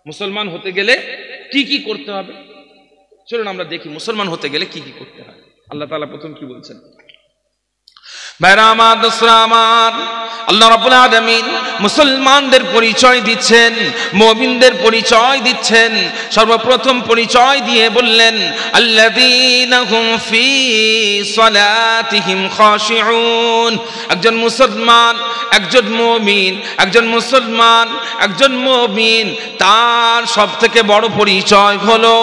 মুসলমান হতে গেলে কি কি করতে হবে চলুন আমরা দেখি মুসলমান হতে গেলে কি কি করতে হবে। আল্লাহ তাআলা প্রথম কি বলছেন? ভাইরা আমার, দোস্তরা আমার, আল্লাহ রাব্বুল আলামিন মুসলমানদের পরিচয় দিচ্ছেন, মুমিনদের পরিচয় দিচ্ছেন। সর্বপ্রথম পরিচয় দিয়ে বললেন আল্লাযীনা হুম ফি সালাতিহিম খাশিউন। একজন মুসলমান, একজন মুমিন, একজন মুসলমান, একজন মুমিন, তার সবথেকে বড় পরিচয় হলো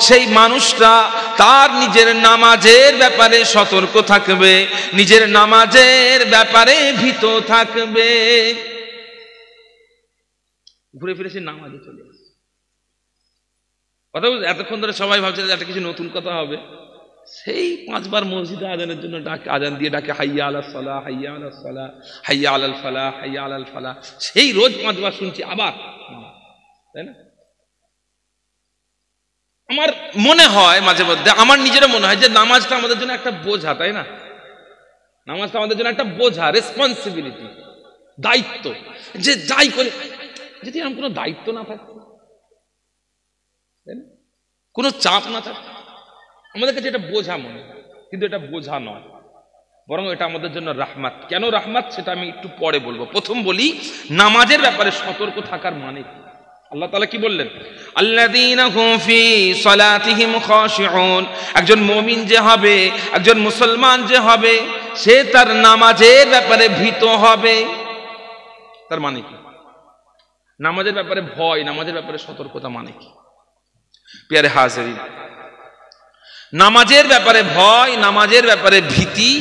সেই মানুষটা তার নিজের নামাজের ব্যাপারে সতর্ক থাকবে, নিজের নামাজের ব্যাপারে ভীত থাকবে। ঘুরে ফিরে সে নামাজে চলে আসে। কথা বলতে এতক্ষণ ধরে সবাই ভাবছে যে একটা কিছু নতুন কথা হবে। সেই 5 বার মসজিদে আজানের জন্য ডাকে, আজান দিয়ে ডাকে হাইয়া আলাস সালাহ, হাইয়া আলাস সালাহ, হাইয়া আলাল ফালাহ, হাইয়া আলাল ফালাহ। সেই রোজ 5 বার শুনছি আবার, তাই না? আমার মনে হয় মাঝে মধ্যে, আমার নিজেরও মনে হয় যে নামাজটা আমাদের জন্য একটা বোঝা, তাই না? নামাজটা আমাদের জন্য একটা বোঝা, রেসপন্সিবিলিটি, দায়িত্ব। যে যাই করে যদি এরকম কোনো দায়িত্ব না থাকে, কোনো চাপ না থাকে, আমাদের কাছে এটা বোঝা মনে হয়, কিন্তু এটা বোঝা নয়, বরং এটা আমাদের জন্য রাহমাত। কেন রাহমাত সেটা আমি একটু পরে বলবো। প্রথম বলি নামাজের ব্যাপারে সতর্ক থাকার মানে কি। আল্লাহ তাআলা কি বললেন? আল্লাযীনা হুম ফি সালাতিহিম খাশিউন। একজন মুমিন যে হবে, একজন মুসলমান যে হবে, সে তার নামাজের ব্যাপারে ভীত হবে। তার মানে কি? নামাজের ব্যাপারে ভয়, নামাজের ব্যাপারে সতর্কতা মানে কি? প্রিয় হাজিরিন, নামাজের ব্যাপারে ভয়, নামাজের ব্যাপারে ভীতি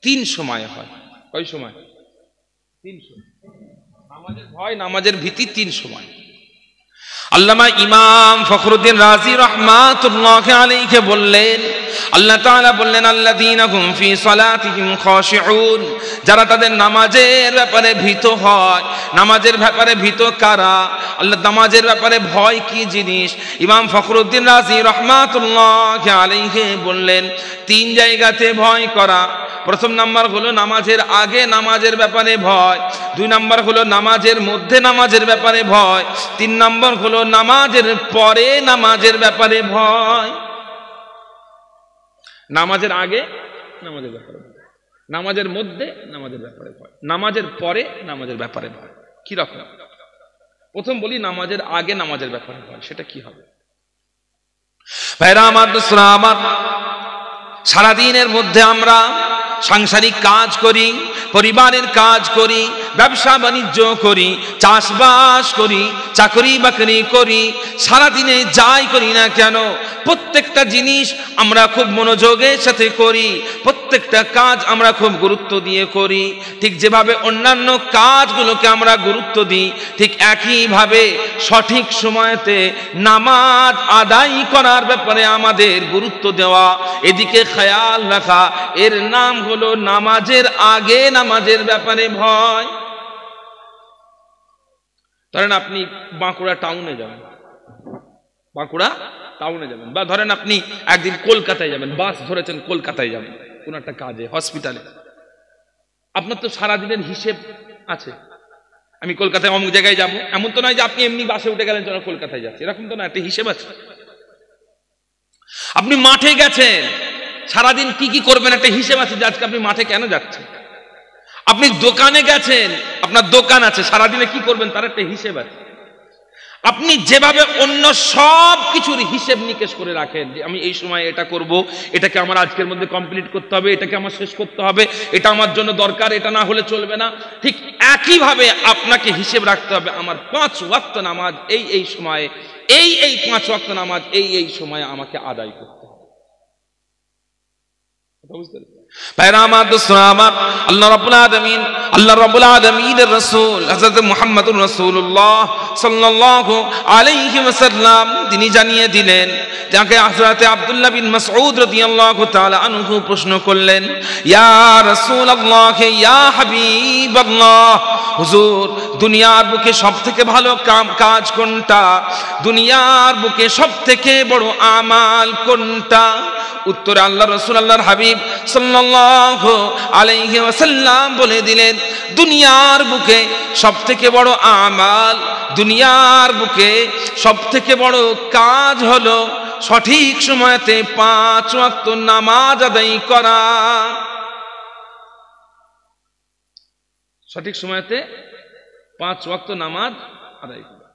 3 সময় হয়। কয় সময়? 3 সময়। নামাজের ভয়, নামাজের ভীতি 3 সময়। আল্লামা ইমাম ফখরুদ্দিন রাজি রাহমাতুল্লাহি আলাইহি বললেন, আল্লাহ তাআলা বললেন আল্লাযীনা হুম ফি সালাতিহিম খাশিউন। যারা তাদের নামাজের ব্যাপারে ভীত হয়। নামাজের ব্যাপারে ভীত কারা? আল্লাহ নামাজের ব্যাপারে ভয় কি জিনিস? ইমাম ফখরুদ্দিন রাজি রাহমাতুল্লাহি আলাইহি বললেন 3 জায়গাতে ভয় করা। প্রথম নাম্বার হলো নামাজের আগে নামাজের ব্যাপারে ভয়, 2 নাম্বার হলো নামাজের মধ্যে নামাজের ব্যাপারে ভয়, 3 নাম্বার হলো নামাজের পরে নামাজের ব্যাপারে ভয়। নামাজের আগে নামাজের ব্যাপারে ভয়, নামাজের মধ্যে নামাজের ব্যাপারে ভয়, নামাজের পরে নামাজের ব্যাপারে ভয়। কি রকম? প্রথম বলি নামাজের আগে নামাজের ব্যাপারে ভয়। সেটা কি হবে? ভাইরা আমার, দোস্তরা আমার, সারাদিনের মধ্যে আমরা সাংসারিক কাজ করি, পরিবারের কাজ করি, ব্যবসা বাণিজ্য করি, চাষবাস করি, চাকরি বাকরি করি, সারাদিনে যাই করি না কেন প্রত্যেকটা জিনিস আমরা খুব মনোযোগের সাথে করি, প্রত্যেকটা কাজ আমরা খুব গুরুত্ব দিয়ে করি। ঠিক যেভাবে অন্যান্য কাজগুলোকে আমরা গুরুত্ব দিই, ঠিক একইভাবে সঠিক সময়তে নামাজ আদায় করার ব্যাপারে আমাদের গুরুত্ব দেওয়া, এদিকে খেয়াল রাখা, এর নাম হলো নামাজের আগে নামাজের ব্যাপারে ভয়। ধরেন আপনি বাঁকুড়া টাউনে যাবেন, বাঁকুড়া টাউনে যাবেন, বা ধরেন আপনি একদিন কলকাতায় যাবেন, বাস ধরেছেন কলকাতায় যাবেন কোন একটা কাজে, হসপিটালে। আপনার তো সারাদিনের হিসেব আছে, আমি কলকাতায় অমুক জায়গায় যাবো। এমন তো নয় যে আপনি এমনি বাসে উঠে গেলেন চলো কলকাতায় যাচ্ছি, এরকম তো না, একটা হিসেব আছে। আপনি মাঠে গেছেন, সারাদিন কি কি করবেন একটা হিসেব আছে যে আজকে আপনি মাঠে কেন যাচ্ছেন। আপনি দোকানে গেছেন, আপনার দোকান আছে, সারাদিনে কি করবেন তার একটা হিসেব আছে। আপনি যেভাবে অন্য সব কিছুর হিসেব নিকেশ করে রাখেন যে আমি এই সময় এটা করব, এটাকে আমার আজকের মধ্যে কমপ্লিট করতে হবে, এটাকে আমার শেষ করতে হবে, এটা আমার জন্য দরকার, এটা না হলে চলবে না, ঠিক একইভাবে আপনাকে হিসেব রাখতে হবে আমার 5 ওয়াক্ত নামাজ এই সময়ে, এই 5 ওয়াক্ত নামাজ এই সময়ে আমাকে আদায় করতে হবে। বুঝতে পারছেন? ভাইরা আমার, দোস্তরা আমার, আল্লাহ রাব্বুল আলামিনের রাসূল হযরত মুহাম্মদুর রাসূলুল্লাহ সাল্লাল্লাহু আলাইহি ওয়াসাল্লাম তিনি জানিয়ে দিলেন, যাকে হযরত আব্দুল্লাহ বিন মাসউদ রাদিয়াল্লাহু তাআলা আনহু প্রশ্ন করলেন, ইয়া রাসূলুল্লাহ, ইয়া হাবিবাল্লাহ, হুজুর দুনিয়ার বুকে সবথেকে ভালো কাজ কোনটা? দুনিয়ার বুকে সবথেকে বড় আমাল কোনটা? উত্তরে আল্লাহ রাসূল, আল্লাহর হাবিব সাল্লাল্লাহু সাল্লাল্লাহু আলাইহি ওয়াসাল্লাম বলে দিলেন, দুনিয়ার বুকে সবথেকে বড় আমাল, দুনিয়ার বুকে সবথেকে বড় কাজ হলো সঠিক সময়তে 5 ওয়াক্ত নামাজ আদায় করা। সঠিক সময়তে 5 ওয়াক্ত নামাজ আদায় করা।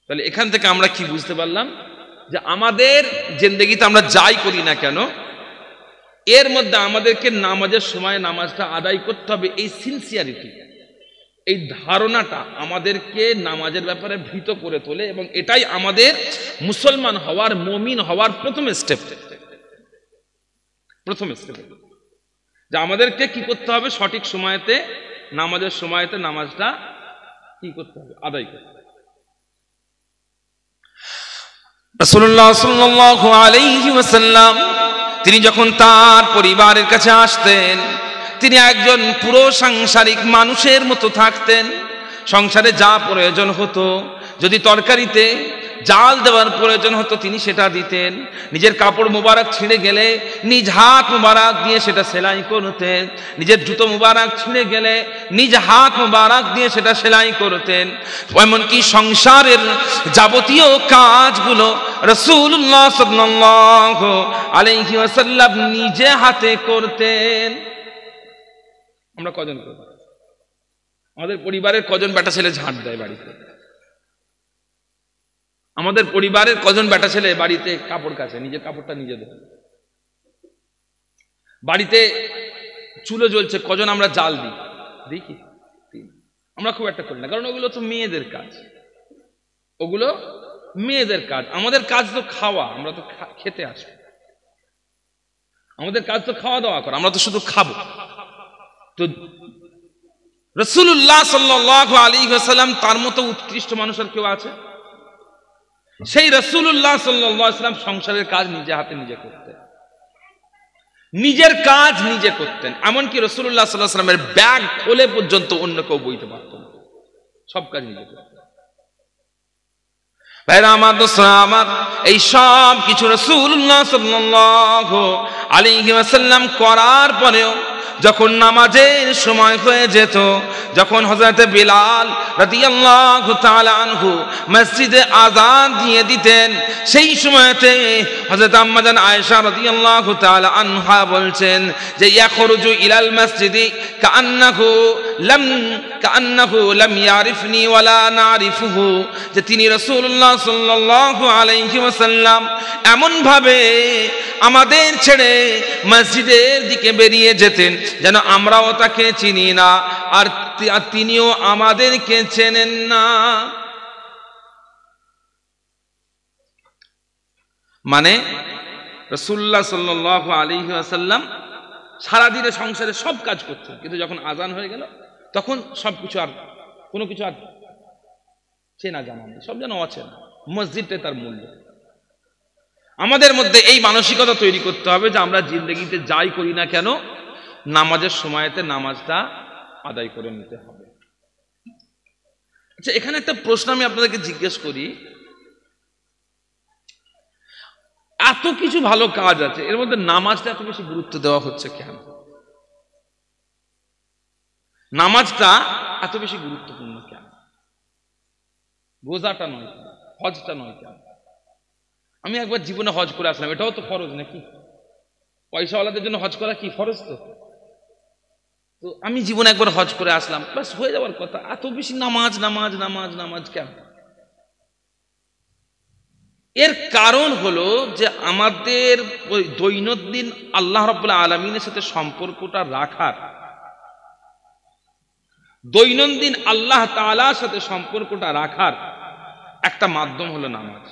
তাহলে এখান থেকে আমরা কি বুঝতে পারলাম, যে আমাদের জিন্দেগিতে আমরা যাই করি না কেন, এর মধ্যে আমাদেরকে নামাজের সময় নামাজটা আদায় করতে হবে। এই সিনসিয়ারিটি, এই ধারণাটা আমাদেরকে নামাজের ব্যাপারে ভীত করে তোলে, এবং এটাই আমাদের মুসলমান হওয়ার, মুমিন হওয়ার প্রথম স্টেপ। যে আমাদেরকে কি করতে হবে, সঠিক সময়তে নামাজের সময়তে নামাজটা কি করতে হবে, আদায় করতে হবে। রাসূলুল্লাহ সাল্লাল্লাহু আলাইহি ওয়াসাল্লাম তিনি যখন তার পরিবারের কাছে আসতেন, তিনি একজন পুরো সাংসারিক মানুষের মতো থাকতেন। সংসারে যা প্রয়োজন হতো, যদি তরকারিতে জাল দেওয়ার প্রয়োজন হতো তিনি সেটা দিতেন। নিজের কাপড় মোবারক ছিঁড়ে গেলে নিজ হাত মোবারক দিয়ে সেটা সেলাই করতেন। নিজের জুতো মোবারক ছিঁড়ে গেলে নিজ হাত মোবারক দিয়ে সেটা সেলাই করতেন। এমনকি সংসারের যাবতীয় কাজগুলো রাসূলুল্লাহ সাল্লাল্লাহু আলাইহি ওয়াসাল্লাম নিজে হাতে করতেন। আমরা কজন করব? আমাদের পরিবারের কজন বেটা ছেলে ঝাঁট দেয় বাড়িতে? আমাদের পরিবারের কজন বেটা ছেলে বাড়িতে কাপড় কাচে, নিজের কাপড়টা নিজে ধোয়? বাড়িতে চুলো জ্বলছে, কজন আমরা জাল দিই? দেখি আমরা খুব একটা করি না, কারণ ওগুলো তো মেয়েদের কাজ, ওগুলো মেয়েদের কাজ। আমাদের কাজ তো খাওয়া, আমরা তো খেতে আসি। আমাদের কাজ তো খাওয়া দাওয়া করা, আমরা তো শুধু খাবো। তো রাসূলুল্লাহ সাল্লাল্লাহু আলাইহি ওয়াসাল্লাম তার মতো উৎকৃষ্ট মানুষ আর কেউ আছে? সেই রাসূলুল্লাহ সাল্লাল্লাহু আলাইহি ওয়াসাল্লাম সংসারের কাজ নিজে হাতে নিজে করতেন, নিজের কাজ নিজে করতেন। এমনকি রাসূলুল্লাহ সাল্লাল্লাহু আলাইহি ওয়াসাল্লামের ব্যাগ খোলে পর্যন্ত অন্য কেউ বইতে পারত না, সব কাজ নিজে করতেন। ভাইরা আমার, দোস্তরা আমার, এই সব কিছু রাসূলুল্লাহ সাল্লাল্লাহু আলাইহি ওয়াসাল্লাম করার পরেও যখন নামাজের সময় হয়ে যেত, যখন হযরত বিলাল রাদিয়াল্লাহু তাআলা আনহু মসজিদে আযান দিয়ে দিতেন, সেই সময়তে হযরত আম্মা জান আয়েশা রাদিয়াল্লাহু তাআলা আনহা বলছেন যে ইয়াখরুজু ইলাল মসজিদি কাআন্নাহু লাম ইয়ারিফনি ওয়ালা নারিফুহু, যে তিনি রাসূলুল্লাহ সাল্লাল্লাহু আলাইহি ওয়াসাল্লাম এমন ভাবে আমাদের ছেড়ে মসজিদের দিকে বেরিয়ে যেতেন যেন আমরাও তাকে চিনি না, আর তিনিও আমাদেরকে চেনেন না। মানে রাসূলুল্লাহ সাল্লাল্লাহু আলাইহি ওয়াসাল্লাম সারাদিনে সংসারে সব কাজ করতেন, কিন্তু যখন আজান হয়ে গেল তখন সবকিছু আর কোনো কিছু আর চেনা জানা নেই, সব যেন অচেনা। মসজিদটাই তার মূল্য। আমাদের মধ্যে এই মানসিকতা তৈরি করতে হবে যে আমরা জিন্দেগিতে যাই করি না কেন, নামাজের সময়তে নামাজটা আদায় করে নিতে হবে। আচ্ছা, এখানে একটা প্রশ্ন আমি আপনাদেরকে জিজ্ঞেস করি, এত কিছু ভালো কাজ আছে, এর মধ্যে নামাজটা এত বেশি গুরুত্ব দেওয়া হচ্ছে কেন? নামাজটা এত বেশি গুরুত্বপূর্ণ কেন? রোজাটা নয় কেন? হজটা নয় কেন? আমি একবার জীবনে হজ করে আসলাম, এটাও তো ফরজ নাকি? পয়সাওয়ালাদের জন্য হজ করা কি ফরজ? তো আমি জীবনে একবার হজ করে আসলাম, বাস হয়ে যাওয়ার কথা। এত বেশি নামাজ নামাজ নামাজ নামাজ কেন? এর কারণ হলো যে আমাদের দৈনন্দিন আল্লাহ রাব্বুল আলামিনের সাথে সম্পর্কটা রাখার, দৈনন্দিন আল্লাহ তাআলার সাথে সম্পর্কটা রাখার একটা মাধ্যম হলো নামাজ।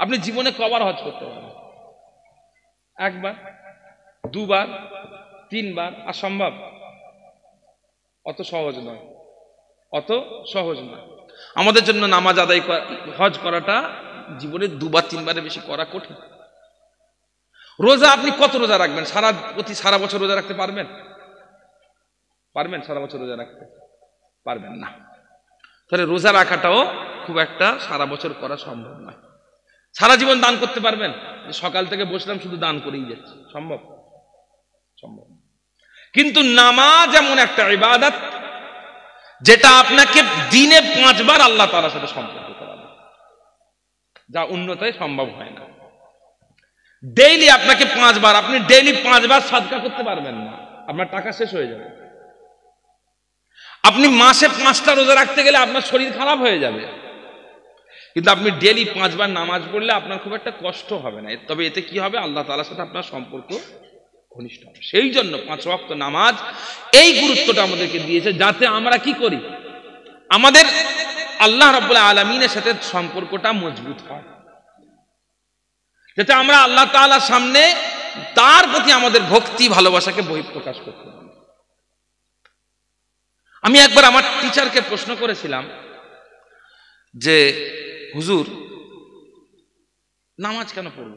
আপনি জীবনে কবার হজ করতে পারেন? একবার, দুবার, তিনবার? আর সম্ভব? অত সহজ নয়, অত সহজ নয়। আমাদের জন্য নামাজ আদায় করা, হজ করাটা জীবনে দুবার তিনবারের বেশি করা কঠিন। রোজা আপনি কত রোজা রাখবেন? সারা বছর রোজা রাখতে পারবেন? পারবেন সারা বছর রোজা রাখতে? পারবেন না। তাহলে রোজা রাখাটাও খুব একটা সারা বছর করা সম্ভব নয়। সারা জীবন দান করতে পারবেন? সকাল থেকে বসলাম শুধু দান করেই যাচ্ছি, সম্ভব? সম্ভব। কিন্তু নামাজ এমন একটা ইবাদত যেটা আপনাকে দিনে 5 বার আল্লাহ তাআলার সাথে সম্পর্ক করাবে, যা অন্যথায় সম্ভব হয় না। ডেইলি আপনাকে 5 বার, আপনি ডেইলি 5 বার সাদকা করতে পারবেন না, আপনার টাকা শেষ হয়ে যাবে। আপনি মাসে 5টা রোজা রাখতে গেলে আপনার শরীর খারাপ হয়ে যাবে। কিন্তু আপনি ডেইলি 5 বার নামাজ পড়লে আপনার খুব একটা কষ্ট হবে না, তবে এতে কি হবে, আল্লাহ তাআলার সাথে আপনার সম্পর্ক ঘনিষ্ঠ হবে। সেই জন্য 5 ওয়াক্ত নামাজ এই গুরুত্বটা আমাদেরকে দিয়েছে, যাতে আমরা কি করি, আমাদের আল্লাহ রাব্বুল আলামিনের সাথে সম্পর্কটা মজবুত হয়, যাতে আমরা আল্লাহ তাআলার সামনে তার প্রতি আমাদের ভক্তি ভালোবাসাকে বহিঃপ্রকাশ করতে পারি। আমি একবার আমার টিচারকে প্রশ্ন করেছিলাম যে হুজুর, নামাজ কেন পড়ব,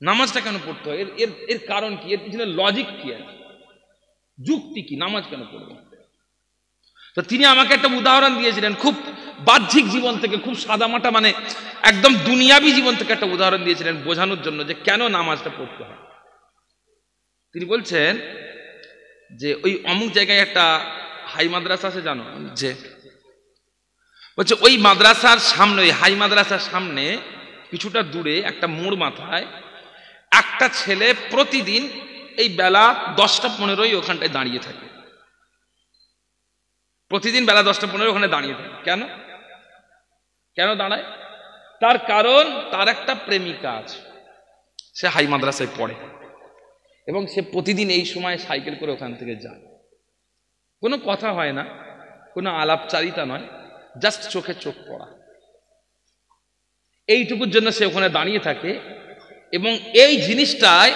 নামাজটা কেন পড়তে হয়, এর কারণ কি, এর পিছনে লজিক কি আছে, যুক্তি কি, নামাজ কেন পড়ব? তো তিনি আমাকে একটা উদাহরণ দিয়েছিলেন, খুব বাহ্যিক জীবন থেকে, খুব সাদামাটা, মানে একদম দুনিয়াবি জীবন থেকে একটা উদাহরণ দিয়েছিলেন বোঝানোর জন্য যে কেন নামাজটা পড়তে হয়। তিনি বলছেন যে ওই অমুক জায়গায় একটা হাই মাদ্রাসা আছে, জানো, যে বলছে ওই মাদ্রাসার সামনে, ওই হাই মাদ্রাসার সামনে কিছুটা দূরে একটা মোড় মাথায় একটা ছেলে প্রতিদিন এই বেলা 10টা-15 ওখানটায় দাঁড়িয়ে থাকে, প্রতিদিন বেলা 10টা-15 ওখানে দাঁড়িয়ে থাকে। কেন কেন দাঁড়ায়? তার কারণ তার একটা প্রেমিকা আছে, সে হাই মাদ্রাসায় পড়ে এবং সে প্রতিদিন এই সময় সাইকেল করে ওখান থেকে যায়। কোনো কথা হয় না, কোনো আলাপচারিতা নয়, জাস্ট চোখে চোখ পড়া, এইটুকুর জন্য সে ওখানে দাঁড়িয়ে থাকে। এবং এই জিনিসটায়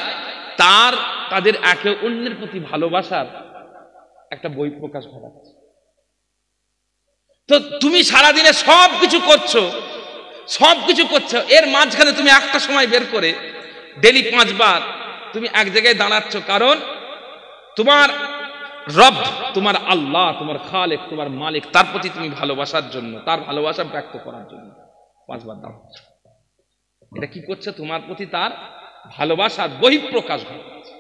তাদের একে অন্যের প্রতি ভালোবাসার একটা বহিঃপ্রকাশ ঘটাচ্ছে। তো তুমি সারাদিনে সবকিছু করছো, এর মাঝখানে তুমি একটা সময় বের করে ডেলি 5 বার তুমি এক জায়গায় দাঁড়াচ্ছ, কারণ তোমার রব, তোমার আল্লাহ, তোমার খালেক, তোমার মালিক, তার প্রতি তুমি ভালোবাসার জন্য, তার ভালোবাসা ব্যক্ত করার জন্য 5 বার দাঁড়াচ্ছ। এটা কি করছে? তোমার প্রতি তার ভালোবাসার বহিঃপ্রকাশ ঘটাচ্ছে।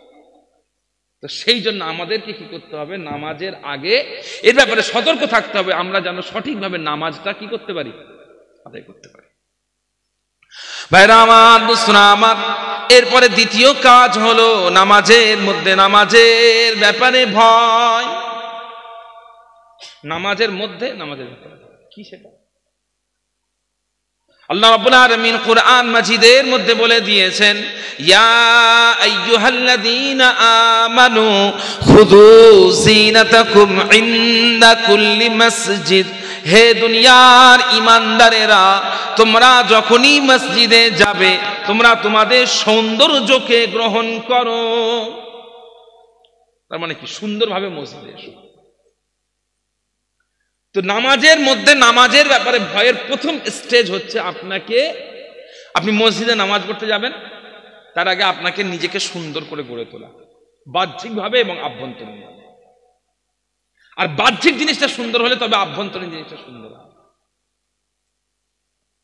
তো সেই জন্য আমাদেরকে কি করতে হবে, নামাজের আগে এর ব্যাপারে সতর্ক থাকতে হবে, আমরা যেন সঠিকভাবে নামাজটা কি করতে পারি, আদায় করতে পারি। ভাইরা আমার, দোস্তরা আমার, এরপরে দ্বিতীয় কাজ হলো নামাজের মধ্যে, নামাজের ব্যাপারে ভয়। নামাজের মধ্যে নামাজের ব্যাপারে কি, সেটা আল্লাহ রাব্বুল আলামিন কুরআন মাজিদের মধ্যে বলে দিয়েছেন, ইয়া আইয়ুহাল্লাযীনা আমানু খুযু যিনাতাকুম ইনদা কুল্লি মসজিদ। হে দুনিয়ার ঈমানদারেরা, তোমরা যখনই মসজিদে যাবে তোমরা তোমাদের সৌন্দর্যকে গ্রহণ করো। তার মানে কি? সুন্দরভাবে মসজিদে এসো। তো নামাজের মধ্যে নামাজের ব্যাপারে ভয়ের প্রথম স্টেজ হচ্ছে আপনি মসজিদে নামাজ পড়তে যাবেন, তার আগে আপনাকে নিজেকে সুন্দর করে গড়ে তোলা, বাহ্যিকভাবে এবং আভ্যন্তরীণভাবে। আর বাহ্যিক জিনিসটা সুন্দর হলে তবে আভ্যন্তরীণ জিনিসটা সুন্দর হবে।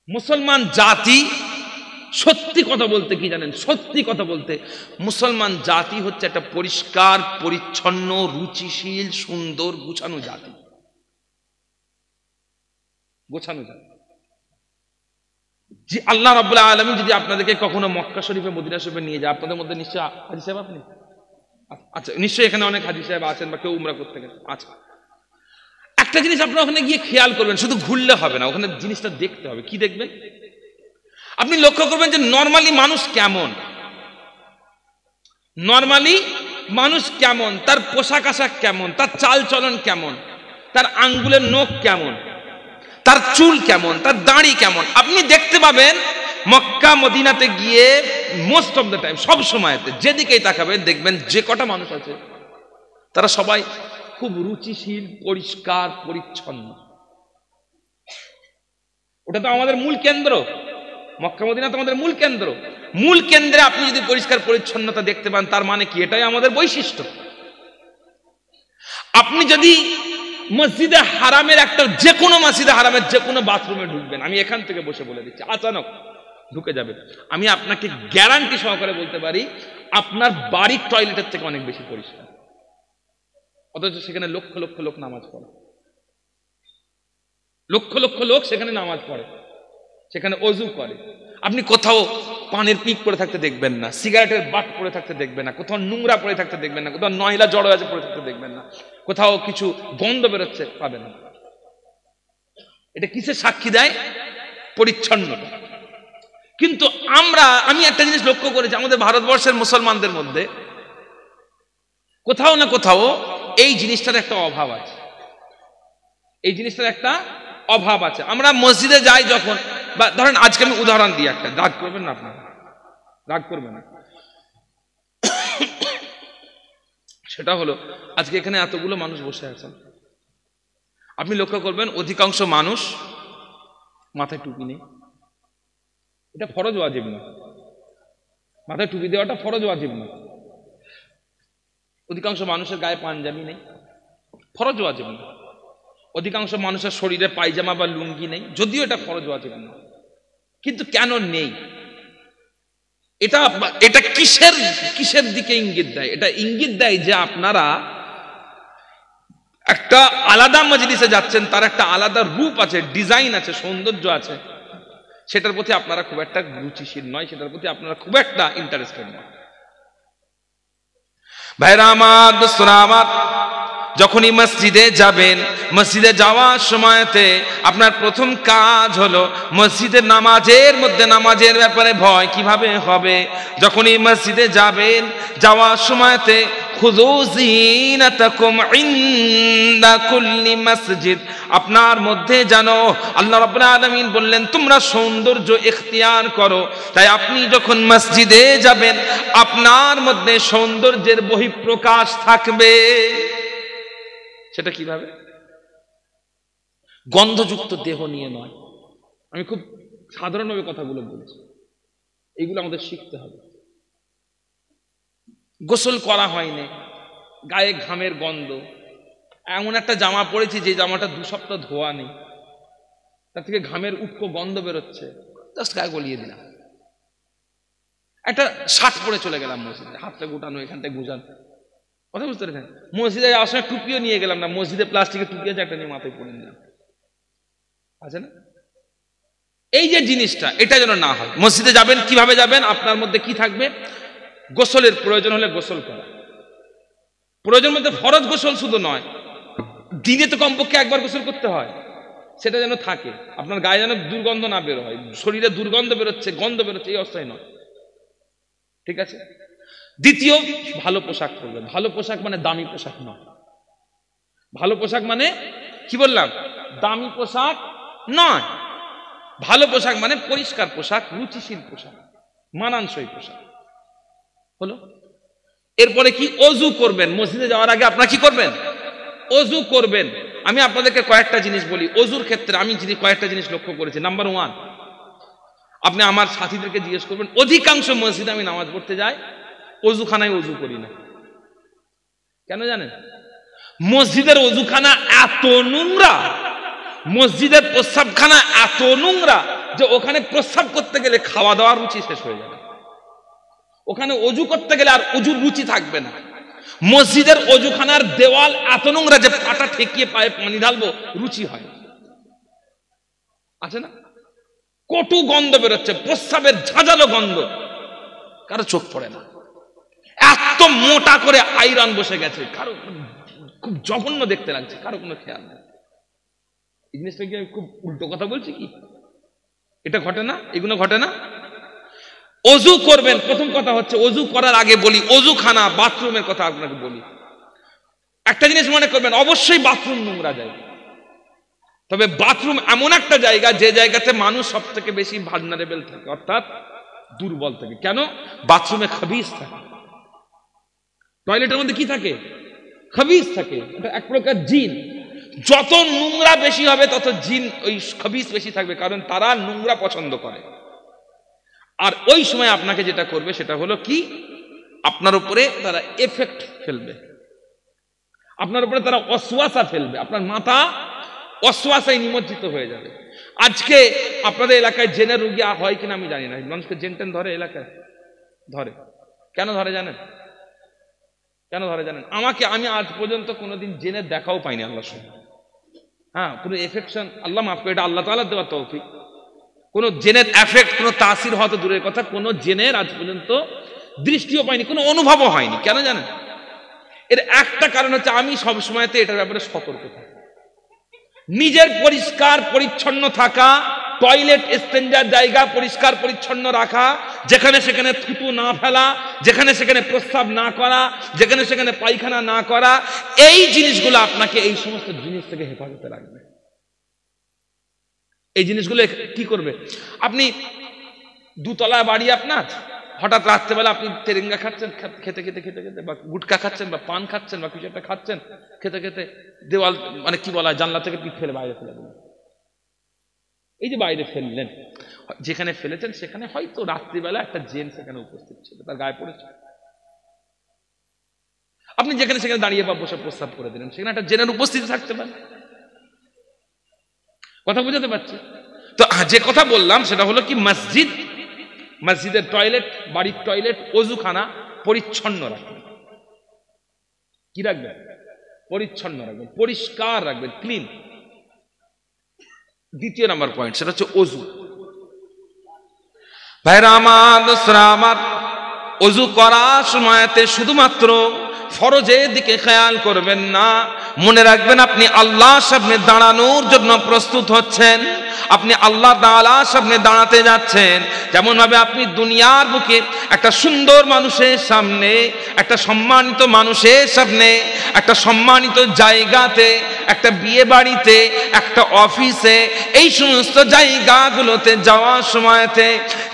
মুসলমান জাতি, সত্যি কথা বলতে কি জানেন, সত্যি কথা বলতে মুসলমান জাতি হচ্ছে একটা পরিষ্কার পরিচ্ছন্ন, রুচিশীল, সুন্দর, গুছানো জাতি। গোছানো যায়। যে আল্লাহ রাব্বুল আলামিন যদি আপনাদেরকে কখনো মক্কা শরীফে, মদিনা শরীফে নিয়ে যায়, আপনাদের মধ্যে নিশ্চয় হাজী সাহেব, আপনি আচ্ছা, নিশ্চয়ই এখানে অনেক হাজী সাহেব আছেন বা কেউ উমরা করতে গেছে। আচ্ছা, একটা জিনিস আপনারা ওখানে গিয়ে খেয়াল করবেন, শুধু ঘুরলে হবে না, ওখানে জিনিসটা দেখতে হবে। কি দেখবেন? আপনি লক্ষ্য করবেন যে নর্মালি মানুষ কেমন, তার পোশাক আশাক কেমন, তার চাল চলন কেমন, তার আঙ্গুলের নখ কেমন, তার চুল কেমন, তার দাড়ি কেমন। আপনি দেখতে পাবেন মক্কা মদিনাতে গিয়ে মোস্ট অফ দ্য টাইম, সব সময়তে যেদিকেই তাকাবেন দেখবেন যে কটা মানুষ আছে তারা সবাই খুব রুচিশীল, পরিষ্কার পরিচ্ছন্ন। ওটা তো আমাদের মূল কেন্দ্র, মক্কা মদিনা তো আমাদের মূল কেন্দ্র। মূল কেন্দ্রে আপনি যদি পরিষ্কার পরিচ্ছন্নতা দেখতে পান, তার মানে কি? এটাই আমাদের বৈশিষ্ট্য। আপনি যদি মসজিদে হারামের যে কোনো মসজিদে হারামের যে কোনো বাথরুমে ঢুকবেন, আমি এখান থেকে বসে বলে দিচ্ছি, আচানক ঢুকে যাবে। আমি আপনাকে গ্যারান্টি সহকারে বলতে পারি আপনার বাড়ির টয়লেটের থেকে অনেক বেশি পরিষ্কার, অথচ সেখানে লক্ষ লক্ষ লোক নামাজ পড়ে, লক্ষ লক্ষ লোক সেখানে নামাজ পড়ে, সেখানে অজু করে। আপনি কোথাও পানের পিক পড়ে থাকতে দেখবেন না, সিগারেটের বাট পড়ে থাকতে দেখবেন না, কোথাও নোংরা পড়ে থাকতে দেখবেন না, কোথাও নয়লা জড়ো আছে পড়ে থাকতে দেখবেন না, কোথাও কিছু গন্ধ বেরোচ্ছে পাবেন না। এটা কিসের সাক্ষী দেয়? পরিচ্ছন্নতা। কিন্তু আমি একটা জিনিস লক্ষ্য করেছি, আমাদের ভারতবর্ষের মুসলমানদের মধ্যে কোথাও না কোথাও এই জিনিসটার একটা অভাব আছে, এই জিনিসটার একটা অভাব আছে। আমরা মসজিদে যাই যখন, বা ধরেন আজকে আমি উদাহরণ দিই একটা, রাগ করবেন না আপনারা, রাগ করবেন না। সেটা হলো আজকে এখানে এতগুলো মানুষ বসে আছেন, আপনি লক্ষ্য করবেন অধিকাংশ মানুষ মাথায় টুপি নেই। এটা ফরজ ওয়াজিব না, মাথায় টুপি দেওয়াটা ফরজ ওয়াজিব না। অধিকাংশ মানুষের গায়ে পাঞ্জাবি নেই, ফরজ ওয়াজিব না। অধিকাংশ মানুষের শরীরে পায়জামা বা লুঙ্গি নেই, যদিও এটা ফরজ ওয়াজিব না। কিন্তু কেন নেই? এটা কিসের দিকে ইঙ্গিত দেয়? এটা ইঙ্গিত দেয় যে আপনারা একটা আলাদা মজলিসে যাচ্ছেন, তার একটা আলাদা রূপ আছে, ডিজাইন আছে, সৌন্দর্য আছে, সেটার প্রতি আপনারা খুব একটা রুচিশীল নয়, সেটার প্রতি আপনারা খুব একটা ইন্টারেস্টেড নয়। ভাইরা আমার, দোস্তরা আমার, যখনই মসজিদে যাবেন, মসজিদে যাওয়ার সময়তে আপনার প্রথম কাজ হলো মসজিদের নামাজের মধ্যে নামাজের ব্যাপারে ভয় কিভাবে হবে। যখনই মসজিদে যাবেন, যাওয়ার সময়তে খুযু যিনাতাকুম ইনদা কুল্লি মসজিদ, আপনার মধ্যে জানো আল্লাহ রাব্বুল আলামিন বললেন তোমরা সৌন্দর্য ইখতিয়ার করো। তাই আপনি যখন মসজিদে যাবেন আপনার মধ্যে সৌন্দর্যের বহিঃপ্রকাশ থাকবে। সেটা কিভাবে? গন্ধযুক্ত দেহ নিয়ে নয়। আমি খুব সাধারণভাবে কথাগুলো বলছি, এইগুলো আমাদের শিখতে হবে। গোসল করা হয়নি, গায়ে ঘামের গন্ধ, এমন একটা জামা পরেছি যে জামাটা 2 সপ্তাহ ধোয়া নেই, তার থেকে ঘামের উটকো গন্ধ বেরোচ্ছে, জাস্ট গায়ে গলিয়ে দিলাম। একটা শার্ট পরে চলে গেলাম মসজিদে, হাতটা গোটানো, এখানটায় গুজান, কথা বুঝতে পেরেছেন? মসজিদে যাওয়ার সময় টুপিও নিয়ে গেলাম না, মসজিদে প্লাস্টিকের টুপি আছে, একটা নিয়ে মাথায় পরে নিলাম, আছে না? এই যে জিনিসটা, এটা যেন না হয়। মসজিদে যাবেন, কিভাবে যাবেন? আপনার মধ্যে কি থাকবে? গোসলের প্রয়োজন হলে গোসল করা, প্রয়োজন মধ্যে ফরজ গোসল শুধু নয়, দিনে তো কমপক্ষে একবার গোসল করতে হয়, সেটা যেন থাকে। আপনার গায়ে যেন দুর্গন্ধ না বের হয়, শরীরে দুর্গন্ধ বেরোচ্ছে, গন্ধ বেরোচ্ছে, এই অবস্থায় নয়, ঠিক আছে? দ্বিতীয়, ভালো পোশাক পরবেন। ভালো পোশাক মানে দামি পোশাক নয়। ভালো পোশাক মানে কি বললাম? দামি পোশাক নয়। ভালো পোশাক মানে পরিষ্কার পোশাক, রুচিশীল পোশাক, মানানসই পোশাক হলো। এরপরে কি? অজু করবেন। মসজিদে যাওয়ার আগে আপনারা কি করবেন? অজু করবেন। আমি আপনাদেরকে কয়েকটা জিনিস বলি অজুর ক্ষেত্রে, আমি কয়েকটা জিনিস লক্ষ্য করেছি। নাম্বার 1, আপনি আমার সাথীদেরকে জিজ্ঞেস করবেন, অধিকাংশ মসজিদে আমি নামাজ পড়তে যাই, অজুখানায় অজু করি না। কেন জানেন? মসজিদের অজুখানা এত নোংরা, মসজিদের প্রস্রাবখানা এত নোংরা যে ওখানে প্রস্রাব করতে গেলে খাওয়া দাওয়ার রুচি শেষ হয়ে যাবে, ওখানে অজু করতে গেলে আর অজুর রুচি থাকবে না। মসজিদের অজুখানার দেওয়াল এত নোংরা যে পাটা ঠেকিয়ে পায়ে পানি ঢালবো রুচি হয়, আছে না? কটু গন্ধ বেরোচ্ছে, প্রস্রাবের ঝাঁঝালো গন্ধ, কারো চোখ পড়ে না। এত মোটা করে আয়রন বসে গেছে, কারো খুব জঘন্য দেখতে লাগছে, কারো কোনো খেয়াল নেই। এই জিনিসটা কি খুব উল্টো কথা বলছি কি? এটা ঘটে না? এগুলো ঘটে না? অজু করবেন, প্রথম কথা হচ্ছে অজু করার আগে বলি, অজুখানা বাথরুমের কথা আপনাকে বলি। একটা জিনিস মনে করবেন, অবশ্যই বাথরুম নোংরা জায়গা, তবে বাথরুম এমন একটা জায়গা যে জায়গাতে মানুষ সব থেকে বেশি ভালনারেবল থাকে, অর্থাৎ দুর্বল থাকে। কেন? বাথরুমে খবিস থাকে। টয়লেটের মধ্যে কি থাকে? খবিস থাকে, এটা এক প্রকার জিন। যত নোংরা বেশি হবে তত জিন, ওই খবিস বেশি থাকবে, কারণ তারা নোংরা পছন্দ করে। আর ওই সময় আপনাকে যেটা করবে সেটা হলো কি, আপনার উপরে তারা এফেক্ট ফেলবে, আপনার উপরে তারা অসওয়াসা ফেলবে, আপনার মাথা অশ্বাসায় নিমজ্জিত হয়ে যাবে। আজকে আপনাদের এলাকায় জেনের রোগী হয় কিনা আমি জানি না, মানুষকে জেন টেন ধরে এলাকায়? ধরে। কেন ধরে জানেন? কেন ধরে জানেন? আমি আজ পর্যন্ত কোনোদিন জেনের দেখাও পাইনি আল্লাহর সঙ্গে। হ্যাঁ, কোনো এফেকশন, আল্লাহ মাফ করে, এটা আল্লাহ তাআলার দেওয়া তৌফিক। কোনো জেনের এফেক্ট, কোনো তাসির হওয়া তো দূরের কথা, কোনো জেনের আজ পর্যন্ত দৃষ্টিও পাইনি, কোনো অনুভবও হয়নি। কেন জানেন? এর একটা কারণ হচ্ছে আমি সবসময়তে এটার ব্যাপারে সতর্ক থাকি। নিজের পরিষ্কার পরিচ্ছন্ন থাকা, টয়লেট স্টেঞ্জার জায়গা পরিষ্কার পরিচ্ছন্ন রাখা, যেখানে সেখানে থুতু না ফেলা, যেখানে সেখানে প্রস্রাব না করা, যেখানে সেখানে পায়খানা না করা, এই জিনিসগুলো আপনাকে এই সমস্ত জিনিস থেকে হেফাজতে রাখবে। এই জিনিসগুলো কি করবে? আপনি দুতলা বাড়ি আপনার, হঠাৎ রাত্রেবেলা আপনি তেরেঙ্গা খাচ্ছেন, খেতে খেতে খেতে খেতে বা গুটকা খাচ্ছেন বা পান খাচ্ছেন বা কিছু একটা খাচ্ছেন, খেতে খেতে দেওয়াল মানে কি বলা হয় জানলা থেকে পিঠ ফেলে বাইরে ফেলে দিলেন। এই যে বাইরে ফেললেন, যেখানে ফেলেছেন সেখানে হয়তো রাত্রিবেলা একটা জেন সেখানে উপস্থিত ছিল, তার গায়ে পড়েছে। আপনি যেখানে সেখানে দাঁড়িয়ে বা বসে প্রস্তাব করে দিলেন, সেখানে একটা জেনের উপস্থিতি থাকতে পারে। কথা বুঝাতে পারছি তো? যে কথা বললাম সেটা হলো কি, মসজিদের টয়লেট, বাড়ির টয়লেট, অজুখানা পরিচ্ছন্ন রাখবেন। কি রাখবেন? পরিচ্ছন্ন রাখবেন, পরিষ্কার রাখবেন, ক্লিন। দ্বিতীয় নাম্বার পয়েন্ট, সেটা হচ্ছে অজু। ভাইরা আমার, দোস্তরা আমার, অজু করার সময়তে শুধুমাত্র ফরজের দিকে খেয়াল করবেন না, মনে রাখবেন আপনি আল্লাহর সামনে দাঁড়ানোর জন্য প্রস্তুত হচ্ছেন, আপনি আল্লাহ তাআলার সামনে দাঁড়াতে যাচ্ছেন। যেমন ভাবে আপনি দুনিয়ার বুকে একটা সুন্দর মানুষের সামনে, একটা সম্মানিত মানুষের সামনে, একটা সম্মানিত জায়গাতে, একটা বিয়ে বাড়িতে, একটা অফিসে, এই সমস্ত জায়গাগুলোতে যাওয়ার সময়তে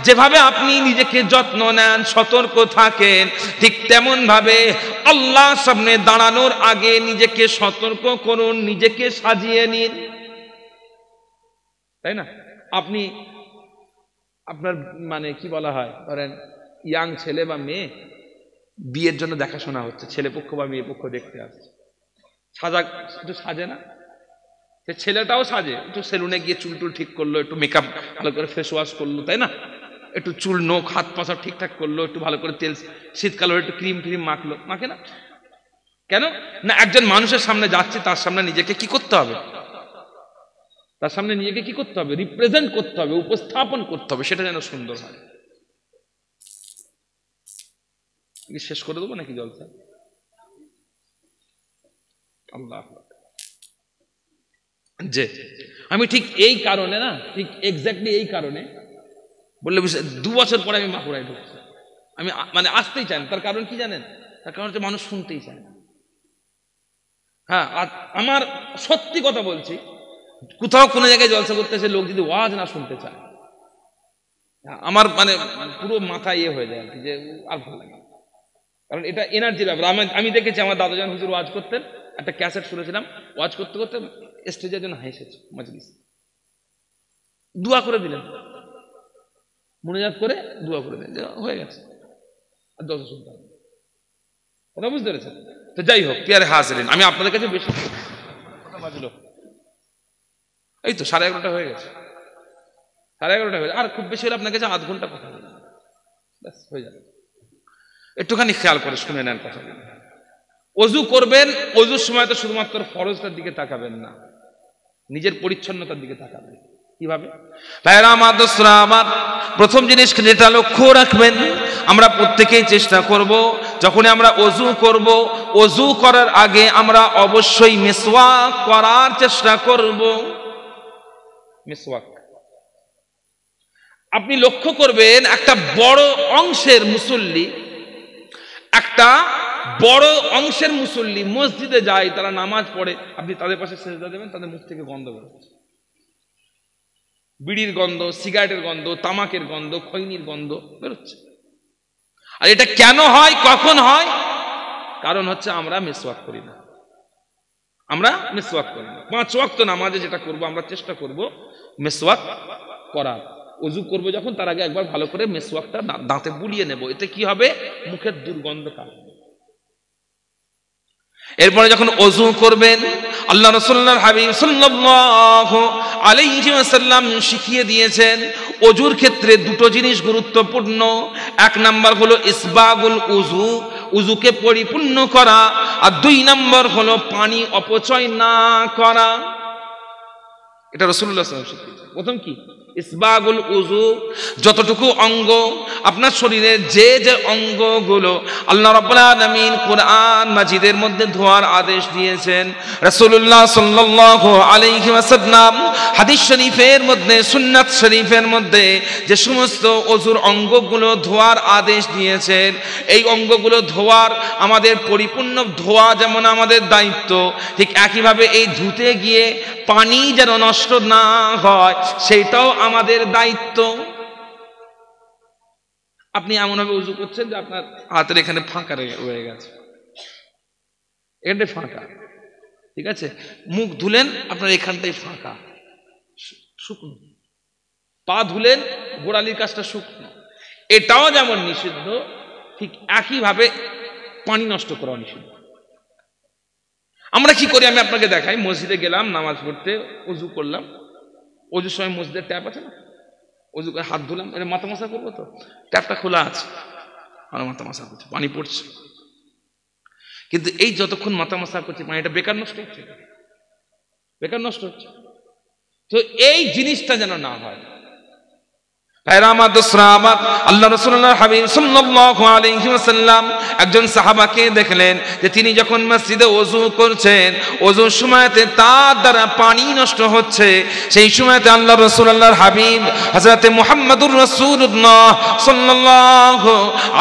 যেভাবে আপনি নিজেকে যত্ন নেন, সতর্ক থাকেন, ঠিক তেমন ভাবে আল্লাহর সামনে দাঁড়ানোর আগে নিজেকে সতর্ক করুন, নিজেকে সাজিয়ে নিন, তাই না? আপনি আপনার মানে কি বলা হয়, ধরেন ইয়াং ছেলে বা মেয়ে, বিয়ের জন্য দেখাশোনা হচ্ছে, ছেলে পক্ষ বা মেয়ে পক্ষ দেখতে আসছে, একটু সাজে না? সে ছেলেটাও সাজে, একটু সেলুনে গিয়ে চুল টুল ঠিক করলো, একটু মেকআপ ভালো করে ফেস ওয়াশ করলো, তাই না? একটু চুল নখ হাত পা সব ঠিকঠাক করলো, একটু ভালো করে তেল, শীতকাল হলে একটু ক্রিম ট্রিম মাখলো, মাখে না? কেন না? একজন মানুষের সামনে যাচ্ছে, তার সামনে নিজেকে কি করতে হবে? তার সামনে নিজেকে কি করতে হবে? রিপ্রেজেন্ট করতে হবে, উপস্থাপন করতে হবে, সেটা যেন সুন্দর হয়। শেষ করে দেবো নাকি জলসা? আল্লাহ, যে আমি ঠিক এই কারণে না, ঠিক এক্স্যাক্টলি এই কারণে বললে 2 বছর পরে আমি বাঁকুড়ায় ঢুকছি, আমি মানে আসতেই চাই না। তার কারণ কি জানেন? তার কারণ হচ্ছে মানুষ শুনতেই চায় না। হ্যাঁ, আর আমার সত্যি কথা বলছি, কোথাও কোনো জায়গায় জলসা করতে এসে লোক যদি ওয়াজ না শুনতে চায়, আমার মানে পুরো মাথা হয়ে যায় আর কি, যে আর ভালো লাগে। কারণ এটা এনার্জির ব্যাপার। আমি দেখেছি আমার দাদাজান হুজুর ওয়াজ করতেন, একটা ক্যাসেট শুনেছিলাম, ওয়াজ করতে করতে স্টেজের জন্য হেসেছে মজলিস, দোয়া করে দিলেন, মুনাজাত করে দোয়া করে দিলেন, হয়ে গেছে, আর দশা শুনতে হবে। কথা বুঝতে পেরেছেন? তো যাই হোক, পিয়ারে হাজিরিন, আমি আপনাদের কাছে বেশি কথা বাজলো, এই তো 11:30 হয়ে গেছে, 11:30 হয়ে গেছে, আর খুব বেশি হলে আপনার কাছে আধ ঘন্টা কথা বলবেন, ব্যাস হয়ে যাবে। একটুখানি খেয়াল করে শুনে নেন কথা। অজু করবেন, অজুর সময় তো শুধুমাত্র ফরজটার দিকে তাকাবেন না, নিজের পরিচ্ছন্নতার দিকে তাকাবেন। কিভাবে? ভাইরা আমার, দোস্তরা আমার, প্রথম জিনিস যেটা লক্ষ্য রাখবেন, আমরা প্রত্যেকেই চেষ্টা করব, যখনই আমরা অজু করব, অজু করার আগে আমরা অবশ্যই মিসওয়াক করার চেষ্টা করব। মিসওয়াক আপনি লক্ষ্য করবেন, একটা বড় অংশের মুসল্লি, একটা বড় অংশের মুসল্লি মসজিদে যায়, তারা নামাজ পড়ে, আপনি তাদের পাশে সেজদা দেবেন, তাদের মুখ থেকে গন্ধ বেরোচ্ছে, বিড়ির গন্ধ, সিগারেটের গন্ধ, তামাকের গন্ধ, খৈনির গন্ধ বেরোচ্ছে। আর এটা কেন হয়, কখন হয়? কারণ হচ্ছে আমরা মিসওয়াক করি না, আমরা মিসওয়াক করি না। 5 ওয়াক্ত নামাজে যেটা করব, আমরা চেষ্টা করব মিসওয়াক করার। অজু করবো যখন, তার আগে একবার ভালো করে মিসওয়াকটা দাঁতে বুলিয়ে নেব, এতে কি হবে? মুখের দুর্গন্ধ কাটবে। এরপরে যখন ওযু করবেন, আল্লাহ রাসূলুল্লাহ হাবিব সাল্লাল্লাহু আলাইহি ওয়াসাল্লাম শিখিয়ে দিয়েছেন ওযুর ক্ষেত্রে দুটো জিনিস গুরুত্বপূর্ণ। এক নাম্বার হলো ইসবাগুল উযু, উযুকে পরিপূর্ণ করা, আর দুই নাম্বার হলো পানি অপচয় না করা। এটা রাসূলুল্লাহ সাল্লাল্লাহু আলাইহি ওয়াসাল্লাম শিখিয়েছেন। প্রথম কি? ইসবাগুল উযু, যতটুকু অঙ্গ আপনার শরীরের যে যে অঙ্গগুলো আল্লাহ রাব্বুল আলামিন কোরআন মাজিদের মধ্যে ধোয়ার আদেশ দিয়েছেন, রাসূলুল্লাহ সাল্লাল্লাহু আলাইহি ওয়াসাল্লাম হাদিস শরীফের মধ্যে, সুন্নাত শরীফের মধ্যে যে সমস্ত ওযুর অঙ্গগুলো ধোয়ার আদেশ দিয়েছেন, এই অঙ্গগুলো ধোয়ার আমাদের পরিপূর্ণ ধোয়া যেমন আমাদের দায়িত্ব, ঠিক একইভাবে এই ধুতে গিয়ে পানি যেন নষ্ট না হয় সেটাও আমাদের দায়িত্ব। আপনি এমনভাবে উযু করছেন যে আপনার হাতের এখানে ফাঁকা রয়ে গেছে, এখানটায় ফাঁকা, ঠিক আছে? মুখ ধুলেন, আপনার এখানটায় ফাঁকা, শুকনো। পা ধুলেন, গোড়ালির কাজটা শুকনো। এটাও যেমন নিষিদ্ধ, ঠিক একইভাবে পানি নষ্ট করা নিষিদ্ধ। আমরা কি করি আমি আপনাকে দেখাই। মসজিদে গেলাম নামাজ পড়তে, ওযু করলাম, ওযুর সময় মসজিদের ট্যাপ আছে না, ওযু করে হাত ধুলাম, এটা মাথা মাসা করবো তো, ট্যাপটা খোলা আছে, আর মাথা মাসা করছে, পানি পড়ছে। কিন্তু এই যতক্ষণ মাথা মাসা করছে পানিটা বেকার নষ্ট হচ্ছে, বেকার নষ্ট হচ্ছে। তো এই জিনিসটা যেন না হয়। আল্লাহ রাসূলুল্লাহ হাবিব সাল্লাল্লাহু আলাইহি ওয়াসাল্লাম একজন সাহাবাকে দেখলেন যে তিনি যখন মসজিদে ওযু করছেন, ওযুর সময়তে তার দ্বারা পানি নষ্ট হচ্ছে। সেই সময়তে আল্লাহ রাসূলুল্লাহর হাবিব হযরতে মুহাম্মদুর রাসূলুল্লাহ সাল্লাল্লাহু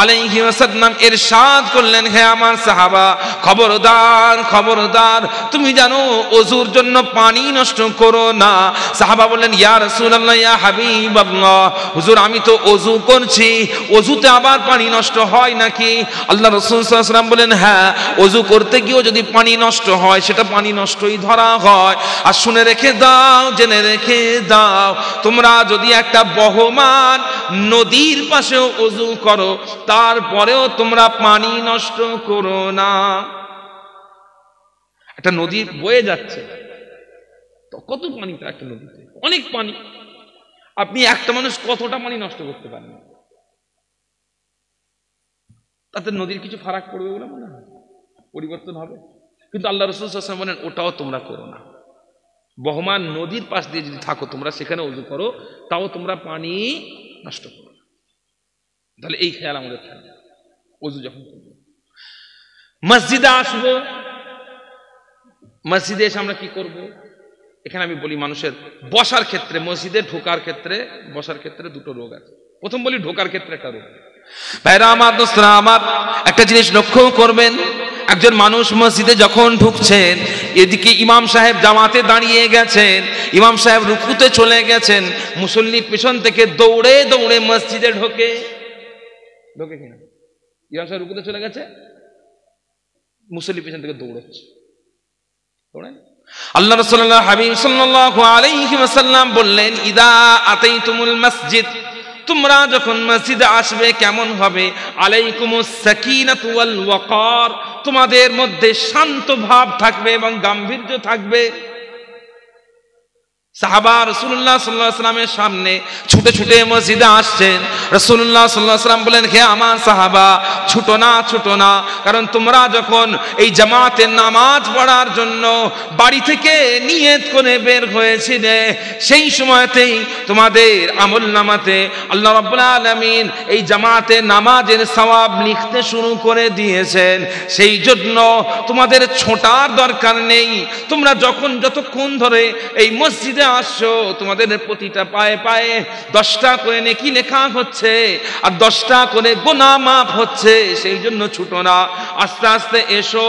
আলাইহি ওয়াসাল্লাম ইরশাদ করলেন, হে আমার সাহাবা, খবরদার খবরদার, তুমি জানো ওযুর জন্য পানি নষ্ট করো না। সাহাবা বললেন, ইয়া রাসূলুল্লাহ, ইয়া হাবিবাল্লাহ, হুজুর আমি তো ওযু করছি, ওযুতে আবার পানি নষ্ট হয় নাকি? আল্লাহ রাসূল সাল্লাল্লাহু আলাইহি ওয়াসাল্লাম বলেন, হ্যাঁ, ওযু করতে গিয়েও যদি পানি নষ্ট হয় সেটা পানি নষ্টই ধরা হয়। আর শুনে রেখে দাও, জেনে রেখে দাও, তোমরা যদি একটা বহমান নদীর পাশেও ওযু করো তারপরেও তোমরা পানি নষ্ট করো না। একটা নদী বয়ে যাচ্ছে, তো কত পানি, তো একটা নদীতে অনেক পানি। আপনি একটা মানুষ কতটা পানি নষ্ট করতে পারেন, তাতে নদীর কিছু ফারাক পড়বে বলে মনে হয়? পরিবর্তন হবে? কিন্তু আল্লাহ রাসূল সাল্লাল্লাহু আলাইহি ওয়াসাল্লাম বলেন, ওটাও তোমরা করো না। বহমান নদীর পাশ দিয়ে যদি থাকো তোমরা, সেখানে ওযু করো, তাও তোমরা পানি নষ্ট করো না। তাহলে এই খেয়াল আমাদের থাকবে। ওযু যখন করব, মসজিদে আসবো, মসজিদে এসে আমরা কি করব? এখানে আমি বলি মানুষের বসার ক্ষেত্রে, মসজিদে ঢোকার ক্ষেত্রে, বসার ক্ষেত্রে দুটো রোগ আছে। প্রথম বলি ঢোকার ক্ষেত্রে একটা রোগ। ভাইরা আমার, দোস্তরা আমার, একটা জিনিস লক্ষ্য করবেন, একজন মানুষ মসজিদে যখন ঢুকছেন, এদিকে ইমাম সাহেব জামাতে দাঁড়িয়ে গেছেন, ইমাম সাহেব রুকুতে চলে গেছেন, মুসল্লি পেছন থেকে দৌড়ে দৌড়ে মসজিদে ঢোকে কিনা? ইমাম সাহেব রুকুতে চলে গেছে, মুসল্লি পেছন থেকে দৌড়াচ্ছে, দৌড়েন। আল্লাহ রাসূলুল্লাহ হাবিব সাল্লাল্লাহু আলাইহি ওয়াসাল্লাম বললেন, ইদা আতাইতুমুল মসজিদ, তোমরা যখন মসজিদে আসবে কেমন হবে? আলাইকুমুস সাকিনাতু ওয়াল ওয়াকার, তোমাদের মধ্যে শান্ত ভাব থাকবে এবং গাম্ভীর্য থাকবে। সাহাবা রাসূলুল্লাহ সাল্লাল্লাহু আলাইহি ওয়াসাল্লামের সামনে ছুটে ছুটে মসজিদে আসছেন। রাসূলুল্লাহ সাল্লাল্লাহু আলাইহি ওয়াসাল্লাম বলেন, হে আমার সাহাবা, ছুটো না, ছুটো না, কারণ তোমরা যখন এই জামাতে নামাজ পড়ার জন্য বাড়ি থেকে নিয়ত করে বের হয়েছিলে, সেই সময়তেই তোমাদের আমলনামাতে আল্লাহ রাব্বুল আলামিন এই জামাতে নামাজের সওয়াব লিখতে শুরু করে দিয়েছেন। সেই জন্য তোমাদের ছোটার দরকার নেই। তোমরা যতক্ষণ ধরে এই মসজিদে আসছো, তোমাদের প্রতিটা পায়ে পায়ে 10টা করে নেকি লেখা হচ্ছে আর 10টা করে গুনাহ মাফ হচ্ছে। সেই জন্য ছুটো না, আস্তে আস্তে এসো।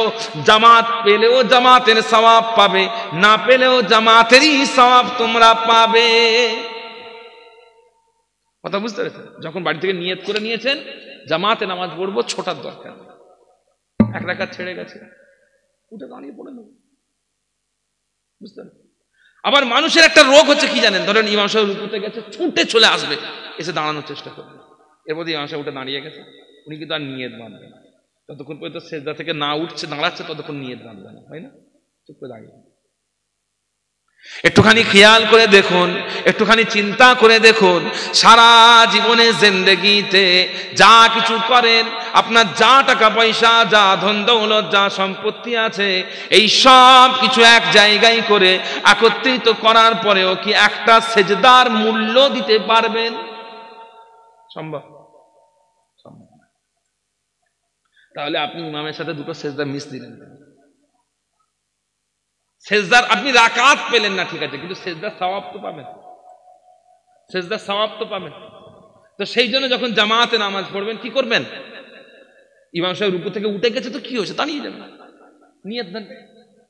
জামাত পেলেও জামাতের সওয়াব পাবে, না পেলেও জামাতেরই সওয়াব তোমরা পাবে। কথা বুঝতে পেরেছেন? যখন বাড়ি থেকে নিয়ত করে নিয়েছেন জামাতে নামাজ পড়বো, ছোটার দরকার, এক রাকাত ছেড়ে গেছে, উঠে দাঁড়িয়ে পড়ে নেব। বুঝতে পারছেন? আবার মানুষের একটা রোগ হচ্ছে কি জানেন? ধরেন ইমাম সাহেব রুকুতে গেছে, ছুটে চলে আসবে, এসে দাঁড়ানোর চেষ্টা করবে, এর মধ্যে ইমাম সাহেব উঠে দাঁড়িয়ে গেছে, উনি কিন্তু আর নিয়ত বাঁধবেন না। ততক্ষণ পর্যন্ত সেজদা থেকে না উঠছে, দাঁড়াচ্ছে, ততক্ষণ নিয়ে দাঁড়াবে না, হয় না? চুপ করে দাঁড়িয়ে। একটুখানি খেয়াল করে দেখুন, একটুখানি চিন্তা করে দেখুন, সারা জীবনে জিন্দেগিতে যা কিছু করেন, আপনার যা টাকা পয়সা, যা ধন দৌলত, যা সম্পত্তি আছে, এই সব কিছু এক জায়গায় করে একত্রিত করার পরেও কি একটা সেজদার মূল্য দিতে পারবেন? সম্ভব? সম্ভব না। তাহলে আপনি ইমামের সাথে দুটো সেজদা মিস দিলেন। সেজদার আপনি রাকাত পেলেন না, ঠিক আছে, কিন্তু সেজদার সওয়াব তো পাবেন, সেজদার সওয়াব তো পাবেন। তো সেই জন্য যখন জামাতে নামাজ পড়বেন কি করবেন? ইমাম সাহেব রুকু থেকে উঠে গেছে তো কি হয়েছে, দাঁড়িয়ে যাবেন, নিয়ত দেন,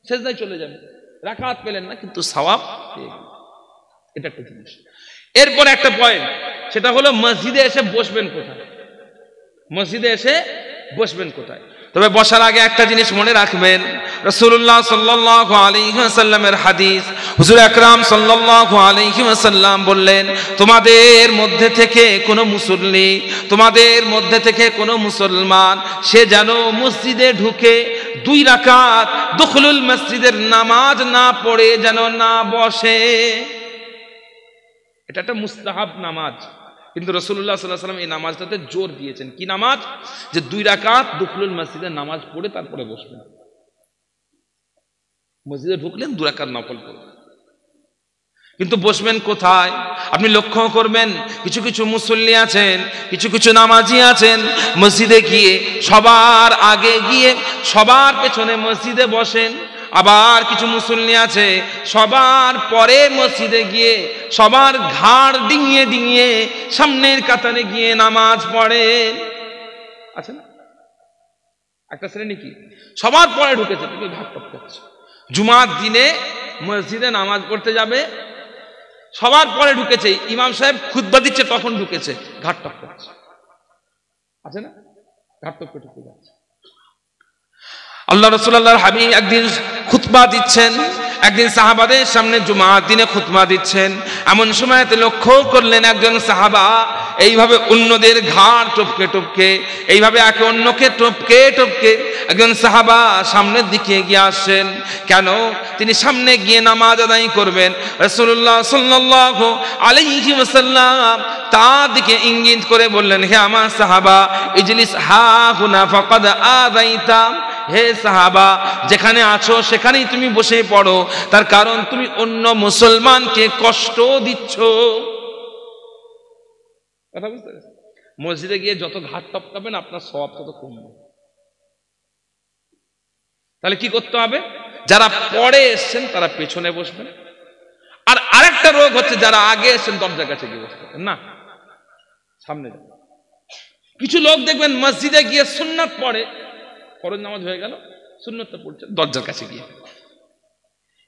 সেজদায় চলে যাবেন। রাকাত পেলেন না কিন্তু সওয়াব পেয়ে গেলেন। এটা একটা জিনিস। এরপর একটা পয়েন্ট, সেটা হলো মসজিদে এসে বসবেন কোথায়? মসজিদে এসে বসবেন কোথায়? তবে বসার আগে একটা জিনিস মনে রাখবেন, রাসূলুল্লাহ সাল্লাল্লাহু আলাইহি ওয়াসাল্লামের হাদিস, হুজুর আকরাম সাল্লাল্লাহু আলাইহি ওয়াসাল্লাম বললেন, তোমাদের মধ্যে থেকে কোনো মুসল্লি, তোমাদের মধ্যে থেকে কোনো মুসলমান, সে যেন মসজিদে ঢুকে 2 রাকাত দুখুলুল মসজিদের নামাজ না পড়ে যেন না বসে। এটা একটা মুস্তাহাব নামাজ, কিন্তু রাসূলুল্লাহ সাল্লাল্লাহু আলাইহি ওয়াসাল্লাম এই নামাজটাতে জোর দিয়েছেন। কি নামাজ? যে 2 রাকাত দুখুলুল মসজিদের নামাজ পড়ে তারপরে বসবেন। মসজিদে ঢুকলেন 2 রাকাত নফল পড়বেন, কিন্তু বসবেন কোথায়? আপনি লক্ষ্য করবেন, কিছু কিছু মুসল্লি আছেন, কিছু কিছু নামাজি আছেন, মসজিদে গিয়ে সবার আগে গিয়ে সবার পেছনে মসজিদে বসেন। আবার কিছু মুসল্লি আছে সবার পরে মসজিদে গিয়ে সবার ঘাড় ডিঙিয়ে ডিঙিয়ে সামনের কাতারে গিয়ে নামাজ পড়েন। আছে না একটা শ্রেণী কি সবার পরে ঢুকেছে, তুমি ঘাট টপ করছো। জুমার দিনে মসজিদে নামাজ পড়তে যাবে, সবার পরে ঢুকেছে, ইমাম সাহেব খুতবা দিচ্ছে তখন ঢুকেছে, ঘাট টপ করছে। আছে না? ঘাট টপ করে ঢুকে যাচ্ছে। আল্লাহ রাসূল আল্লাহর হাবিব একদিন খুতবা দিচ্ছেন, একদিন সাহাবাদের সামনে জুমার দিনে খুতবা দিচ্ছেন। এমন সময়তে লক্ষ্য করলেন একজন সাহাবা এইভাবে অন্যদের ঘাড় টপকে টপকে, এইভাবে একে অন্যকে টপকে টপকে একজন সাহাবা সামনের দিকে এগিয়ে আসছেন। কেন? তিনি সামনে গিয়ে নামাজ আদায় করবেন। রাসূলুল্লাহ সাল্লাল্লাহু আলাইহি ওয়াসাল্লাম তার দিকে ইঙ্গিত করে বললেন, হে আমার সাহাবা, ইজলিস হা হুনা ফাকাদ আযাইতা, হে সাহাবা, যেখানে আছো সেখানেই তুমি বসে পড়ো, তার কারণ তুমি অন্য মুসলমানকে কষ্ট দিচ্ছ। কথা বুঝতে পেরেছেন? মসজিদে গিয়ে যত ঘাট টপকাবেন আপনার সওয়াব তত কমবে। তাহলে কি করতে হবে? যারা পরে এসছেন তারা পেছনে বসবেন। আর আরেকটা রোগ হচ্ছে, যারা আগে এসছেন দরজার কাছে গিয়ে বসতে হবে না, সামনে যাবেন। কিছু লোক দেখবেন মসজিদে গিয়ে সুন্নাত পড়ে, ফরজ নামাজ হয়ে গেল, সুন্নতটা পড়ছেন দরজার কাছে গিয়ে।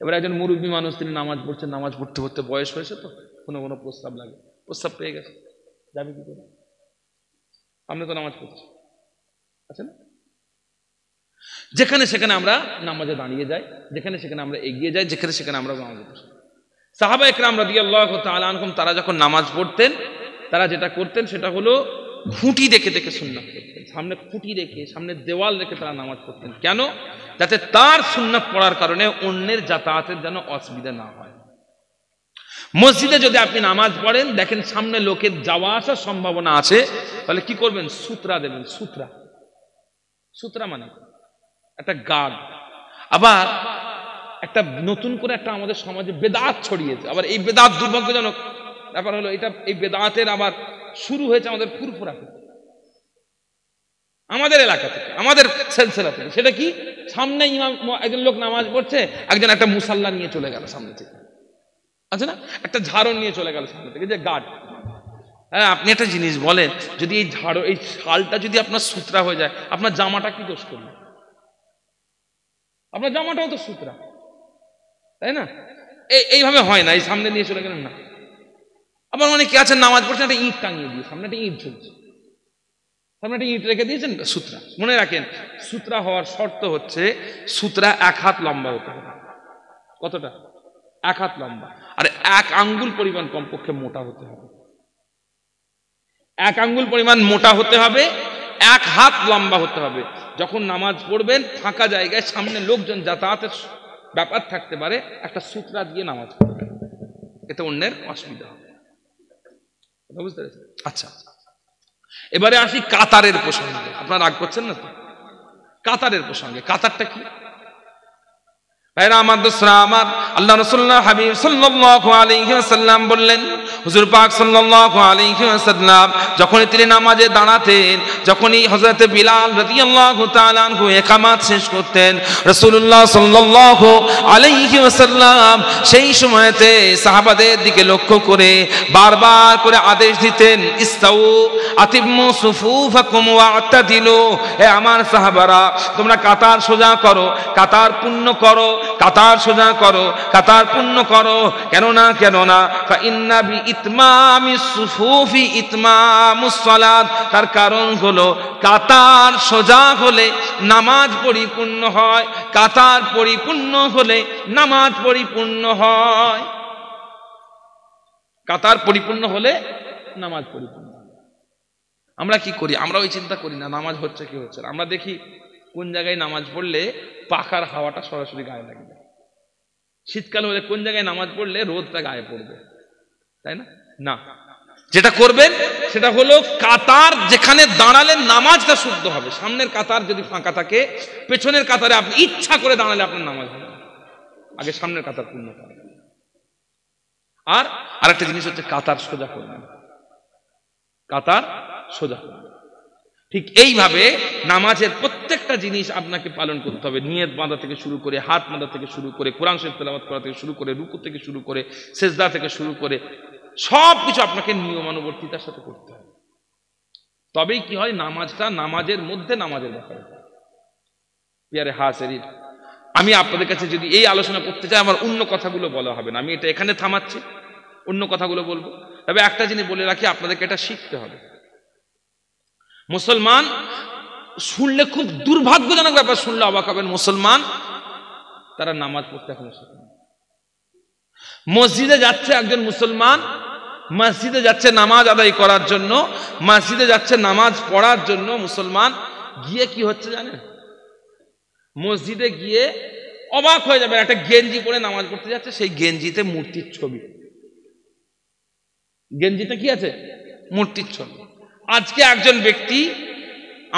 এবার একজন মুরব্বী মানুষ, তিনি নামাজ পড়ছেন, নামাজ পড়তে পড়তে বয়স হয়েছে, তো কোনো কোনো প্রস্তাব লাগে, প্রস্তাব পেয়ে গেছে, যাবে কি করে? আমরা তো নামাজ পড়ছি, আছে না? যেখানে সেখানে আমরা নামাজে দাঁড়িয়ে যাই, যেখানে সেখানে আমরা এগিয়ে যাই, যেখানে সেখানে আমরা নামাজে বসি। সাহাবা ইকরাম রাদিয়াল্লাহু তাআলা আনহুম তারা যখন নামাজ পড়তেন, তারা যেটা করতেন সেটা হলো খুঁটি দেখে দেখে সুন্নাত পড়তেন। সামনে খুঁটি রেখে, সামনে দেওয়াল রেখে তারা নামাজ পড়তেন। কেন? যাতে তার সুন্নাত পড়ার কারণে অন্যের যাতায়াতের যেন অসুবিধা না হয়। মসজিদে যদি আপনি নামাজ পড়েন, দেখেন সামনে লোকের যাওয়া আসার সম্ভাবনা আছে, তাহলে কি করবেন? সূত্রা দেবেন। সূত্রা, সূত্রা মানে একটা গার্ড। আবার একটা নতুন করে একটা আমাদের সমাজে বেদাত ছড়িয়েছে। আবার এই বেদাত দুর্ভাগ্যজনক ব্যাপার হলো, এটা এই বেদাতের আবার শুরু হয়েছে আমাদের ফুরফুরা থেকে, আমাদের এলাকা থেকে, আমাদের সিলসিলা থেকে। সেটা কি? সামনে ইমাম, একজন লোক নামাজ পড়ছে, একজন একটা মুসাল্লা নিয়ে চলে গেল সামনে থেকে, আছে না? একটা ঝাড়ন নিয়ে চলে গেল সামনে থেকে, যে গার্ড। হ্যাঁ, আপনি একটা জিনিস বলেন, যদি এই ঝাড়ো, এই শালটা যদি আপনার সূত্রা হয়ে যায়, আপনার জামাটা কি দোষ করবে? আপনার জামাটাও তো সূত্রা, তাই না? এইভাবে হয় না, এই সামনে নিয়ে চলে গেলেন না। আবার অনেকে আছেন নামাজ পড়ছেন, একটা ইঁট টাঙিয়ে দিয়ে, সামনে একটা ইঁট ঝুলছে, সামনে একটা ইঁট রেখে দিয়েছেন, সূত্রা। মনে রাখেন, সূত্রা হওয়ার শর্ত হচ্ছে সূত্রা 1 হাত লম্বা হতে হবে। কতটা? 1 হাত লম্বা। আর 1 আঙ্গুল পরিমাণ কমপক্ষে মোটা হতে হবে। 1 আঙ্গুল পরিমাণ মোটা হতে হবে, 1 হাত লম্বা হতে হবে। যখন নামাজ পড়বেন ফাঁকা জায়গায় সামনে লোকজন যাতায়াতের ব্যাপার থাকতে পারে, একটা সূত্রা দিয়ে নামাজ পড়বেন, এতে অন্যের অসুবিধা হবে। বুঝতে পেরেছেন? আচ্ছা, এবারে আসি কাতারের প্রসঙ্গে। আপনারা রাগ করছেন না তো? কাতারের প্রসঙ্গে, কাতারটা কি ভাইরা আমার, দোসরা আমার, আল্লাহ রাসূলুল্লাহ হাবিব সাল্লাল্লাহু আলাইহি ওয়াসাল্লাম বললেন, হুজুর পাক সাল্লাল্লাহু আলাইহি ওয়াসাল্লাম যখনই তিনি নামাজে দাঁড়াতেন, যখনই হযরত বিলাল রাদিয়াল্লাহু তাআলা আনহু ইকামত শেষ করতেন, রাসূলুল্লাহ সাল্লাল্লাহু আলাইহি ওয়াসাল্লাম সেই সময়তে সাহাবাদের দিকে লক্ষ্য করে বারবার করে আদেশ দিতেন, ইস্তাউ আতিম্মু সুফুফাকুম ওয়া'তাদিলু, হে আমার সাহাবারা তোমরা কাতার সোজা করো, কাতার পূর্ণ করো, কাতার সোজা করো, কাতার পূর্ণ করো। কেননা ফাইন্না বিইতমামিস সুফুফি ইতমামুস সালাত, তার কারণ হলো কাতার সোজা হলে নামাজ পরিপূর্ণ হয়, কাতার পরিপূর্ণ হলে নামাজ পরিপূর্ণ হয়, কাতার পরিপূর্ণ হলে নামাজ পরিপূর্ণ। আমরা কি করি? আমরা ওই চিন্তা করি না নামাজ হচ্ছে কি হচ্ছে না। আমরা দেখি কোন জায়গায় নামাজ পড়লে পাখার হাওয়াটা সরাসরি গায়ে লাগবে, শীতকাল হলে কোন জায়গায় নামাজ পড়লে রোদটা গায়ে পড়বে, তাই না? না, যেটা করবেন সেটা হলো কাতার যেখানে দাঁড়ালে নামাজটা শুদ্ধ হবে, সামনের কাতার যদি ফাঁকা থাকে, পেছনের কাতারে আপনি ইচ্ছা করে দাঁড়ালে আপনার নামাজ হবে, আগে সামনের কাতার পূর্ণ করবেন। আর আরেকটা জিনিস হচ্ছে কাতার সোজা করবেন, কাতার সোজা করবেন। ঠিক এইভাবে নামাজের প্রত্যেকটা জিনিস আপনাকে পালন করতে হবে, নিয়ত বাঁধা থেকে শুরু করে, হাত বাঁধা থেকে শুরু করে, কোরআন শরীফ তেলাওয়াত করা থেকে শুরু করে, রুকু থেকে শুরু করে, সেজদা থেকে শুরু করে সব কিছু আপনাকে নিয়মানুবর্তিতার সাথে করতে হবে। তবেই কি হয়, নামাজটা নামাজের মধ্যে নামাজের ব্যাপারে। পিয়ারে হাজিরিন, আমি আপনাদের কাছে যদি এই আলোচনা করতে চাই, আমার অন্য কথাগুলো বলা হবে না, আমি এটা এখানে থামাচ্ছি, অন্য কথাগুলো বলবো। তবে একটা জিনিস বলে রাখি, আপনাদেরকে এটা শিখতে হবে। মুসলমান শুনলে খুব দুর্ভাগ্যজনক ব্যাপার, শুনলে অবাক হবেন, মুসলমান তারা নামাজ পড়তে এখনো শেখে না। মসজিদে যাচ্ছে একজন মুসলমান, মসজিদে যাচ্ছে নামাজ আদায় করার জন্য, মসজিদে যাচ্ছে নামাজ পড়ার জন্য, মুসলমান গিয়ে কি হচ্ছে জানেন? মসজিদে গিয়ে অবাক হয়ে যাবে, একটা গেঞ্জি পরে নামাজ পড়তে যাচ্ছে, সেই গেঞ্জিতে মূর্তির ছবি, গেঞ্জিতে কি আছে? মূর্তির ছবি। আজকে একজন ব্যক্তি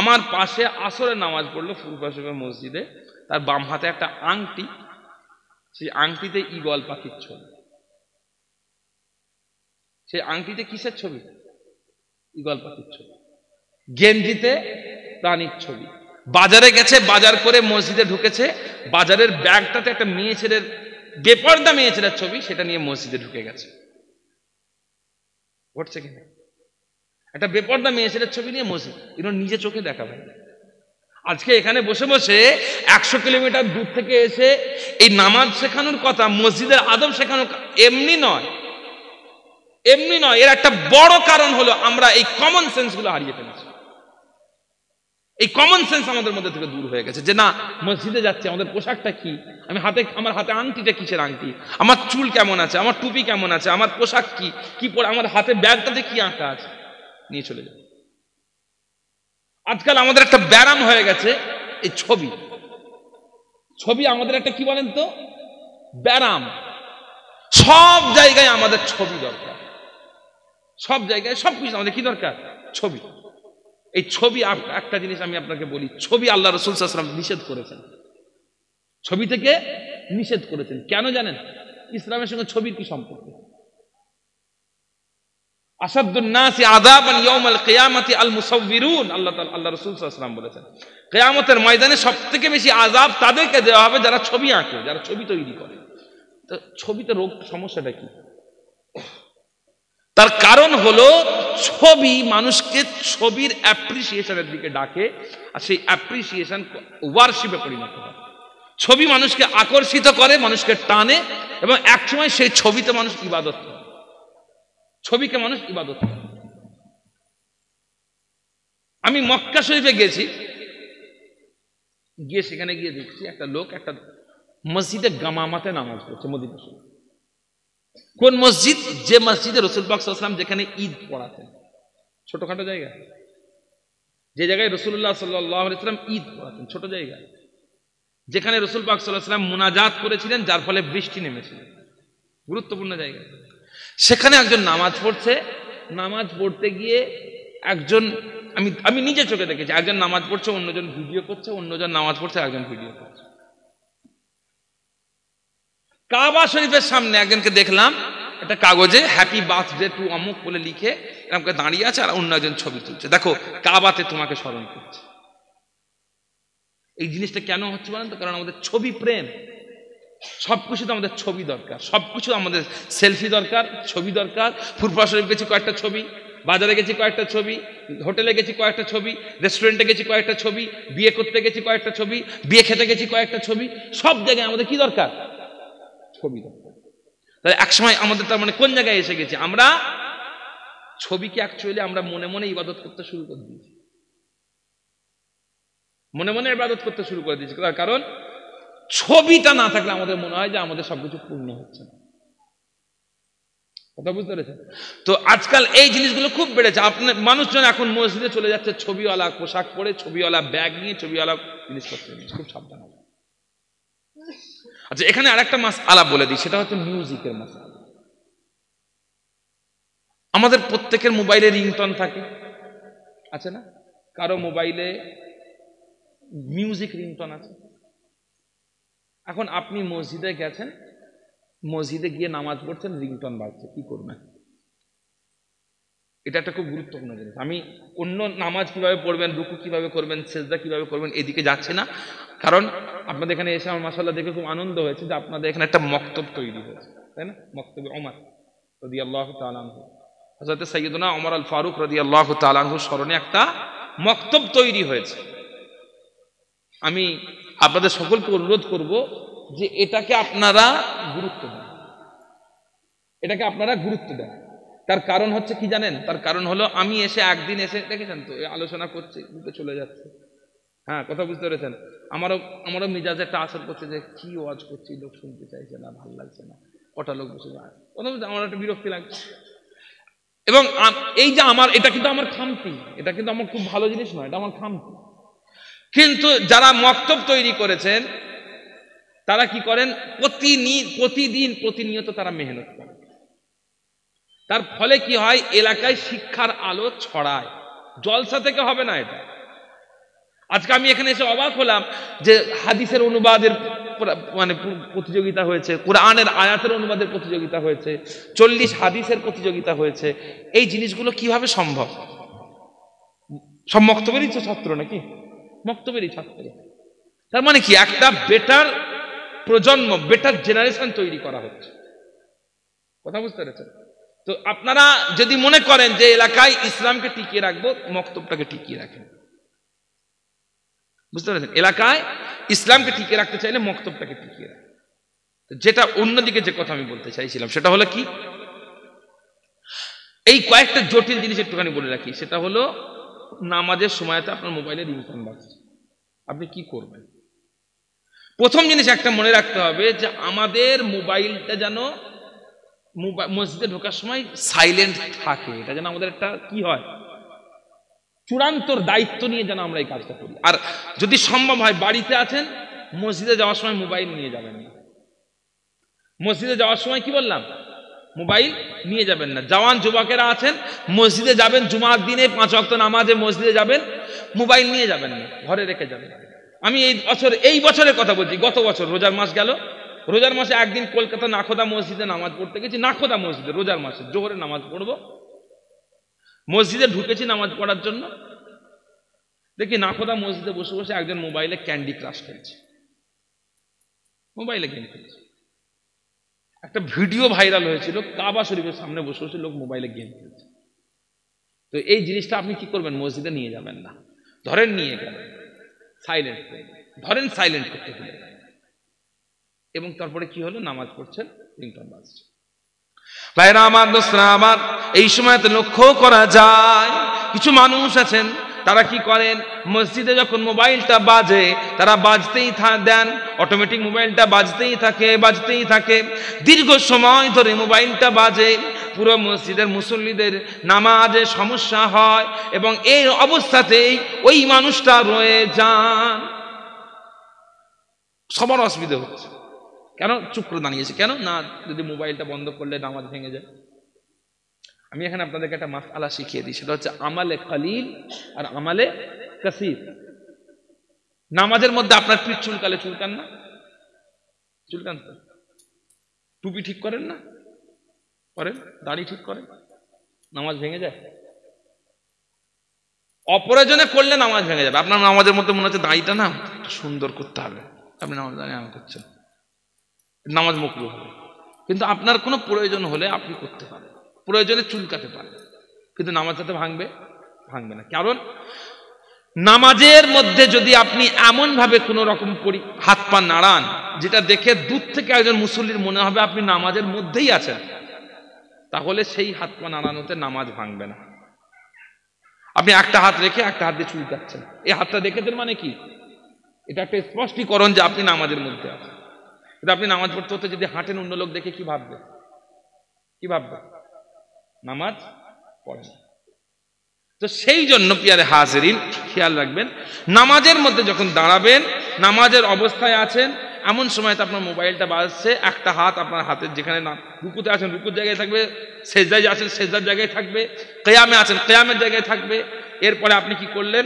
আমার পাশে আসরে নামাজ পড়লো ফুরফা শরীফের মসজিদে, তার বাম হাতে একটা আংটি, সেই আংটিতে ঈগল পাখির ছবি। সেই আংটিতে কিসের ছবি? ঈগল পাখির ছবি। গেঞ্জিতে প্রাণীর ছবি। বাজারে গেছে, বাজার করে মসজিদে ঢুকেছে, বাজারের ব্যাগটাতে একটা মেয়ে ছেলের, বেপর্দা মেয়ে ছেলের ছবি, সেটা নিয়ে মসজিদে ঢুকে গেছে। ঘটছে কিনা? একটা বেপর্দা মেয়ে ছেলের ছবি নিয়ে মসজিদ, এগুলো নিজে চোখে দেখা ভাই। আজকে এখানে বসে বসে 100 কিলোমিটার দূর থেকে এসে এই নামাজ শেখানোর কথা, মসজিদের আদব শেখানোর, এমনি নয়, এমনি নয়। এর একটা বড় কারণ হলো আমরা এই কমন সেন্স গুলো হারিয়ে ফেলেছি। এই কমন সেন্স আমাদের মধ্যে থেকে দূর হয়ে গেছে, যে না মসজিদে যাচ্ছে, আমাদের পোশাকটা কি, আমি হাতে, আমার হাতে আংটিটা কিসের আংটি, আমার চুল কেমন আছে, আমার টুপি কেমন আছে, আমার পোশাক কি, কি পরে, আমার হাতে ব্যাগটাতে কি আঁকা আছে, নিয়ে চলে যাবে। আজকাল আমাদের একটা ব্যারাম হয়ে গেছে এই ছবি। ছবি আমাদের একটা কি বলেন তো, ব্যারাম। সব জায়গায় আমাদের ছবি দরকার, সব জায়গায় সব কিছু আমাদের কি দরকার? ছবি। এই ছবি, একটা জিনিস আমি আপনাকে বলি, ছবি আল্লাহ রাসূল সাল্লাল্লাহু আলাইহি ওয়াসাল্লাম নিষেধ করেছেন, ছবি থেকে নিষেধ করেছেন। কেন জানেন? ইসলামের সঙ্গে ছবির কি সম্পর্ক? আসাদুন নাসি আযাবান ইয়াউমাল কিয়ামাতি আল মুসাউবিরুন, আল্লাহ রাসূল সাল্লাল্লাহু আলাইহি ওয়াসাল্লাম বলেছেন, কিয়ামতের ময়দানে সবথেকে বেশি আযাব তাদেরকে দেওয়া হবে যারা ছবি আঁকে, যারা ছবি তৈরি করে। তো ছবিতে রোগ, সমস্যাটা কি? তার কারণ হলো ছবি মানুষকে ছবির অ্যাপ্রিসিয়েশনের দিকে ডাকে, আর সেই অ্যাপ্রিসিয়েশন ওয়ারশিপে পরিণত হয়। ছবি মানুষকে আকর্ষিত করে, মানুষকে টানে, এবং একসময় সেই ছবিতে মানুষ ইবাদত করে, ছবিকে মানুষ ইবাদত করে। আমি মক্কা শরীফে গেছি, গিয়ে সেখানে গিয়ে দেখছি একটা লোক একটা মসজিদে গামামাতে নামাজ পড়ছে, মদিনা শরীফ। কোন মসজিদ? যে মসজিদে রাসূল পাক সাল্লাল্লাহু আলাইহি ওয়াসাল্লাম যেখানে ঈদ পড়াতেন, ছোটখাটো জায়গা, যে জায়গায় রাসূলুল্লাহ সাল্লাল্লাহু আলাইহি ওয়াসাল্লাম ঈদ পড়াতেন, ছোট জায়গা, যেখানে রাসূল পাক সাল্লাল্লাহু আলাইহি ওয়াসাল্লাম মুনাজাত করেছিলেন, যার ফলে বৃষ্টি নেমেছিল, গুরুত্বপূর্ণ জায়গা। সেখানে একজন নামাজ পড়ছে, নামাজ পড়তে গিয়ে একজন, আমি নিজে চোখে দেখেছি, একজন নামাজ পড়ছে, অন্যজন ভিডিও করছে, অন্যজন নামাজ পড়ছে, একজন ভিডিও করছে। কাবা শরীফের সামনে একজনকে দেখলাম একটা কাগজে হ্যাপি বার্থডে টু অমুক বলে লিখে এরকম দাঁড়িয়ে আছে, আর অন্য একজন ছবি তুলছে। দেখো, কাবাতে তোমাকে স্মরণ করছে। এই জিনিসটা কেন হচ্ছে বলেন তো? কারণ আমাদের ছবি প্রেম। সবকিছুতে আমাদের ছবি দরকার, সবকিছু আমাদের সেলফি দরকার, ছবি দরকার। ফুরফুরা শরীফ গেছি কয়েকটা ছবি, বাজারে গেছি কয়েকটা ছবি, হোটেলে গেছি কয়েকটা ছবি, রেস্টুরেন্টে গেছি কয়েকটা ছবি, বিয়ে করতে গেছি কয়েকটা ছবি, বিয়ে খেতে গেছি কয়েকটা ছবি। সব জায়গায় আমাদের কি দরকার? ছবি দরকার। তাহলে একসময় আমাদের তার মানে কোন জায়গায় এসে গেছে? আমরা ছবিকে অ্যাকচুয়ালি আমরা মনে মনে ইবাদত করতে শুরু করে দিয়েছি, মনে মনে ইবাদত করতে শুরু করে দিয়েছি। কারণ ছবিটা না থাকলে আমাদের মনে হয় যে আমাদের সবকিছু পূর্ণ হচ্ছে না। কথা বুঝতে পেরেছেন? তো আজকাল এই জিনিসগুলো খুব বেড়েছে। আপনার মানুষজন এখন মসজিদে চলে যাচ্ছে ছবিওয়ালা পোশাক পরে, ছবিওয়ালা ব্যাগ নিয়ে, ছবিওয়ালা জিনিসপত্র নিয়ে। খুব সাবধান হবে। আচ্ছা, এখানে আরেকটা মাসআলা বলে দিই, সেটা হচ্ছে মিউজিকের মাসআলা। আমাদের প্রত্যেকের মোবাইলে রিংটোন থাকে, আছে না? কারো মোবাইলে মিউজিক রিংটোন আছে। এখন আপনি মসজিদে গেছেন, মসজিদে গিয়ে নামাজ পড়ছেন, রিংটোন বাজছে, কি করবেন? এটা একটা খুব গুরুত্বপূর্ণ জিনিস। আমি অন্য নামাজ কিভাবে পড়বেন, রুকু কিভাবে করবেন, সেজদা কিভাবে করবেন, এদিকে যাচ্ছে না। কারণ আপনাদের এখানে এসে আমার মাশাআল্লাহ দেখে খুব আনন্দ হয়েছে যে আপনাদের এখানে একটা মক্তব তৈরি হয়েছে, তাই না? মক্তবে ওমর রাদিয়াল্লাহু তাআলা আনহু, হযরত সাইয়্যিদুনা ওমর আল ফারুক রাদিয়াল্লাহু তাআলা আনহুর স্মরণে একটা মক্তব তৈরি হয়েছে। আমি আপনাদের সকলকে অনুরোধ করব যে এটাকে আপনারা গুরুত্ব দেন, এটাকে আপনারা গুরুত্ব দেন। তার কারণ হচ্ছে কি জানেন? তার কারণ হলো, আমি এসে একদিন এসে দেখেছেন তো আলোচনা করছে, চলে যাচ্ছে। হ্যাঁ, কথা বুঝতে পেরেছেন? আমারও মিজাজে একটা আসর করছে যে কি ওয়াজ করছি, লোক শুনতে চাইছে না, ভালো লাগছে না, কটা লোক বসে যায়, আমার একটা বিরক্তি লাগছে। এবং এই যে আমার, এটা কিন্তু আমার খামতি, এটা কিন্তু আমার খুব ভালো জিনিস নয়, এটা আমার খামতি। কিন্তু যারা মক্তব তৈরি করেছেন তারা কি করেন? প্রতিদিন প্রতিনিয়ত তারা মেহনত করে। তার ফলে কি হয়? এলাকায় শিক্ষার আলো ছড়ায়। জলসা থেকে হবে না এটা। আজকে আমি এখানে এসে অবাক হলাম যে হাদিসের অনুবাদের মানে প্রতিযোগিতা হয়েছে, কোরআনের আয়াতের অনুবাদের প্রতিযোগিতা হয়েছে, 40 হাদিসের প্রতিযোগিতা হয়েছে। এই জিনিসগুলো কিভাবে সম্ভব? সব মক্তবেরই ছাত্র নাকি? মক্তবেরই ছাত্র। তার মানে কি? একটা বেটার প্রজন্ম, বেটার জেনারেশন তৈরি করা হচ্ছে। কথা বুঝতে পেরেছেন? তো আপনারা যদি মনে করেন যে এলাকায় ইসলামকে টিকিয়ে রাখবো, মক্তবটাকে টিকিয়ে রাখেন। বুঝতে পেরেছেন? এলাকায় ইসলামকে টিকিয়ে রাখতে চাইলে মক্তবটাকে টিকিয়ে রাখেন। যেটা অন্যদিকে যে কথা আমি বলতে চাইছিলাম সেটা হলো কি, এই কয়েকটা জটিল জিনিস একটুখানি বলে রাখি। সেটা হলো, নামাজের সময়তে আপনার মোবাইলে রিংটোন বাজছে, আপনি কি করবেন? প্রথম জিনিস একটা মনে রাখতে হবে যে আমাদের মোবাইলটা যেন মসজিদে ঢোকার সময় সাইলেন্ট থাকে। এটা যেন আমাদের একটা কি হয়, চূড়ান্ত দায়িত্ব নিয়ে যেন আমরা এই কাজটা করি। আর যদি সম্ভব হয়, বাড়িতে আছেন, মসজিদে যাওয়ার সময় মোবাইল নিয়ে যাবেন না। মসজিদে যাওয়ার সময় কি বললাম? মোবাইল নিয়ে যাবেন না। জওয়ান যুবকেরা আছেন, মসজিদে যাবেন, জুমার দিনে 5 ওয়াক্ত নামাজে মসজিদে যাবেন, মোবাইল নিয়ে যাবেন না, ঘরে রেখে যাবেন। আমি এই বছরের কথা বলছি, গত বছর রোজার মাস গেল, রোজার মাসে একদিন কলকাতা নাখোদা মসজিদে নামাজ পড়তে গেছি। নাখোদা মসজিদে রোজার মাসে জোহরে নামাজ পড়বো, মসজিদে ঢুকেছি নামাজ পড়ার জন্য। দেখি নাখোদা মসজিদে বসে বসে একজন মোবাইলে ক্যান্ডি ক্রাশ খেলছে, মোবাইলে গেম খেলছে। একটা ভিডিও ভাইরাল হয়েছিল, কাবা শরীফের সামনে বসে বসে লোক মোবাইলে গেম খেলছে। তো এই জিনিসটা আপনি কি করবেন? মসজিদে নিয়ে যাবেন না। ধরেন নিয়ে গেলেন, সাইলেন্ট করবেন, ধরেন সাইলেন্ট করতে গেলেন, এবং তারপরে কি হলো? নামাজ পড়ছেন, রিংটোন বাজছে। ভাইরা আমার, দোস্তরা আমার, এই সময়তে লক্ষ্য করা যায় কিছু মানুষ আছেন, তারা কি করেন? মসজিদে যখন মোবাইলটা বাজে, তারা বাজতেই দেন, অটোমেটিক মোবাইলটা বাজতেই থাকে, দীর্ঘ সময় ধরে মোবাইলটা বাজে। পুরো মসজিদের মুসল্লিদের নামাজে সমস্যা হয় এবং এই অবস্থাতেই ওই মানুষটা রয়ে যান। সবার অসুবিধা হচ্ছে, কেন? চুপ করে দাঁড়িয়েছে কেন? না, যদি মোবাইলটা বন্ধ করলে নামাজ ভেঙে যায়। আমি এখানে আপনাদেরকে একটা মাসআলা শিখিয়ে দিই, সেটা হচ্ছে আমালে কালিল আর আমালে কাসির। নামাজের মধ্যে আপনার পিঠ চুলকালে চুলকান না? চুলকান তো। টুপি ঠিক করেন না? করেন। দাড়ি ঠিক করেন, নামাজ ভেঙে যায়? অপ্রয়োজনে করলে নামাজ ভেঙে যাবে। আপনার নামাজের মধ্যে মনে হচ্ছে দাড়িটা না সুন্দর করতে হবে, আপনি নামাজ দাঁড়িয়ে করছেন, নামাজ মাকরুহ হবে। কিন্তু আপনার কোনো প্রয়োজন হলে আপনি করতে পারেন, প্রয়োজনে চুলকাতে পারেন, কিন্তু নামাজ যাতে ভাঙবে না। কারণ নামাজের মধ্যে যদি আপনি এমন ভাবে কোনো রকম হাত পা নাড়ান যেটা দেখে দূর থেকে একজন মুসল্লির মনে হবে আপনি নামাজের মধ্যেই আছেন, তাহলে সেই হাত পা নাড়ানোতে নামাজ ভাঙবে না। আপনি একটা হাত রেখে একটা হাত দিয়ে চুলকাচ্ছেন, এই হাতটা দেখেছেন মানে কি? এটা একটা স্পষ্টীকরণ যে আপনি নামাজের মধ্যে আছেন। কিন্তু আপনি নামাজ পড়তে হতে যদি হাঁটেন, অন্য লোক দেখে কি ভাববে? নামাজ পড়েন। তো সেই জন্য পিয়ারে হাজিরিন খেয়াল রাখবেন, নামাজের মধ্যে যখন দাঁড়াবেন, নামাজের অবস্থায় আছেন, এমন সময় তো আপনার মোবাইলটা বাজছে, একটা হাত আপনার হাতের যেখানে রুকুতে আছেন রুকুর জায়গায় থাকবে, সেজদায় আছেন সেজদার জায়গায় থাকবে, কিয়ামে আছেন কিয়ামের জায়গায় থাকবে। এরপরে আপনি কি করলেন?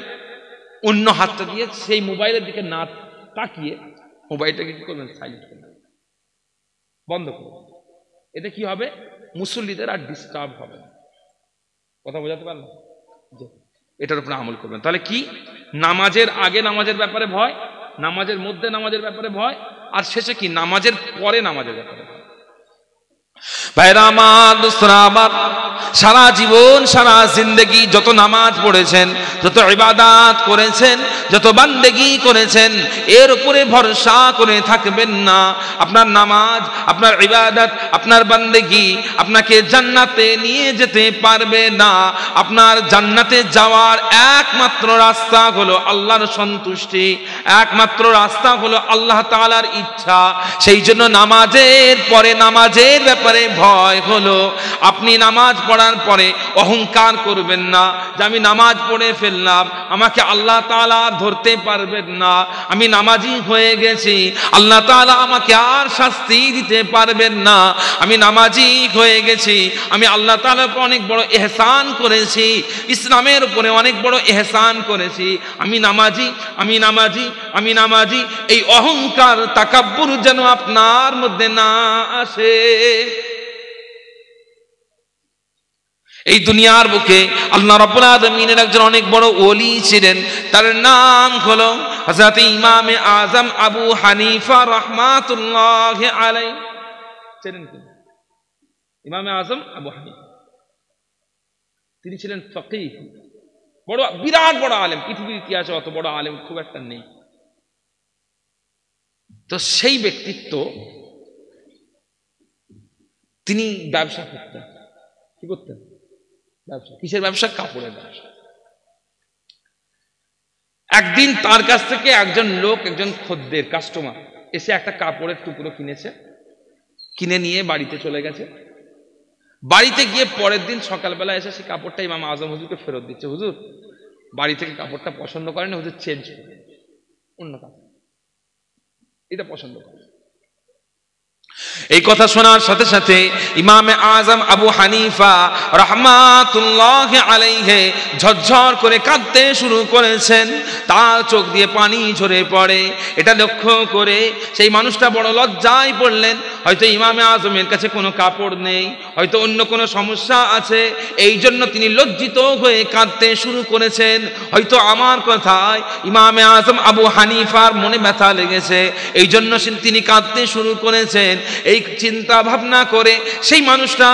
অন্য হাতটা দিয়ে সেই মোবাইলের দিকে না তাকিয়ে মোবাইলটাকে কি করবেন? সাইলেন্ট করবেন, বন্ধ করবেন। এতে কি হবে? মুসল্লিদের আর ডিস্টার্ব হবে না। কথা বোঝাতে পারলাম? এটার উপরে আমল করবেন। তাহলে কি? নামাজের আগে নামাজের ব্যাপারে ভয়, নামাজের মধ্যে নামাজের ব্যাপারে ভয়, আর শেষে কি? নামাজের পরে নামাজের ব্যাপারে ভয়। ভাইরা আমার, দোস্তরা আমার, সারা জীবন সারা জিন্দেগি যত নামাজ পড়েছেন, যত ইবাদত করেছেন, যত বান্দেগি করেছেন, এর উপরে ভরসা করে থাকবেন না। আপনার নামাজ, আপনার ইবাদত, আপনার বান্দেগি আপনাকে জান্নাতে নিয়ে যেতে পারবে না। আপনার জান্নাতে যাওয়ার একমাত্র রাস্তা হলো আল্লাহর সন্তুষ্টি, একমাত্র রাস্তা হলো আল্লাহ তাআলার ইচ্ছা। সেই জন্য নামাজের পরে নামাজের ব্যাপারে ভয় হলো আপনি নামাজ পড়ার পরে অহংকার করবেন না যে আমি নামাজ পড়ে ফেললাম, আমাকে আল্লাহ তাআলা ধরতে পারবেন না, আমি নামাজি হয়ে গেছি, আল্লাহ তাআলা আমাকে আর শাস্তি দিতে পারবেন না, আমি নামাজি হয়ে গেছি, আমি আল্লাহ তাআলার উপর অনেক বড় ইহসান করেছি, ইসলামের উপরে অনেক বড় ইহসান করেছি, আমি নামাজি, আমি নামাজি, আমি নামাজি। এই অহংকার তাকাব্বুর যেন আপনার মধ্যে না আসে। এই দুনিয়ার বুকে আল্লাহ রাব্বুল আলামিনের একজন অনেক বড় ওলি ছিলেন, তার নাম হলো হযরত ইমামে আযম আবু হানিফা রাহমাতুল্লাহি আলাইহি। চেনেন কি ইমামে আযম আবু হানিফা? তিনি ছিলেন ফকিহ, বড় বিরাট বড় আলেম। পৃথিবীর ইতিহাসে অত বড় আলেম খুব একটা নেই। তো সেই ব্যক্তিত্ব, তিনি ব্যবসা করতেন। কি করতেন? ব্যবসা। কিসের ব্যবসা? কাপড়ের ব্যবসা। একদিন তার কাছ থেকে একজন লোক, একজন খদ্দের, কাস্টমার এসে একটা কাপড়ের টুকরো কিনেছে, কিনে নিয়ে বাড়িতে চলে গেছে। বাড়িতে গিয়ে পরের দিন সকালবেলা এসে সেই কাপড়টা ইমাম আযম হুজুরকে ফেরত দিচ্ছে। হুজুর, বাড়ি থেকে কাপড়টা পছন্দ করেন, হুজুর চেঞ্জ করে অন্য কাপড়, এটা পছন্দ করে। এই কথা শোনার সাথে সাথে ইমামে আযম আবু হানিফা রাহমাতুল্লাহি আলাইহি ঝরঝর করে কাঁদতে শুরু করেছেন, তার চোখ দিয়ে পানি ঝরে পড়ে। এটা লক্ষ্য করে সেই মানুষটা বড় লজ্জায় পড়লেন। হয়তো ইমামে আযমের কাছে কোনো কাপড় নেই, হয়তো অন্য কোনো সমস্যা আছে, এই জন্য তিনি লজ্জিত হয়ে কাঁদতে শুরু করেছেন। হয়তো আমার কথায় ইমামে আযম আবু হানিফার মনে ব্যথা লেগেছে, এই জন্য তিনি কাঁদতে শুরু করেছেন। এই চিন্তা ভাবনা করে সেই মানুষটা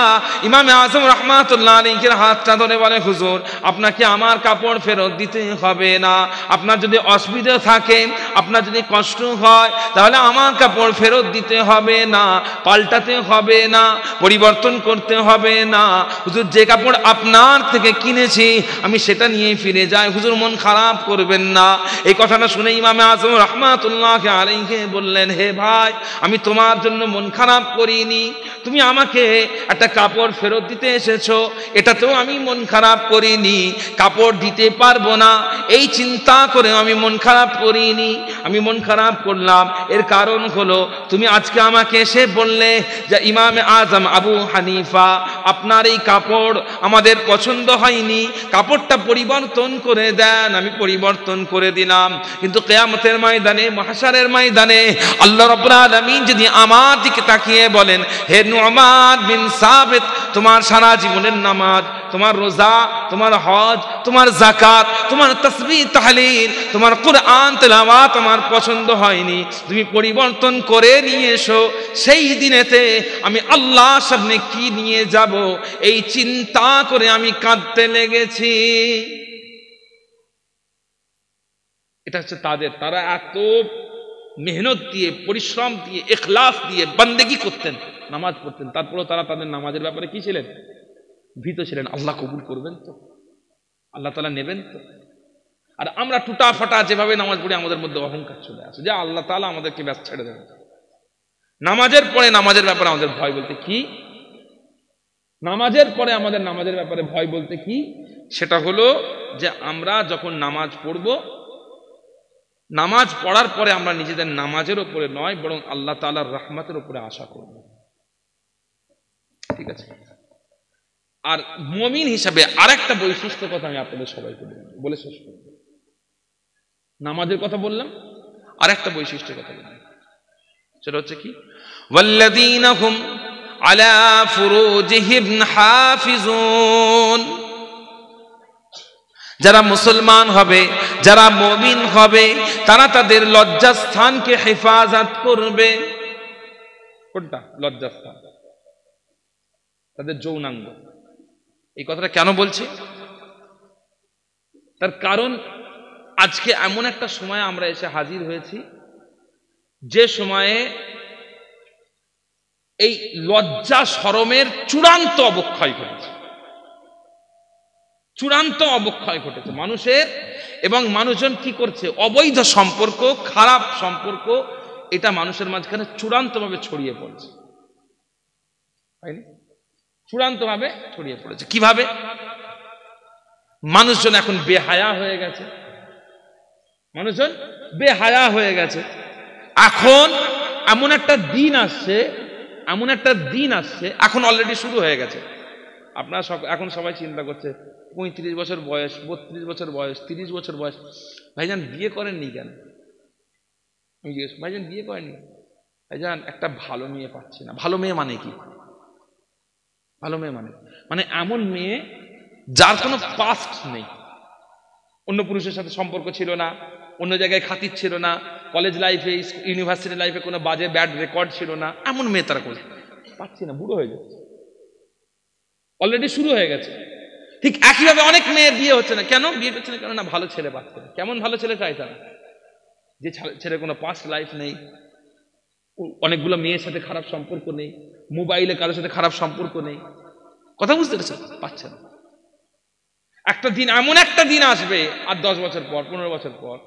ইমামে আযম রাহমাতুল্লাহ আলাইহির হাতটা ধরে বলে, হুজুর, আপনাকে আমার কাপড় ফেরত দিতে হবে না, আপনার যদি অসুবিধা থাকে, আপনার যদি কষ্ট হয়, তাহলে আমার কাপড় ফেরত দিতে হবে না। পাল্টাতে হবে না, পরিবর্তন করতে হবে না। হুজুর যে কাপড় আপনার থেকে কিনেছি আমি সেটা নিয়ে ফিরে যাই, হুজুর মন খারাপ করবেন না। এই কথাটা শুনে ইমামে আজম রাহমাতুল্লাহ আলাইহি বললেন, হে ভাই, আমি তোমার জন্য মন খারাপ করিনি, তুমি আমাকে একটা কাপড় ফেরত দিতে এসেছো, এটাতেও আমি মন খারাপ করিনি। কাপড় দিতে পারবো না এই চিন্তা করে আমি মন খারাপ করিনি। আমি মন খারাপ করলাম এর কারণ হলো তুমি আজকে আমাকে এসে বললে যে ইমামে আজম আবু হানিফা, আপনার এই কাপড় আমাদের পছন্দ হয়নি, কাপড়টা পরিবর্তন করে দেন। আমি পরিবর্তন করে দিলাম, কিন্তু কিয়ামতের ময়দানে, মাহশারের ময়দানে আল্লাহ রাব্বুল আলামিন যদি আমার দিকে তাকিয়ে বলেন, হে নু'মান বিন সাবিত, তোমার সারা জীবনের নামাজ, তোমার রোজা, তোমার হজ, তোমার যাকাত, তোমার তাসবিহ তাহলিল, তোমার কুরআন তেলাওয়াত আমার পছন্দ হয়নি, তুমি পরিবর্তন করে নিয়ে এসো। সেই দিনেতে আমি আল্লাহর সামনে কি নিয়ে যাব এই চিন্তা করে আমি কাঁদতে লেগেছি। এটা হচ্ছে তাদের, তারা এত মেহনত দিয়ে, পরিশ্রম দিয়ে, ইখলাস দিয়ে বান্দেগি করতেন, নামাজ পড়তেন, তারপরেও তারা তাদের নামাজের ব্যাপারে কি ছিলেন? ভীত ছিলেন। আল্লাহ কবুল করবেন তো, আল্লাহ তাআলা নেবেন তো। আর আমরা টুটা ফাটা যেভাবে নামাজ পড়ি আমাদের মধ্যে অহংকার চলে আসে যে আল্লাহ তাআলা আমাদেরকে ব্যাস ছেড়ে দেবেন। নামাজের পরে নামাজের ব্যাপারে আমাদের ভয় বলতে কি? নামাজের পরে আমাদের নামাজের ব্যাপারে ভয় বলতে কি? সেটা হলো যে আমরা যখন নামাজ পড়ব, নামাজ পড়ার পরে আমরা নিজেদের নামাজের উপরে নয় বরং আল্লাহ তাআলার রহমতের উপরে আশা করব। ঠিক আছে? আর মুমিন হিসাবে আরেকটা বৈশিষ্ট্য কথা আমি আপনাদের সবাইকে বলে শেষ করব। নামাজের কথা বললাম, আরেকটা বৈশিষ্ট্য কথা বললাম, সেটা হচ্ছে কি? ওয়াল্লাযীনা হুম আলা ফুরুজিহিম হাফিজুন। যারা মুসলমান হবে, যারা মুমিন হবে, তারা তাদের লজ্জাস্থানকে হেফাজত করবে। কোনটা লজ্জাস্থান? তাদের যৌনাঙ্গ। এই কথাটা কেন বলছি? তার কারণ আজকে এমন একটা সময় আমরা এসে হাজির হয়েছি যে সময়ে এই লজ্জা শরমের চূড়ান্ত অবক্ষয় ঘটেছে, চূড়ান্ত অবক্ষয় ঘটেছে মানুষের। এবং মানুষজন কি করছে? অবৈধ সম্পর্ক, খারাপ সম্পর্ক, এটা মানুষের মাঝখানে চূড়ান্তভাবে ছড়িয়ে পড়ছে। চূড়ান্তভাবে ছড়িয়ে পড়েছে। কিভাবে? মানুষজন এখন বেহায়া হয়ে গেছে, মানুষজন বেহায়া হয়ে গেছে। এখন এমন একটা দিন আসছে, এমন একটা দিন আসছে, এখন অলরেডি শুরু হয়ে গেছে। আপনারা এখন সবাই চিন্তা করছে 35 বছর বয়স, 32 বছর বয়স, 30 বছর বয়স, ভাইজান বিয়ে করেননি কেন? আমি জিজ্ঞেস, ভাইজান বিয়ে করেননি? ভাইজান একটা ভালো মেয়ে পাচ্ছি না। ভালো মেয়ে মানে কি? ভালো মেয়ে মানে এমন মেয়ে যার কোনো পাস্ট নেই, অন্য পুরুষের সাথে সম্পর্ক ছিল না, অন্য জায়গায় খাতির ছিল না, কলেজ লাইফে, ইউনিভার্সিটি লাইফে কোনো বাজে ব্যাড রেকর্ড ছিল না, এমন মেয়ে তারা করে পাচ্ছি না, বুড়ো হয়ে যাচ্ছে, অলরেডি শুরু হয়ে গেছে। ঠিক একইভাবে অনেক মেয়ের বিয়ে হচ্ছে না। কেন বিয়ে করছে না? কেন না ভালো ছেলে পাচ্ছে না। কেমন ভালো ছেলে চাই তারা? যে ছেলের কোনো পাস্ট লাইফ নেই, অনেকগুলো মেয়ের সাথে খারাপ সম্পর্ক নেই, মোবাইলে কারোর সাথে খারাপ সম্পর্ক নেই। কথা বুঝতে পেরেছে? পাচ্ছে না। একটা দিন, এমন একটা দিন আসবে আর 10 বছর পর, 15 বছর পর,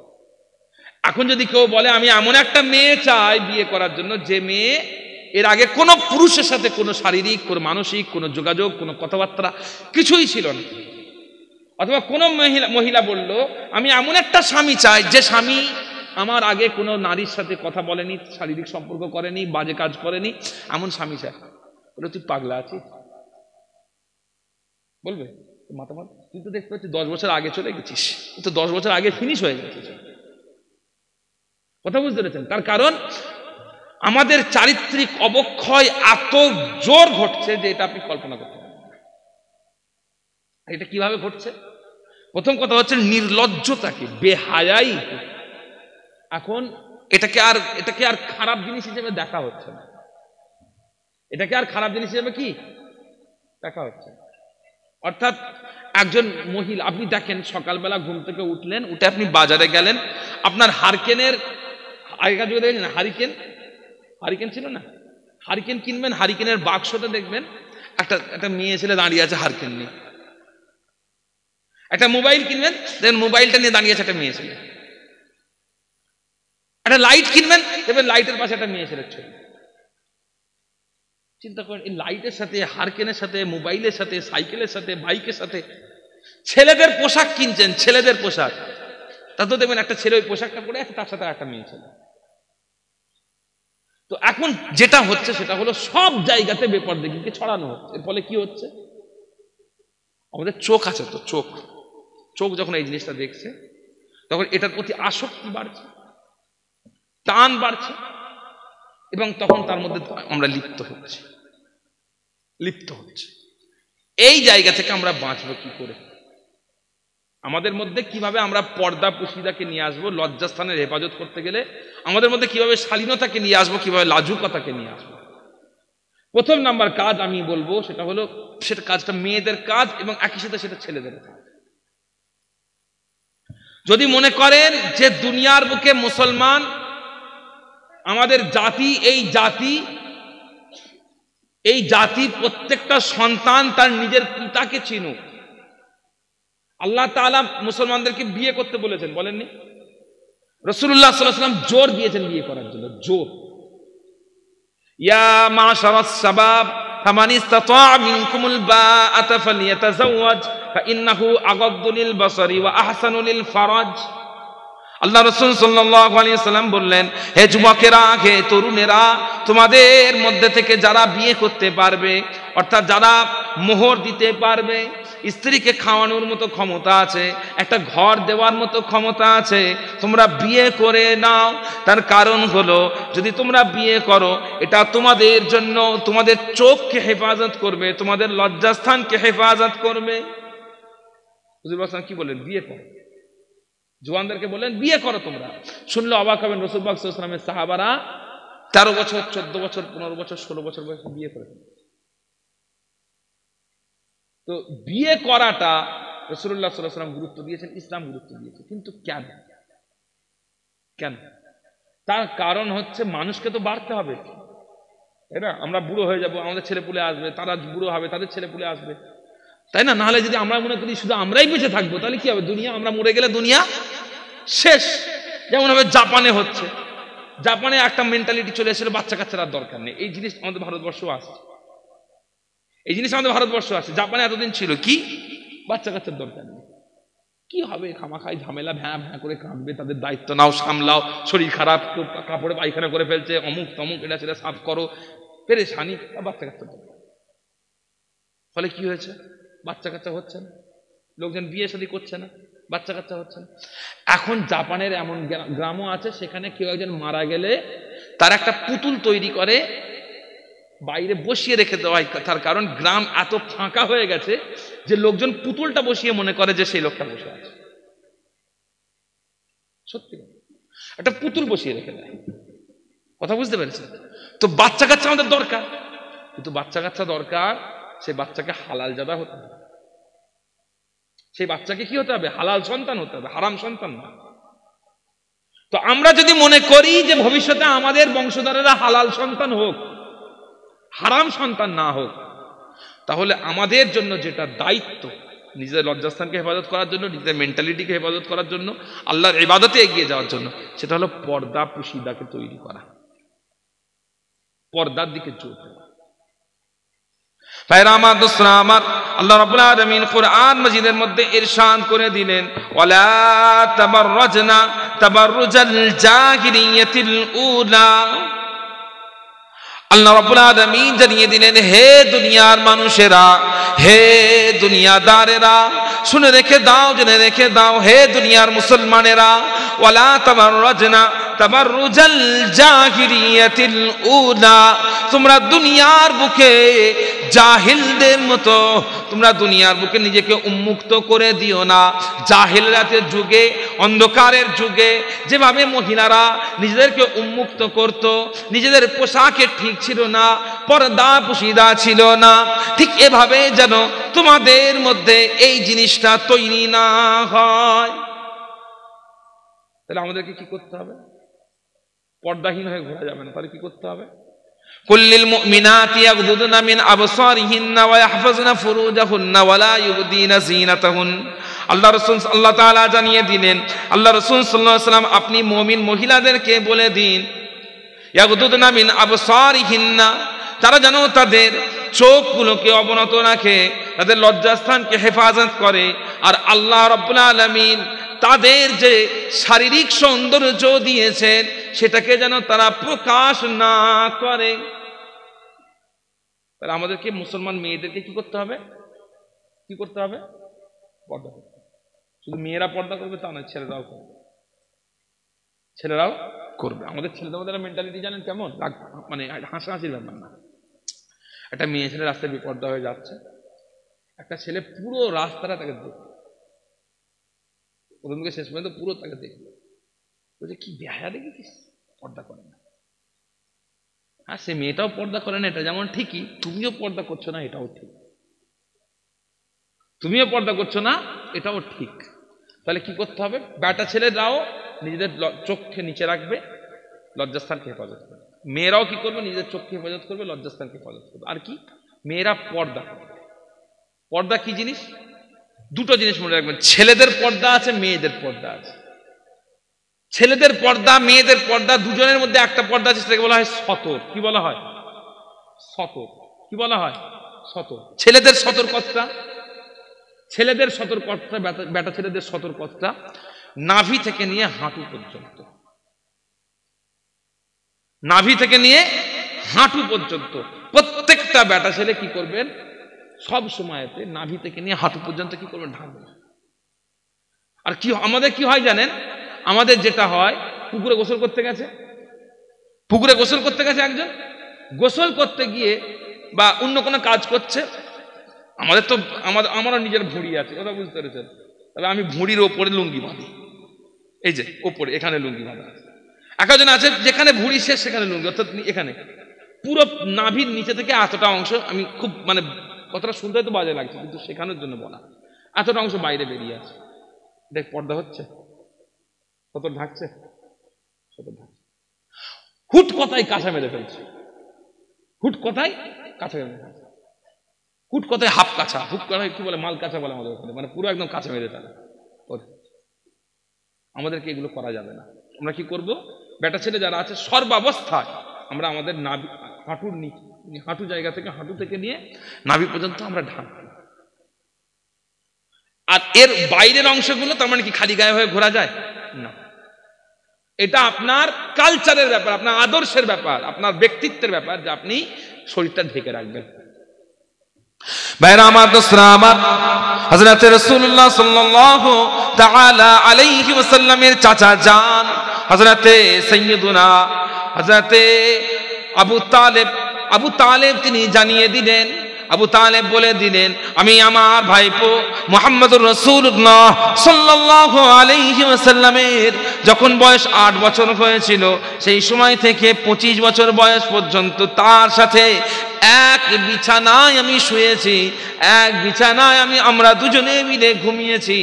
এখন যদি কেউ বলে আমি এমন একটা মেয়ে চাই বিয়ে করার জন্য যে মেয়ে এর আগে কোনো পুরুষের সাথে কোনো শারীরিক, কোনো মানসিক, কোনো যোগাযোগ, কোনো কথাবার্তা কিছুই ছিল না, অথবা কোনো মহিলা বলল আমি এমন একটা স্বামী চাই যে স্বামী আমার আগে কোনো নারীর সাথে কথা বলেনি, শারীরিক সম্পর্ক করেনি, বাজে কাজ করেনি, এমন স্বামী চাই। বলে তুই পাগলা আছিস? বলবে মাতামাত, তুই তো দেখতে পাচ্ছিস 10 বছর আগে চলে গেছিস, তুই তো 10 বছর আগে ফিনিশ হয়ে গেছিস। কথা বুঝতে পেরেছেন? তার কারণ আমাদের চারিত্রিক অবক্ষয় এত জোর ঘটছে যে এটা আপনি কল্পনা করতে পারেন। এটা কিভাবে ঘটছে? প্রথম কথা হচ্ছে নির্লজ্জতাকে, বেহায়াই। এখন এটাকে আর খারাপ জিনিস হিসেবে দেখা হচ্ছে না, এটাকে আর খারাপ জিনিস হিসেবে কি দেখা হচ্ছে। অর্থাৎ একজন মহিলা, আপনি দেখেন সকালবেলা ঘুম থেকে উঠলেন, উঠে আপনি বাজারে গেলেন, আপনার হারিকেনের, আগেকার যুগে দেখেন হারিকেন ছিল না, হারিকেন কিনবেন, হারিকেনের বাক্সতে দেখবেন একটা মেয়ে ছেলে দাঁড়িয়ে আছে হারিকেন নিয়ে। একটা মোবাইল কিনবেন, দেখবেন মোবাইলটা নিয়ে দাঁড়িয়ে আছে একটা মেয়ে ছেলে। একটা লাইট কিনবেন, দেখবেন লাইটের পাশে একটা মেয়ে ছেলের ছবি। চিন্তা করেন, এই লাইটের সাথে, হারকেনের সাথে, মোবাইলের সাথে, সাইকেলের সাথে, বাইকের সাথে ছেলেদের পোশাক কিনছেন, ছেলেদের পোশাক, তা তো দেখবেন একটা ছেলে ওই পোশাকটা পরে আছে, তার সাথে একটা মেয়ে ছেলে। তো এখন যেটা হচ্ছে সেটা হলো সব জায়গাতে বেপরদেগিকে ছড়ানো হচ্ছে। এর ফলে কি হচ্ছে, আমাদের চোখ আছে তো, চোখ যখন এই জিনিসটা দেখছে তখন এটার প্রতি আসক্তি বাড়ছে, টান বাড়ছে, এবং তখন তার মধ্যে আমরা লিপ্ত হচ্ছে। এই জায়গা থেকে আমরা বাঁচবো কি করে? আমাদের মধ্যে কিভাবে আমরা পর্দা পুশিদাকে নিয়ে আসবো? লজ্জাস্থানের হেফাজত করতে গেলে আমাদের মধ্যে কিভাবে শালীনতাকে নিয়ে আসবো, কিভাবে লাজুকতাকে নিয়ে আসবো? প্রথম নাম্বার কাজ আমি বলবো সেটা হলো, সেটা কাজটা মেয়েদের কাজ এবং একই সাথে সেটা ছেলেদের কাজ। যদি মনে করেন যে দুনিয়ার বুকে মুসলমান আমাদের জাতি, এই জাতি প্রত্যেকটা সন্তান তার নিজের পিতাকে চিনুক। আল্লাহ তাআলা মুসলমানদেরকে বিয়ে করতে বলেছেন, বলেননি? রাসূলুল্লাহ সাল্লাল্লাহু আলাইহি ওয়াসাল্লাম জোর দিয়েছেন বিয়ে করার জন্য, জোর। ইয়া মাশারাস শাবাব ফামান ইসতাতা মিনকুমুল বাআতা ফালইয়াতাযাওয়াজ ফাইন্নাহু আগাদ্দু লিল বাসারি ওয়া আহসানু লিল ফারাজ। আল্লাহ রাসূল সাল্লাল্লাহু আলাইহি ওয়াসাল্লাম বললেন, হে যুবকেরা, হে তরুণেরা, তোমাদের মধ্যে থেকে যারা বিয়ে করতে পারবে, অর্থাৎ যারা মোহর দিতে পারবে, স্ত্রীকে খাওয়ানোর মতো ক্ষমতা আছে, একটা ঘর দেওয়ার মতো ক্ষমতা আছে, তোমরা বিয়ে করে নাও। তার কারণ হলো, যদি তোমরা বিয়ে করো এটা তোমাদের জন্য তোমাদের চোখকে হেফাজত করবে, তোমাদের লজ্জাস্থানকে হেফাজত করবে। হুজুর বলছেন কি বলেন? বিয়ে করো। জওয়ানদেরকে বললেন বিয়ে করো তোমরা। শুনলে অবাক হবেন, রাসূল পাক সাল্লাল্লাহু আলাইহি ওয়াসাল্লামের সাহাবারা 13 বছর, 14 বছর, 15 বছর, 16 বছর বয়সে বিয়ে করে। তো বিয়ে করাটা রাসূলুল্লাহ সাল্লাল্লাহু আলাইহি ওয়াসাল্লাম গুরুত্ব দিয়েছেন, ইসলাম গুরুত্ব দিয়েছে। কিন্তু কেন? তার কারণ হচ্ছে মানুষকে তো বাড়তে হবে, তাই না? আমরা বুড়ো হয়ে যাব, আমাদের ছেলেপুলে আসবে, তারা বুড়ো হবে, তাদের ছেলেপুলে আসবে, তাই না? নাহলে যদি আমরা মনে করি শুধু আমরাই বেঁচে থাকবো, তাহলে কি হবে? দুনিয়া, আমরা মরে গেলে দুনিয়া শেষ। যেমন হবে জাপানে হচ্ছে, জাপানে একটা মেন্টালিটি চলে এসেছিল বাচ্চা কাচ্চার আর দরকার নেই। এই জিনিস আমাদের ভারতবর্ষ আসছে, জাপানে এতদিন ছিল কি বাচ্চা কাচ্চার দরকার নেই, কি হবে খামাখাই ঝামেলা, ভ্যাঁ ভ্যাঁ করে কাঁদবে, তাদের দায়িত্ব নাও, সামলাও, শরীর খারাপ, কাপড়ে পায়খানা করে ফেলছে, অমুক তমুক, এটা সেটা সাফ করো, পেরেশানি, বাচ্চা কাচ্চার দরকার। ফলে কি হয়েছে? বাচ্চা কাচ্চা হচ্ছে না, লোকজন বিয়ে শাদী করছে না, বাচ্চা কাচ্চা হচ্ছে না। এখন জাপানের এমন গ্রামও আছে, সেখানে কেউ একজন মারা গেলে তার একটা পুতুল তৈরি করে, বাইরে বসিয়ে রেখে দেওয়া হয়। তার কারণ গ্রাম এত ফাঁকা হয়ে গেছে যে লোকজন পুতুলটা বসিয়ে মনে করে যে সেই লোকটা বসে আছে। সত্যি একটা পুতুল বসিয়ে রেখে দেয়। কথা বুঝতে পেরেছেন? তো বাচ্চা কাচ্চা আমাদের দরকার, কিন্তু বাচ্চা কাচ্চা দরকার, সেই বাচ্চাকে হালাল জাদা হতে হবে, সেই বাচ্চাকে কি হতে হবে? হালাল সন্তান হতে হবে, হারাম সন্তান না। তো আমরা যদি মনে করি যে ভবিষ্যতে আমাদের বংশধরেরা হালাল সন্তান হোক, হারাম সন্তান না হোক, তাহলে আমাদের জন্য যেটা দায়িত্ব, নিজের লজ্জাস্থানকে হেফাজত করার জন্য, নিজের মেন্টালিটিকে হেফাজত করার জন্য, আল্লাহর ইবাদতে এগিয়ে যাওয়ার জন্য, সেটা হলো পর্দা পুশিদাকে তৈরি করা, পর্দার দিকে জোর দেওয়া। ভাইরা আমার, দোস্তরা আমার, আল্লাহ রাব্বুল আলামিন কোরআন মাজিদের মধ্যে ইরশাদ করে দিলেন, ওয়ালা তাবাররাজনা তাবাররুজাল জাহিলিয়াতিল উলা। আল্লাহ রাব্বুল আলামিন জানিয়ে দিলেন, হে দুনিয়ার মানুষেরা, হে দুনিয়াদারেরা, শুনে রেখে দাও, জেনে রেখে দাও, হে দুনিয়ার মুসলমানেরা, ওয়ালা তাবাররাজনা তাবাররুজাল জাহিলিয়াতিল উলা। তোমরা দুনিয়ার বুকে জাহিলদের মতো, তোমরা দুনিয়ার বুকে নিজেকে উন্মুক্ত করে দিও না। জাহিলিয়াতের যুগে, অন্ধকারের যুগে যেভাবে মহিলারা নিজেদেরকে উন্মুক্ত করত, নিজেদের পোশাকে ঠিক ছিল না, পর্দা পুশিদা ছিল না, ঠিক এভাবে যেন তোমাদের মধ্যে এই জিনিসটা তৈরি না হয়। তাহলে আমাদেরকে কি করতে হবে? পর্দাহীন হয়ে ঘোরা যাবে না। তাহলে কি করতে হবে? কুল্লিল মুমিনাতি ইয়াগদুদনা মিন আবসারিহিন্না ওয়া ইয়াহফাজনা ফুরুজাহুন্না ওয়া লা ইউবদিনা যিনাতাহুন। আল্লাহ রাসূল আল্লাহ তাআলা জানিয়ে দিলেন, আল্লাহ রাসূল সাল্লাল্লাহু আলাইহি ওয়াসাল্লাম আপনি মুমিন মহিলাদেরকে বলে দিন, ইয়াগদুদনা মিন আবসারিহিন্না, তারা যেন তাদের চোখগুলোকে অবনত রাখে, তাদের লজ্জাস্থানকে হেফাজত করে। আর আল্লাহ রাব্বুল আলামিন তাদের যে শারীরিক সৌন্দর্য দিয়েছেন সেটাকে যেন তারা প্রকাশ না করে। তাহলে আমাদেরকে মুসলমান মেয়েদেরকে কি করতে হবে? কি করতে হবে? পর্দা করতে হবে। শুধু মেয়েরা পর্দা করবে তা নয়, ছেলেরাও করবে, ছেলেরাও করবে। আমাদের ছেলেদের মেন্টালিটি জানেন কেমন? মানে হাসাহাসির ব্যাপার না। একটা মেয়ে ছেলে রাস্তায় বিপর্দা হয়ে যাচ্ছে, একটা ছেলে পুরো রাস্তাটা তাকে দেখবে, প্রথম থেকে শেষ পর্যন্ত পুরো তাকে দেখবে, বলছে কি বেহায়া দেখেছিস, পর্দা করে না। হ্যাঁ, সে মেয়েটাও পর্দা করে না, এটা যেমন ঠিকই, তুমিও পর্দা করছো না এটাও ঠিক, তুমিও পর্দা করছো না এটাও ঠিক। তাহলে কি করতে হবে? বেটা ছেলেরাও নিজেদের চোখকে নিচে রাখবে, লজ্জাস্থানকে হেফাজত করবে। মেয়েরাও কি করবে? নিজেদের চোখকে হেফাজত করবে, লজ্জাস্থানকে হেফাজত করবে। আর কি? মেয়েরা পর্দা করবে। পর্দা কি জিনিস? দুটো জিনিস মনে রাখবেন, ছেলেদের পর্দা আছে, মেয়েদের পর্দা আছে। ছেলেদের পর্দা, মেয়েদের পর্দা, দুজনের মধ্যে একটা পর্দা আছে, সেটাকে বলা হয় সতর। কি বলা হয়? সতর। কি বলা হয়? সতর। ছেলেদের সতর্কতা, ছেলেদের সতর্কতা, বেটা ছেলেদের সতর্কতা নাভি থেকে নিয়ে হাঁটু পর্যন্ত, নাভি থেকে নিয়ে হাঁটু পর্যন্ত প্রত্যেকটা বেটা ছেলে কি করবেন? সব সময়তে নাভি থেকে নিয়ে হাঁটু পর্যন্ত কি করবেন? ঢাকবেন। আর কি আমাদের কি হয় জানেন? আমাদের যেটা হয়, পুকুরে গোসল করতে গেছে, পুকুরে গোসল করতে গেছে একজন, গোসল করতে গিয়ে বা অন্য কোনো কাজ করছে, আমাদের তো আমারও নিজের ভুঁড়ি আছে, কথা বুঝতে পেরেছেন? তাহলে আমি ভুঁড়ির ওপরে লুঙ্গি বাঁধি, এই যে ওপরে এখানে লুঙ্গি বাঁধা আছে। একজন আছে যেখানে ভুঁড়ি শেষ সেখানে লুঙ্গি, অর্থাৎ এখানে পুরো নাভির নিচে থেকে এতটা অংশ, আমি খুব মানে কথাটা শুনতে তো বাজে লাগছে, কিন্তু শেখানোর জন্য বলা, এতটা অংশ বাইরে বেরিয়ে আছে। দেখ পর্দা হচ্ছে, কত ঢাকছে, কত ঢাকছে। হুট কথায় কাঁচা মেরে ফেলছে, হুট কথায় কাঁচা মেরে ফেলছে, হুট কথায় হাফ কাঁচা, হুট কথায় কি বলে মাল কাঁচা বলে আমাদের ওখানে, মানে পুরো একদম কাঁচা মেরে ফেলে। আমাদেরকে এগুলো করা যাবে না। আমরা কি করব? বেটা ছেলে যারা আছে সর্বাবস্থায় আমরা আমাদের নাভি, হাঁটুর নিচে, হাঁটু জায়গা থেকে, হাঁটু থেকে নিয়ে নাভি পর্যন্ত আমরা ঢাকব। আর এর বাইরের অংশগুলো তার মানে কি খালি গায়ে হয়ে ঘোরা যায় না। এটা আপনার কালচারের ব্যাপার, আপনার আদর্শের ব্যাপার, আপনার ব্যক্তিত্বের ব্যাপার, যে আপনি শরীরটা ঢেকে রাখবেন। ভাইরা আমার, দোস্তরা আমার, হযরত রাসূলুল্লাহ সাল্লাল্লাহু তাআলা আলাইহি ওয়াসাল্লামের চাচা জান হযরতে সাইয়্যিদুনা হযরতে আবু তালেব তিনি জানিয়ে দিলেন, আবু তালেব বলে দিলেন, আমি আমার ভাইপো মুহাম্মদুর রাসূলুল্লাহ সাল্লাল্লাহু আলাইহি ওয়াসাল্লামের যখন বয়স 8 বছর হয়েছিল, সেই সময় থেকে 25 বছর বয়স পর্যন্ত তার সাথে এক বিছানায় আমি শুয়েছি, এক বিছানায় আমরা দুজনে মিলে ঘুমিয়েছি।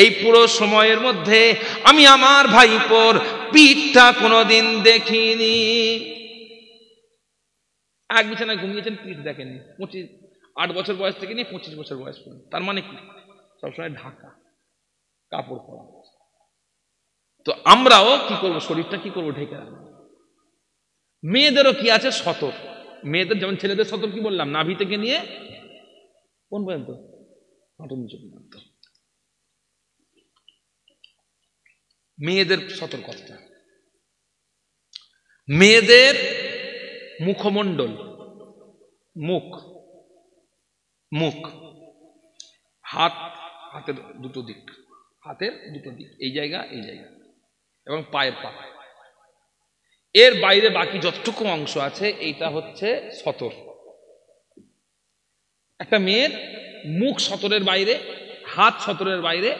এই পুরো সময়ের মধ্যে আমি আমার ভাইপোর পিঠটা কোনোদিন দেখিনি। এক বিছানায় ঘুমিয়েছেন, পিঠ দেখেননি। 8 বছর বয়স থেকে নিয়ে 25 বছর বয়স পর্যন্ত, তার মানে কি? সবসময় ঢাকা, কাপড় পরা। তো আমরাও কি করব? শরীরটা কি করব? ঢেকে রাখবো। মেয়েদেরও কি আছে? সতর। মেয়েদের যেমন ছেলেদের সতর কি বললাম, নাভি থেকে নিয়ে কোন পর্যন্ত? হাঁটুর নিচে পর্যন্ত। মেয়েদের সতর্কতা, মেয়েদের মুখমণ্ডল, মুখ, মুখ, হাতের দুটো দিক, হাতের দুটো দিক, এই জায়গা, এই জায়গা, এবং পায়ের পাতা, এর বাইরে বাকি যতটুকু অংশ আছে এইটা হচ্ছে সতর। একটা মেয়ের মুখ সতরের বাইরে, হাত সতরের বাইরে,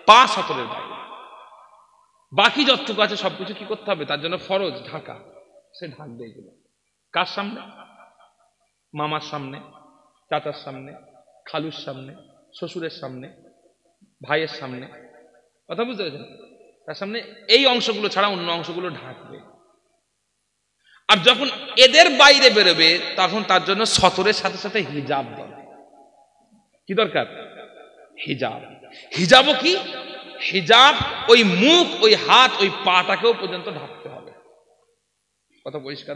পা সতরের বাইরে, বাকি যতটুকু আছে সবকিছু কি করতে হবে? তার জন্য ফরজ ঢাকা। সে ঢাকবে এগুলো। কার সামনে? মামার সামনে, চাচার সামনে, খালুর সামনে, শ্বশুরের সামনে, ভাইয়ের সামনে, কথা বুঝতে পেরেছেন? তার সামনে এই অংশগুলো ছাড়া অন্য অংশগুলো ঢাকবে। আর যখন এদের বাইরে বেরোবে তখন তার জন্য সতরের সাথে সাথে হিজাব দরকার। কি দরকার? হিজাব। হিজাবও কি? হিজাব ওই মুখ, ওই হাত, ওই পাটাকেও পর্যন্ত ঢাকতে হবে। কথা পরিষ্কার?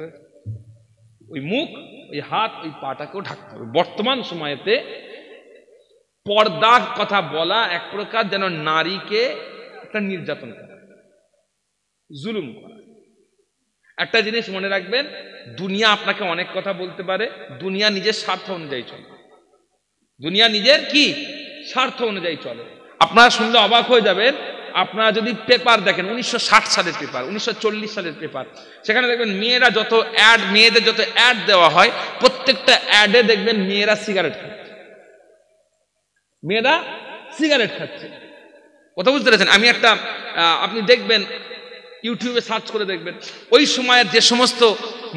ওই মুখ, ওই হাত, ওই পাটাকেও ঢাকতে হবে। বর্তমান সময়েতে পর্দার কথা বলা এক প্রকার যেন নারীকে একটা নির্যাতন করা, জুলুম করা। একটা জিনিস মনে রাখবেন, দুনিয়া আপনাকে অনেক কথা বলতে পারে, দুনিয়া নিজের স্বার্থ অনুযায়ী চলে। দুনিয়া নিজের কি স্বার্থ অনুযায়ী চলে। আপনারা শুনলে অবাক হয়ে যাবেন, আপনারা যদি পেপার দেখেন 1960 সালের পেপার, 1940 সালের পেপার, সেখানে দেখবেন মেয়েরা যত অ্যাড, মেয়েদের যত অ্যাড দেওয়া হয়, প্রত্যেকটা অ্যাডে দেখবেন মেয়েরা সিগারেট খাচ্ছে, মেয়েরা সিগারেট খাচ্ছে। কথা বুঝতে পেরেছেন? আমি একটা আপনি দেখবেন, ইউটিউবে সার্চ করে দেখবেন, ওই সময়ের যে সমস্ত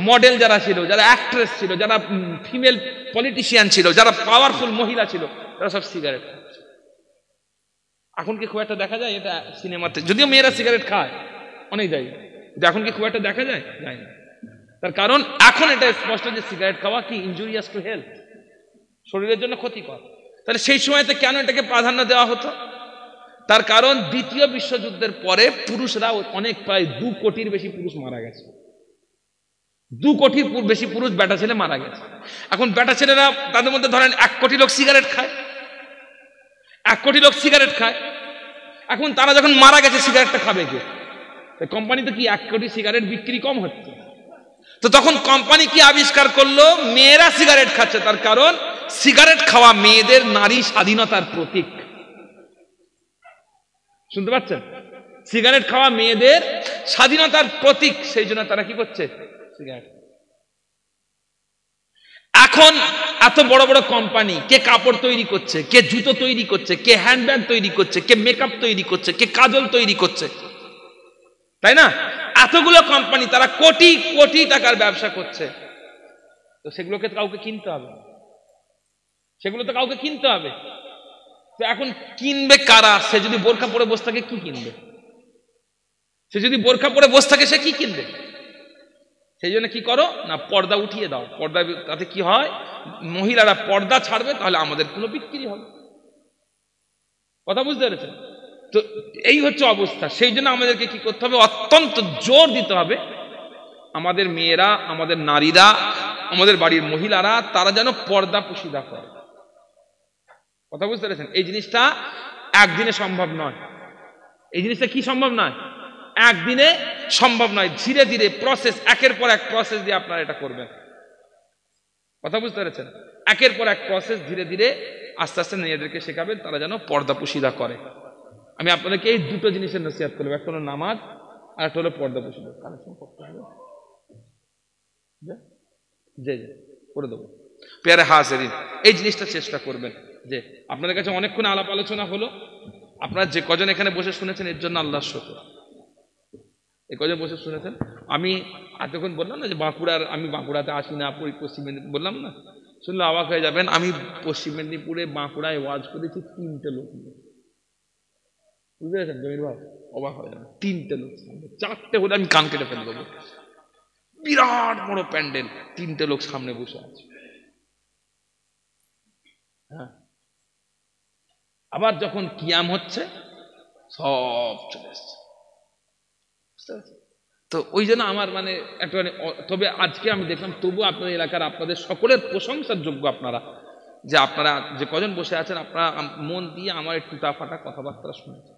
মডেল যারা ছিল, যারা অ্যাক্ট্রেস ছিল, যারা ফিমেল পলিটিশিয়ান ছিল, যারা পাওয়ারফুল মহিলা ছিল, তারা সব সিগারেট খাচ্ছে। এখন কি খুব একটা দেখা যায় এটা সিনেমাতে? যদিও মেয়েরা সিগারেট খায় অনেক জায়গায়, কিন্তু এখন কি খুব একটা দেখা যায়? যায় না। তার কারণ এখন এটা স্পষ্ট যে সিগারেট খাওয়া কি ইনজুরিয়াস টু হেলথ, শরীরের জন্য ক্ষতিকর। তাহলে সেই সময়তে কেন এটাকে প্রাধান্য দেওয়া হতো? তার কারণ দ্বিতীয় বিশ্বযুদ্ধের পরে পুরুষরা অনেক, প্রায় 2 কোটির বেশি পুরুষ মারা গেছে। 2 কোটির বেশি পুরুষ বেটা ছেলে মারা গেছে। এখন বেটা ছেলেরা, তাদের মধ্যে ধরেন 1 কোটি লোক সিগারেট খায়, 1 কোটি লোক সিগারেট খায়। এখন তারা যখন মারা গেছে, সিগারেটটা খাবে কে? কোম্পানিতে কি 1 কোটি সিগারেট বিক্রি কম হচ্ছে? তো তখন কোম্পানি কি আবিষ্কার করলো? মেয়েরা সিগারেট খাচ্ছে। তার কারণ সিগারেট খাওয়া মেয়েদের নারী স্বাধীনতার প্রতীক। শুনতে পাচ্ছেন? সিগারেট খাওয়া মেয়েদের স্বাধীনতার প্রতীক, সেই জন্য তারা কি করছে? সিগারেট। এখন এত বড় বড় কোম্পানি, কে কাপড় তৈরি করছে, কে জুতো তৈরি করছে, কে হ্যান্ডব্যাগ তৈরি করছে, কে মেকআপ তৈরি করছে, কে কাজল তৈরি করছে, তাই না? এতগুলো কোম্পানি, তারা কোটি কোটি টাকার ব্যবসা করছে। তো সেগুলোকে তো কাউকে কিনতে হবে, সেগুলো তো কাউকে কিনতে হবে। তো এখন কিনবে কারা? সে যদি বোরখা পরে বসে থাকে, কি কিনবে? সে যদি বোরখা পরে বসে থাকে, সে কি কিনবে? সেই জন্য কি করো না, পর্দা উঠিয়ে দাও। পর্দা, তাতে কি হয়? মহিলারা পর্দা ছাড়বে, তাহলে আমাদের কোনো বিক্রি হবে। কথা বুঝতে পেরেছেন? তো এই হচ্ছে অবস্থা। সেই জন্য আমাদেরকে কি করতে হবে? অত্যন্ত জোর দিতে হবে, আমাদের মেয়েরা, আমাদের নারীরা, আমাদের বাড়ির মহিলারা, তারা যেন পর্দা পুশিদা করে। কথা বুঝতে পেরেছেন? এই জিনিসটা একদিনে সম্ভব নয়। এই জিনিসটা কি সম্ভব নয়? একদিনে সম্ভব নয়। ধীরে ধীরে প্রসেস, একের পর এক প্রসেস দিয়ে আপনারা এটা করবেন। কথা বুঝতে পেরেছেন? একের পর এক প্রসেস, ধীরে ধীরে আস্তে আস্তে নিজেদেরকে শেখাবেন, তারা যেন পর্দা পুশিদা করে। আমি আপনাদেরকে এই 2টো জিনিসের নসিহত করব, একটা হলো নামাজ, আর একটা হলো পর্দা পুশিদা। কানেকশন করতে হবে, জি করে দেবো। পেয়ারে হাজিরিন, এই জিনিসটা চেষ্টা করবেন যে আপনাদের কাছে অনেকক্ষণ আলাপ আলোচনা হলো। আপনারা যে কজন এখানে বসে শুনেছেন, এর জন্য আল্লাহর শুকর। এই কজন বসে শুনেছেন। আমি এতক্ষণ বললাম না যে বাঁকুড়ার, আমি বাঁকুড়াতে আসি না, পশ্চিম মেদিনীপুর বললাম না, শুনলে অবাক হয়ে যাবেন। আমি পশ্চিম মেদিনীপুরে, বাঁকুড়ায় ওয়াজ করেছি 3টে লোক নিয়ে। বুঝতে পেরেছেন জমির ভাই? অবাক হয়ে যাবেন, 3টে লোক, 4টে হলে আমি কান কেটে ফেলে দেবো। বিরাট বড় প্যান্ডেল, 3টে লোক সামনে বসে আছে। হ্যাঁ, আবার যখন কিয়াম হচ্ছে, সব চলে আসছে। তো ওই জন্য আমার মানে একটা, তবে আজকে আমি দেখলাম, তবু আপনাদের এলাকার, আপনাদের সকলের প্রশংসার যোগ্য আপনারা, যে আপনারা যে কজন বসে আছেন, আপনারা মন দিয়ে আমার টুটা ফাটা কথাবার্তা শুনেছেন।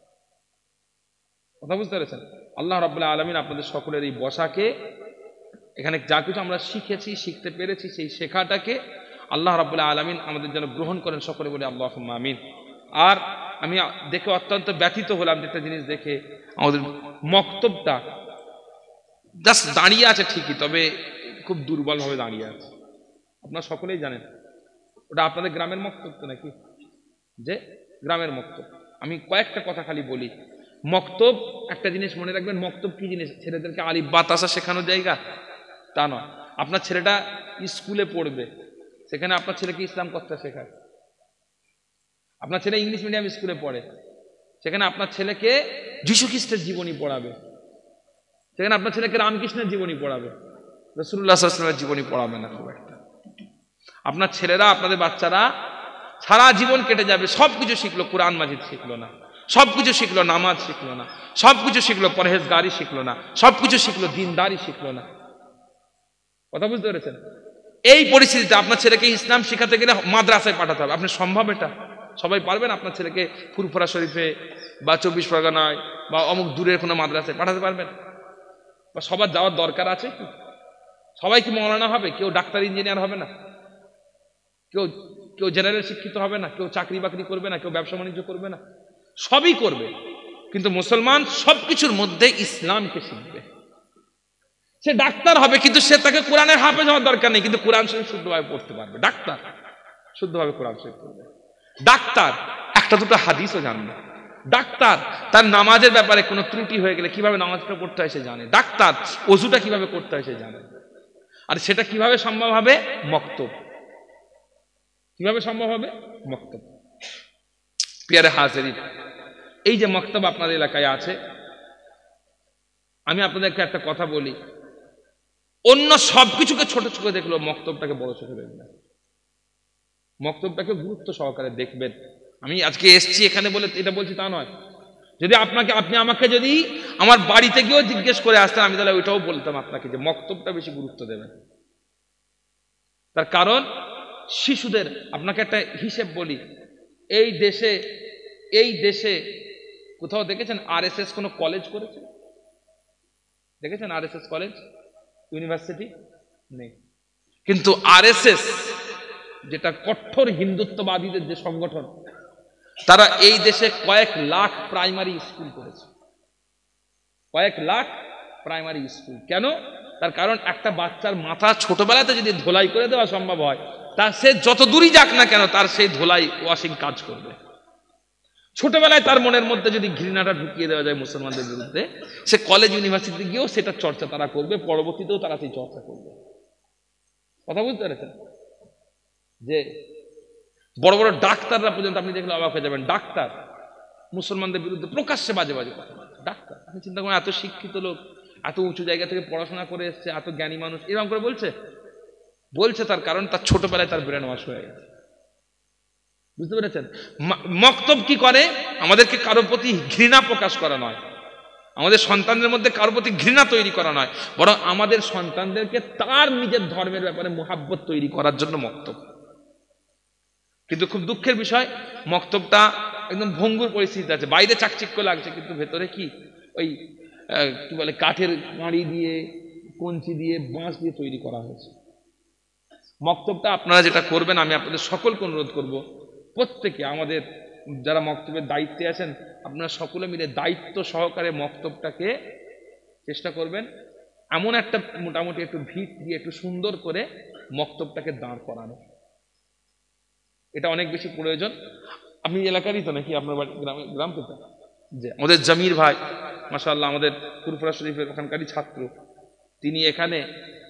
কথা বুঝতে পেরেছেন? আল্লাহ রাব্বুল আলামিন আপনাদের সকলের এই বসাকে, এখানে যা কিছু আমরা শিখেছি, শিখতে পেরেছি, সেই শেখাটাকে আল্লাহ রাব্বুল আলামিন আমাদের যেন গ্রহণ করেন, সকলে বলে আল্লাহুম্মা আমিন। আর আমি দেখে অত্যন্ত ব্যথিত হলাম একটা জিনিস দেখে, আমাদের মক্তবটা জাস্ট দাঁড়িয়ে আছে ঠিকই, তবে খুব দুর্বলভাবে দাঁড়িয়ে আছে। আপনারা সকলেই জানেন ওটা আপনাদের গ্রামের মক্তব তো নাকি? যে গ্রামের মক্তব। আমি কয়েকটা কথা খালি বলি। মক্তব, একটা জিনিস মনে রাখবেন, মক্তব কি জিনিস? ছেলেদেরকে আলিফ বা তাসা শেখানোর জায়গা তা নয়। আপনার ছেলেটা স্কুলে পড়বে, সেখানে আপনার ছেলেকে ইসলাম কথা শেখায়। আপনার ছেলে ইংলিশ মিডিয়াম স্কুলে পড়ে, সেখানে আপনার ছেলেকে যীশু খ্রিস্টের জীবনী পড়াবে, সেখানে আপনার ছেলেকে রামকৃষ্ণের জীবনী পড়াবে। রাসূলুল্লাহ সাল্লাল্লাহু আলাইহি ওয়াসাল্লামের জীবনী পড়াবে না খুব একটা। আপনার ছেলেরা, আপনাদের বাচ্চারা সারা জীবন কেটে যাবে, সবকিছু শিখলো, কোরআন মাজিদ শিখলো না, সবকিছু শিখলো, নামাজ শিখলো না, সবকিছু শিখলো, পরহেজগারি শিখলো না, সবকিছু শিখলো, দিনদারি শিখলো না। কথা বুঝতে পেরেছেন? এই পরিস্থিতিতে আপনার ছেলেকে ইসলাম শেখাতে গেলে মাদ্রাসায় পাঠাতে হবে। আপনি সম্ভব এটা? সবাই পারবেন আপনার ছেলেকে ফুরফুরা শরীফে বা 24 পরগনায় বা অমুক দূরের কোনো মাদ্রাসায় পাঠাতে পারবেন? বা সবার যাওয়ার দরকার আছে কি? সবাই কি মৌলানা হবে? কেউ ডাক্তার ইঞ্জিনিয়ার হবে না, কেউ কেউ জেনারেল শিক্ষিত হবে না, কেউ চাকরি বাকরি করবে না, কেউ ব্যবসা বাণিজ্য করবে না, সবই করবে। কিন্তু মুসলমান সবকিছুর মধ্যে ইসলামকে শিখবে। সে ডাক্তার হবে, কিন্তু সে তাকে কোরআনের হাফেজ হওয়ার দরকার নেই, কিন্তু কোরআন শরীফ শুদ্ধভাবে পড়তে পারবে। ডাক্তার শুদ্ধভাবে কোরআন শরীফ পড়বে। ডাক্তার একটা দুটো হাদিসও জানবে। ডাক্তার তার নামাজের ব্যাপারে কোনো ত্রুটি হয়ে গেলে কিভাবে নামাজটা পড়তে হয় সে জানে। ডাক্তার ওযুটা কিভাবে করতে হয় সে জানে। আর সেটা কিভাবে সম্ভব হবে? মক্তব। কিভাবে সম্ভব হবে? মক্তব। পিয়ারে হাজিরিন, এই যে মক্তব আপনাদের এলাকায় আছে, আমি আপনাদেরকে একটা কথা বলি, অন্য সবকিছুকে ছোট চোখে দেখলো, মক্তবটাকে বড় চোখে দেখবেন, মক্তবটাকে গুরুত্ব সহকারে দেখবেন। আমি আজকে এসছি এখানে বলে এটা বলছি তা নয়। যদি আপনি আমাকে যদি আমার বাড়িতে গিয়েও জিজ্ঞেস করে আসতেন, আমি তাহলে ওইটাও বলতাম আপনাকে যে মক্তবটা বেশি গুরুত্ব দেবেন। তার কারণ শিশুদের, আপনাকে একটা হিসেব বলি, এই দেশে কোথাও দেখেছেন আরএসএস কোনো কলেজ করেছে? দেখেছেন আরএসএস কলেজ, ইউনিভার্সিটি? নেই। কিন্তু আরএসএস যেটা কঠোর হিন্দুত্ববাদীদের যে সংগঠন, তারা এই দেশে কয়েক লাখ প্রাইমারি স্কুল করেছে। কয়েক লাখ প্রাইমারি স্কুল। কেন? তার কারণ একটা বাচ্চার মাথা ছোটবেলাতে যদি ধোলাই করে দেওয়া সম্ভব হয়, তার সে যত দূরই যাক না কেন, তার সেই ধোলাই ওয়াশিং কাজ করবে। ছোটবেলায় তার মনের মধ্যে যদি ঘৃণাটা ঢুকিয়ে দেওয়া যায় মুসলমানদের বিরুদ্ধে, সে কলেজ ইউনিভার্সিটিতে গিয়েও সেটা চর্চা তারা করবে, পরবর্তীতেও তারা সেই চর্চা করবে। কথা বুঝতে পেরেছেন? যে বড় বড় ডাক্তাররা পর্যন্ত আপনি দেখলে অবাক হয়ে যাবেন, ডাক্তার মুসলমানদের বিরুদ্ধে প্রকাশ্যে বাজে বাজে কথা বলছে। ডাক্তার, আপনি চিন্তা করেন, এত শিক্ষিত লোক, এত উঁচু জায়গা থেকে পড়াশোনা করে এসছে, এত জ্ঞানী মানুষ, এরকম করে বলছে তার কারণ তার ছোটবেলায় তার ব্রেন ওয়াশ হয়ে গেছে। বুঝতে পেরেছেন? মক্তব কি করে? আমাদেরকে কারোর প্রতি ঘৃণা প্রকাশ করা নয়, আমাদের সন্তানদের মধ্যে কারোর প্রতি ঘৃণা তৈরি করা নয়, বরং আমাদের সন্তানদেরকে তার নিজের ধর্মের ব্যাপারে মুহাব্বত তৈরি করার জন্য মক্তব। কিন্তু খুব দুঃখের বিষয়, মক্তবটা একদম ভঙ্গুর পরিস্থিতি আছে। বাইরে চাকচিক্য লাগছে, কিন্তু ভেতরে কি ওই কি বলে কাঠের কাঁড়ি দিয়ে, কঞ্চি দিয়ে, বাঁশ দিয়ে তৈরি করা হয়েছে। মক্তবটা আপনারা যেটা করবেন, আমি আপনাদের সকলকে অনুরোধ করব, প্রত্যেকে আমাদের যারা মক্তবের দায়িত্বে আছেন, আপনারা সকলে মিলে দায়িত্ব সহকারে মক্তবটাকে চেষ্টা করবেন এমন একটা মোটামুটি একটু ভিত দিয়ে একটু সুন্দর করে মক্তবটাকে দাঁড় করানো। এটা অনেক বেশি প্রয়োজন। আপনি এলাকারই তো নাকি? আপনার গ্রাম কোথায়? যে আমাদের জামির ভাই মাশাআল্লাহ, আমাদের ফুরফুরা শরীফের ওখানকারই ছাত্র, তিনি এখানে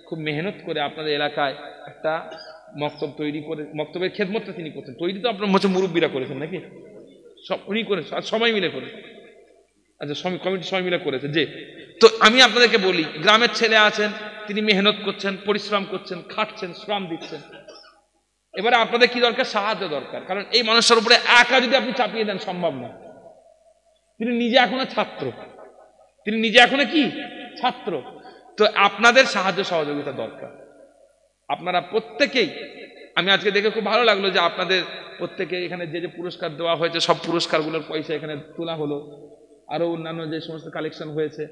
খুব মেহনত করে আপনাদের এলাকায় একটা মক্তব তৈরি করে, মক্তবের খেদমতটা তিনি করছেন। তৈরি তো আপনার হচ্ছে মুরব্বীরা করেছেন নাকি? সব উনি করেছেন, সবাই মিলে করে, আচ্ছা কমিটি সবাই মিলে করেছে। যে তো আমি আপনাদেরকে বলি, গ্রামের ছেলে আছেন, তিনি মেহনত করছেন, পরিশ্রম করছেন, খাটছেন, শ্রম দিচ্ছেন। এবারে আপনাদের কি দরকার? সাহায্য দরকার। কারণ এই মানুষটার উপরে একা যদি আপনি চাপিয়ে দেন, সম্ভব না। তিনি নিজে এখনো ছাত্র, তিনি নিজে এখনো কি ছাত্র। তো আপনাদের সাহায্য সহযোগিতা দরকার। আপনারা প্রত্যেকেই, আমি আজকে দেখে খুব ভালো লাগলো যে আপনাদের প্রত্যেকে এখানে যে যে পুরস্কার দেওয়া হয়েছে, সব পুরস্কারগুলোর পয়সা এখানে তোলা হলো, আরো অন্যান্য যে সমস্ত কালেকশন হয়েছে,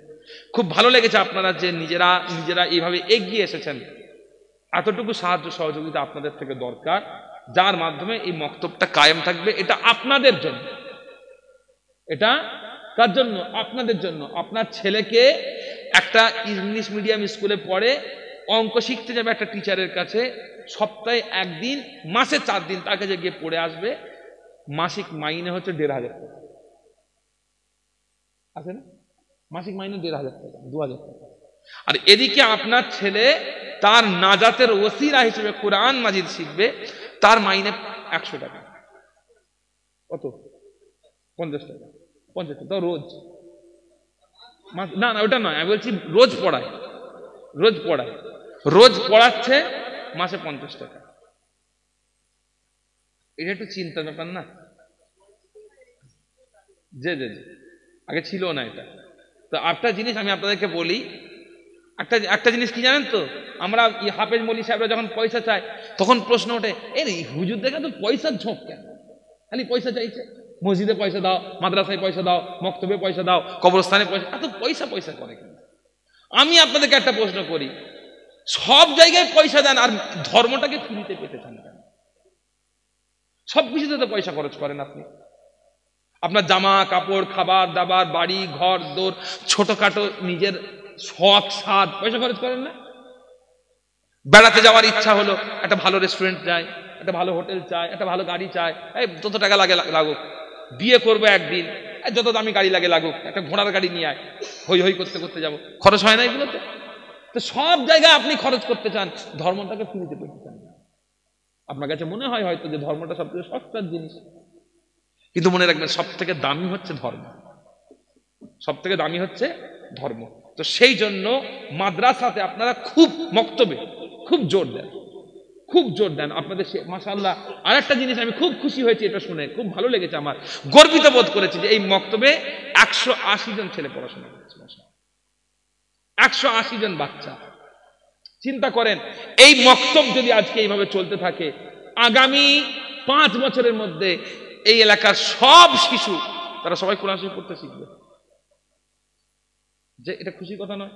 খুব ভালো লেগেছে। আপনারা যে নিজেরা এইভাবে এগিয়ে এসেছেন, এতটুকু সাহায্য সহযোগিতা আপনাদের থেকে দরকার, যার মাধ্যমে এই মক্তবটা কায়েম থাকবে। এটা আপনাদের জন্য। এটা কার জন্য? আপনাদের জন্য। আপনার ছেলেকে একটা ইংলিশ মিডিয়াম স্কুলে পড়ে, অঙ্ক শিখতে যাবে একটা টিচারের কাছে, সপ্তাহে একদিন, মাসে 4 দিন তার কাছে গিয়ে পড়ে আসবে, মাসিক মাইনে হচ্ছে 1,500 টাকা। আছে না? মাসিক মাইনে 1,500 টাকা, 2,000 টাকা। আর এদিকে আপনার ছেলে তার নাজাতের ওসিলা হিসেবে কোরআন মাজিদ শিখবে, তার মাইনে 100 টাকা। কত? 50 টাকা। 50 টাকা রোজ? না না, ওটা নয়, আমি বলছি রোজ পড়ায়। রোজ পড়াচ্ছে, মাসে 50 টাকা। এটা একটু চিন্তার ব্যাপার না? যে যে আগে ছিল না এটা। তো একটা জিনিস আমি আপনাদেরকে বলি, একটা জিনিস কি জানেন তো, আমরা হাফেজ মৌলী সাহেবরা যখন পয়সা চায় তখন প্রশ্ন ওঠে, এই হুজুর দেখে তো পয়সার ঝোঁক কেন, খালি পয়সা চাইছে, মসজিদে পয়সা দাও, মাদ্রাসায় পয়সা দাও, মক্তবে পয়সা দাও, কবরস্থানে পয়সা, এত পয়সা পয়সা করে কেন? আমি আপনাদেরকে একটা প্রশ্ন করি, সব জায়গায় পয়সা দেন আর ধর্মটাকে ফ্রিতে পেতে চান কেন? সব কিছুতে তো পয়সা খরচ করেন আপনি। আপনার জামা কাপড়, খাবার দাবার, বাড়ি ঘর দোর, ছোটখাটো নিজের শখ সাধ, পয়সা খরচ করেন না? বেড়াতে যাওয়ার ইচ্ছা হলো, একটা ভালো রেস্টুরেন্ট চাই, একটা ভালো হোটেল চাই, একটা ভালো গাড়ি চাই, এই যত টাকা লাগে লাগুক। বিয়ে করবো একদিন, যত দামি গাড়ি লাগে লাগুক, একটা ঘোড়ার গাড়ি নিয়ে আয়, হই হই করতে করতে যাবো। খরচ হয় না এগুলোতে? তো সব জায়গায় আপনি খরচ করতে চান, ধর্মটাকে ফ্রিতে পেতে চান। আপনার কাছে মনে হয় হয়তো যে ধর্মটা সবথেকে সস্তার জিনিস, কিন্তু মনে রাখবেন সব থেকে দামি হচ্ছে ধর্ম, সব থেকে দামি হচ্ছে ধর্ম। তো সেই জন্য মাদ্রাসাতে আপনারা খুব মক্তবে খুব জোর দেন, খুব জোর দেন আপনাদের। মাশাআল্লাহ, আর একটা জিনিস আমি খুব খুশি হয়েছি, এটা শুনে খুব ভালো লেগেছে, আমার গর্বিত বোধ করেছি যে এই মক্তবে 180 জন ছেলে পড়াশোনা করছে। 180 জন বাচ্চা। চিন্তা করেন, এই মক্তব যদি আজকে এইভাবে চলতে থাকে, আগামী 5 বছরের মধ্যে এই এলাকার সব শিশু তারা সবাই কোরআন শরীফ পড়তে শিখবে। যে এটা খুশির কথা নয়?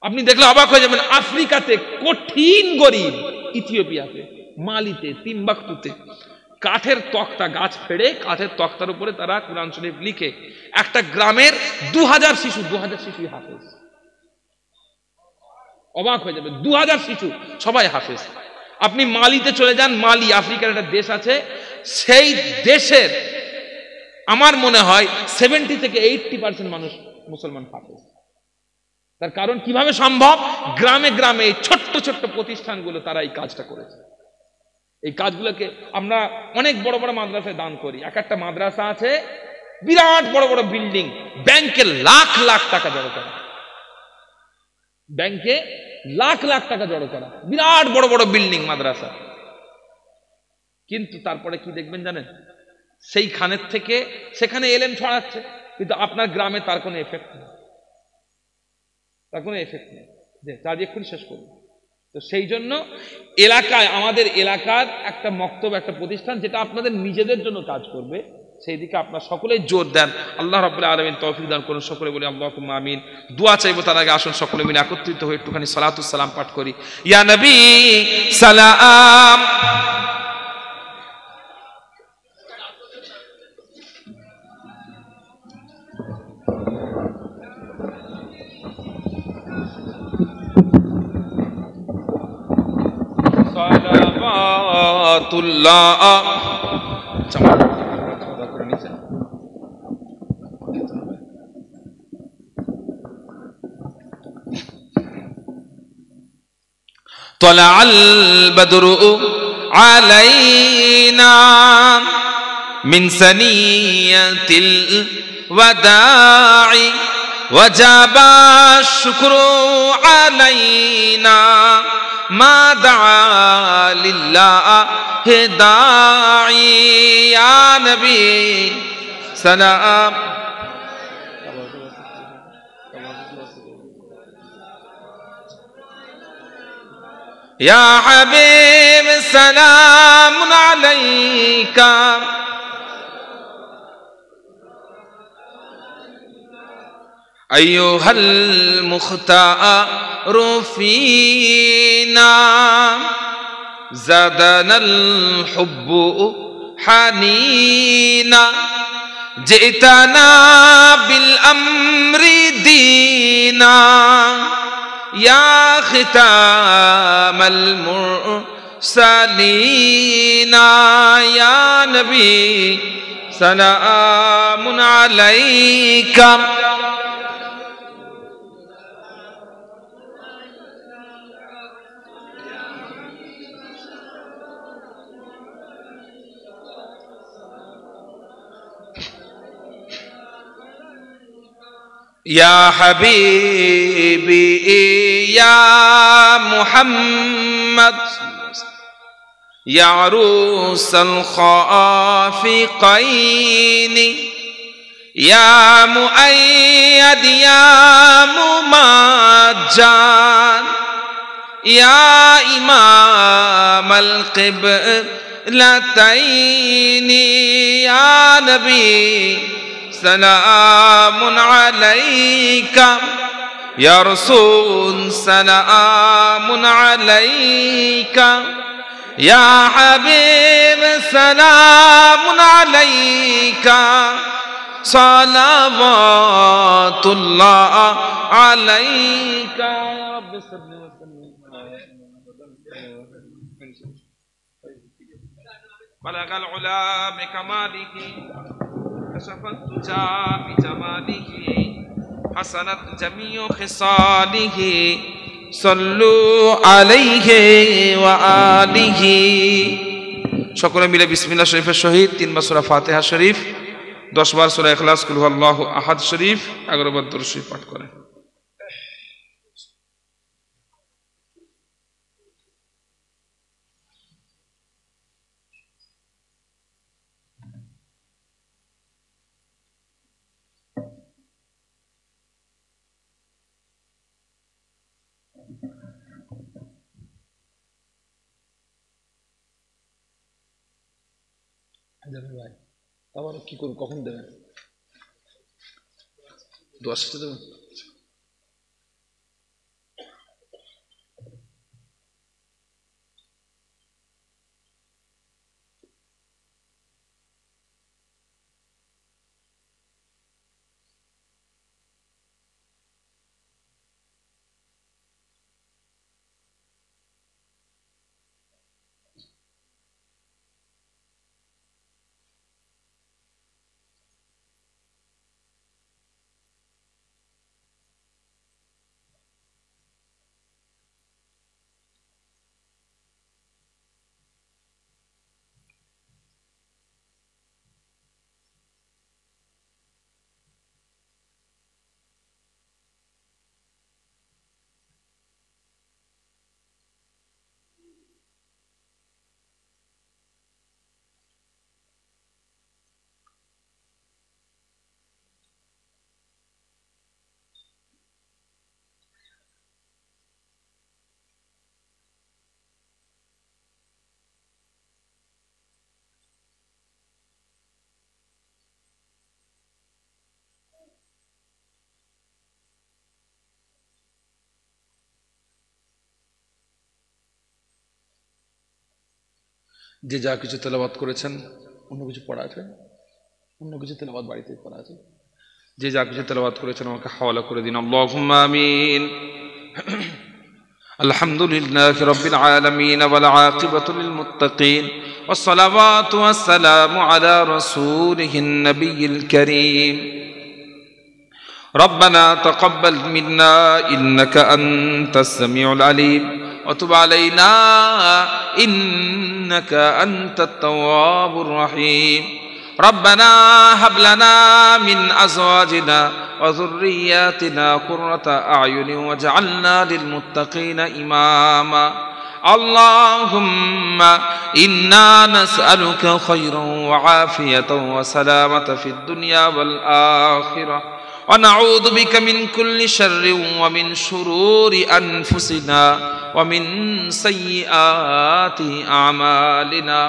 আপনি দেখলে অবাক হয়ে যাবেন, আফ্রিকাতে কঠিন গরিব, ইথিওপিয়াতে, মালিতে, তিম্বাকতুতে কাঠের তক্তা, গাছ ফেড়ে কাঠের তক্তার উপরে তারা কোরআন শরীফ লিখে, একটা গ্রামের 2000 শিশুই হাফেজ। অবাক হয়ে যাবে, 2000 শিশু সবাই হাফেজ। আপনি মালিতে চলে যান, মালি আফ্রিকার একটা দেশ আছে, সেই দেশের আমার মনে হয় 70 থেকে 80% মানুষ মুসলমান হাফেজ। তার কারণ কিভাবে সম্ভব? গ্রামে গ্রামে ছোট্ট ছোট্ট প্রতিষ্ঠানগুলো তারা এই কাজটা করেছে। এই কাজগুলোকে আমরা অনেক বড় বড় মাদ্রাসায় দান করি। একটা মাদ্রাসা আছে, বিরাট বড় বড় বিল্ডিং, ব্যাংকে লাখ লাখ টাকা জড়ো করা, ব্যাংকে লাখ লাখ টাকা জড়ো করা, বিরাট বড় বড় বিল্ডিং মাদ্রাসা। কিন্তু তারপরে কি দেখবেন জানেন? সেইখানের থেকে সেখানে এলেম ছড়াচ্ছে, কিন্তু আপনার গ্রামে তার কোনো এফেক্ট নেই, তার কোনো এফেক্ট নেই। যে কাজ এক্ষুনি শেষ করবো। তো সেই জন্য এলাকায়, আমাদের এলাকার একটা মক্তব, একটা প্রতিষ্ঠান যেটা আপনাদের নিজেদের জন্য কাজ করবে, সেই দিকে আপনারা সকলেই জোর দেন। আল্লাহ রাব্বুল আলামিন তৌফিক দান করুন। সকলে বলি আল্লাহুম্মা আমিন। দোয়া চাইবো, তার আগে আসুন সকলে মিলে একত্রিত হয়ে একটুখানি সালাতুস সালাম পাঠ করি। ইয়া নবী সালাম। সালাওয়াতুল্লাহ। طلع البدر علينا من ثنية الوداع وجب الشكر علينا ما دعا لله داعي يا نبي سلام. يا حبيب سلام عليك أيها المختار فينا زادنا الحب حنينا جئتنا بالأمر دينا يا ختام المرسلين يا نبي سلام عليك. ইয়া হাবিবি ইয়া মুহাম্মদ ইয়া রুসাল খাফিকাইন ইয়া মুআইয়াদ ইয়া মুমাজ্জান ইয়া ইমামাল কিবলাতাইন ইয়া নবী সালামুন আলাইকা ইয়া রাসূল সালামুন আলাইকা ইয়া হাবিব সালামুন আলাইকা সালাওয়াতুল্লাহ আলাইকা ইয়া রাব্বি সাল্লি ওয়া সাল্লিম বালাগাল উলা বিকামালিহি كشفت الدجى بجماله حسنت جميع خصاله صلوا عليه وآله সকলে মিলে বিসমিল্লাহ শরীফের সহিত 3 বার সূরা ফাতিহা শরীফ 10 বার সূরা ইখলাস কুল হুয়াল্লাহু আহাদ শরীফ 11 বার দরুদ শরীফ পাঠ করেন। ভাই আবার কি করব, কখন দেবেন? দোয়া শেষে দেবেন। যে যা কিছু তেলাওয়াত করেছেন, অন্য কিছু পড়া আছে, অন্য কিছু তেলাওয়াত বাড়িতে পড়া আছে, যে যা কিছু তেলাওয়াত করেছেন আমাকে হাওয়ালা করে দিন। আল্লাহুম্মা আমিন। আলহামদুলিল্লাহি রাব্বিল আলামিন ওয়াল আকিবাতু লিল মুত্তাকিন ওয়াস সালাওয়াতু ওয়াস সালামু আলা রাসূলিহিন নাবিয়্যিল কারীম। ربنا تقبل منا إنك أنت السميع العليم وتب علينا إنك أنت التواب الرحيم. ربنا هب لنا من أزواجنا وذرياتنا قرة أعين واجعلنا للمتقين إماما. اللهم إنا نسألك خيرا وعافية وسلامة في الدنيا والآخرة ونعوذ بك من كل شر ومن شرور أنفسنا ومن سيئات أعمالنا.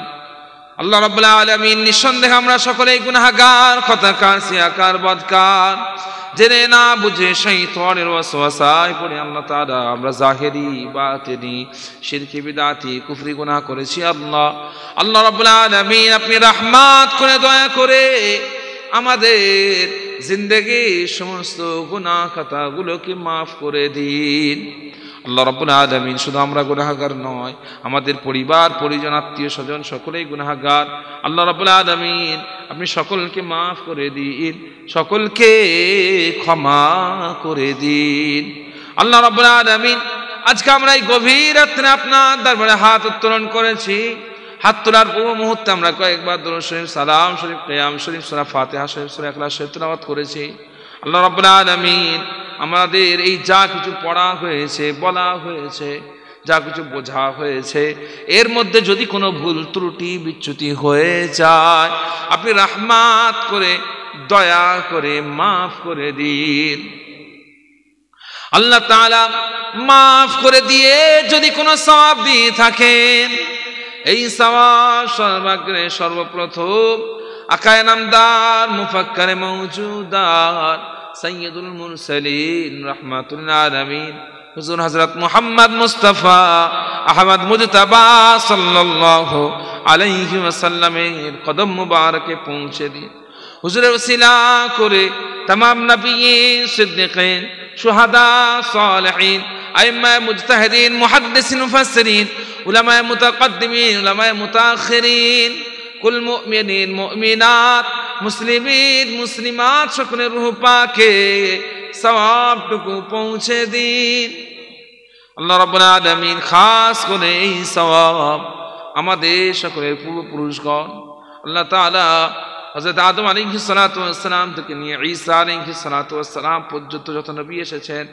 আল্লাহ রাব্বুল আলামিন, নিঃসন্দেহে আমরা সকলেই গুনাহগার, খতাকার, সিয়াকার, বদকার, জেনে না বুঝে শয়তানের ওয়াসওয়াসায় পড়ে আল্লাহ তাআলা আমরা জাহেরি বাতিনি শিরকি বিদআতি কুফরি গুনাহ করেছি। আল্লাহ রাব্বুল আলামিন, আপনি রহমত করে দয়া করে আমাদের জিন্দেগির সমস্ত গুনাহ খাতাগুলোকে মাফ করে দিন। আল্লাহ রাব্বুল আলামিন, শুধু আমরা গুনাহগার নয়, আমাদের পরিবার পরিজন আত্মীয় স্বজন সকলেই গুনাহগার। আল্লাহ রাব্বুল আলামিন, আপনি সকলকে মাফ করে দিন, সকলকে ক্ষমা করে দিন। আল্লাহ রাব্বুল আলামিন, আজকে আমরা এই গভীর রাত্রে আপনার দরবারে হাত উত্তোলন করেছি। হাত তোলার পূর্ব মুহূর্তে আমরা কয়েকবার দুরূদ শরীফ, সালাম শরীফ, কিয়াম শরীফ, সূরা ফাতিহা শরীফ, সূরা ইখলাস শরীফ তেলাওয়াত করেছি। আল্লাহ রাব্বুল আলামিন আমাদের এই যা কিছু পড়া হয়েছে, বলা হয়েছে, যা কিছু বোঝা হয়েছে, এর মধ্যে যদি কোনো ভুল ত্রুটি বিচ্যুতি হয়ে যায়, আপনি রহমত করে দয়া করে মাফ করে দিন। আল্লাহ তাআলা মাফ করে দিয়ে যদি কোনো সওয়াব দিয়ে থাকেন, এই সওয়াব সর্বাগ্রে সর্বপ্রথম আকায়ে নামদার মুফাক্কারে মওজুদার সাইয়্যিদুল মুরসালিন রাহমাতুল আলামিন হুজুর হযরত মুহাম্মদ মুস্তাফা আহমদ মুজতাবা সাল্লাল্লাহু আলাইহি ওয়াসাল্লামের কদম মুবারকে পৌঁছে দিন। হুজুরের ওসিলা করে तमाम नबीयीन, सिद्दीकीन, शुहदा, सालिहीन, आइम्मा मुजतहिदीन, मुहद्दिसिन, मुफस्सिरीन, उलमा मुतक़द्दिमीन, उलमा मुताखिरीन, कुल मुमिनीन, मुमिनात, मुस्लिमीन, मुस्लिमात সকলের রূহ পাকে সওয়াবটুকু পৌঁছে দিন। আল্লাহ রাব্বুল আলামিন খাস করে এই সওয়াব আমাদের সকলের পূর্বপুরুষগণ আল্লাহ তাআলা হযরত আদম আলাইহিস সালাতু ওয়াস সালাম থেকে নিয়ে ঈসা আলাইহিস সালাতু ওয়াস সালাম পর্যন্ত যত নবী এসেছেন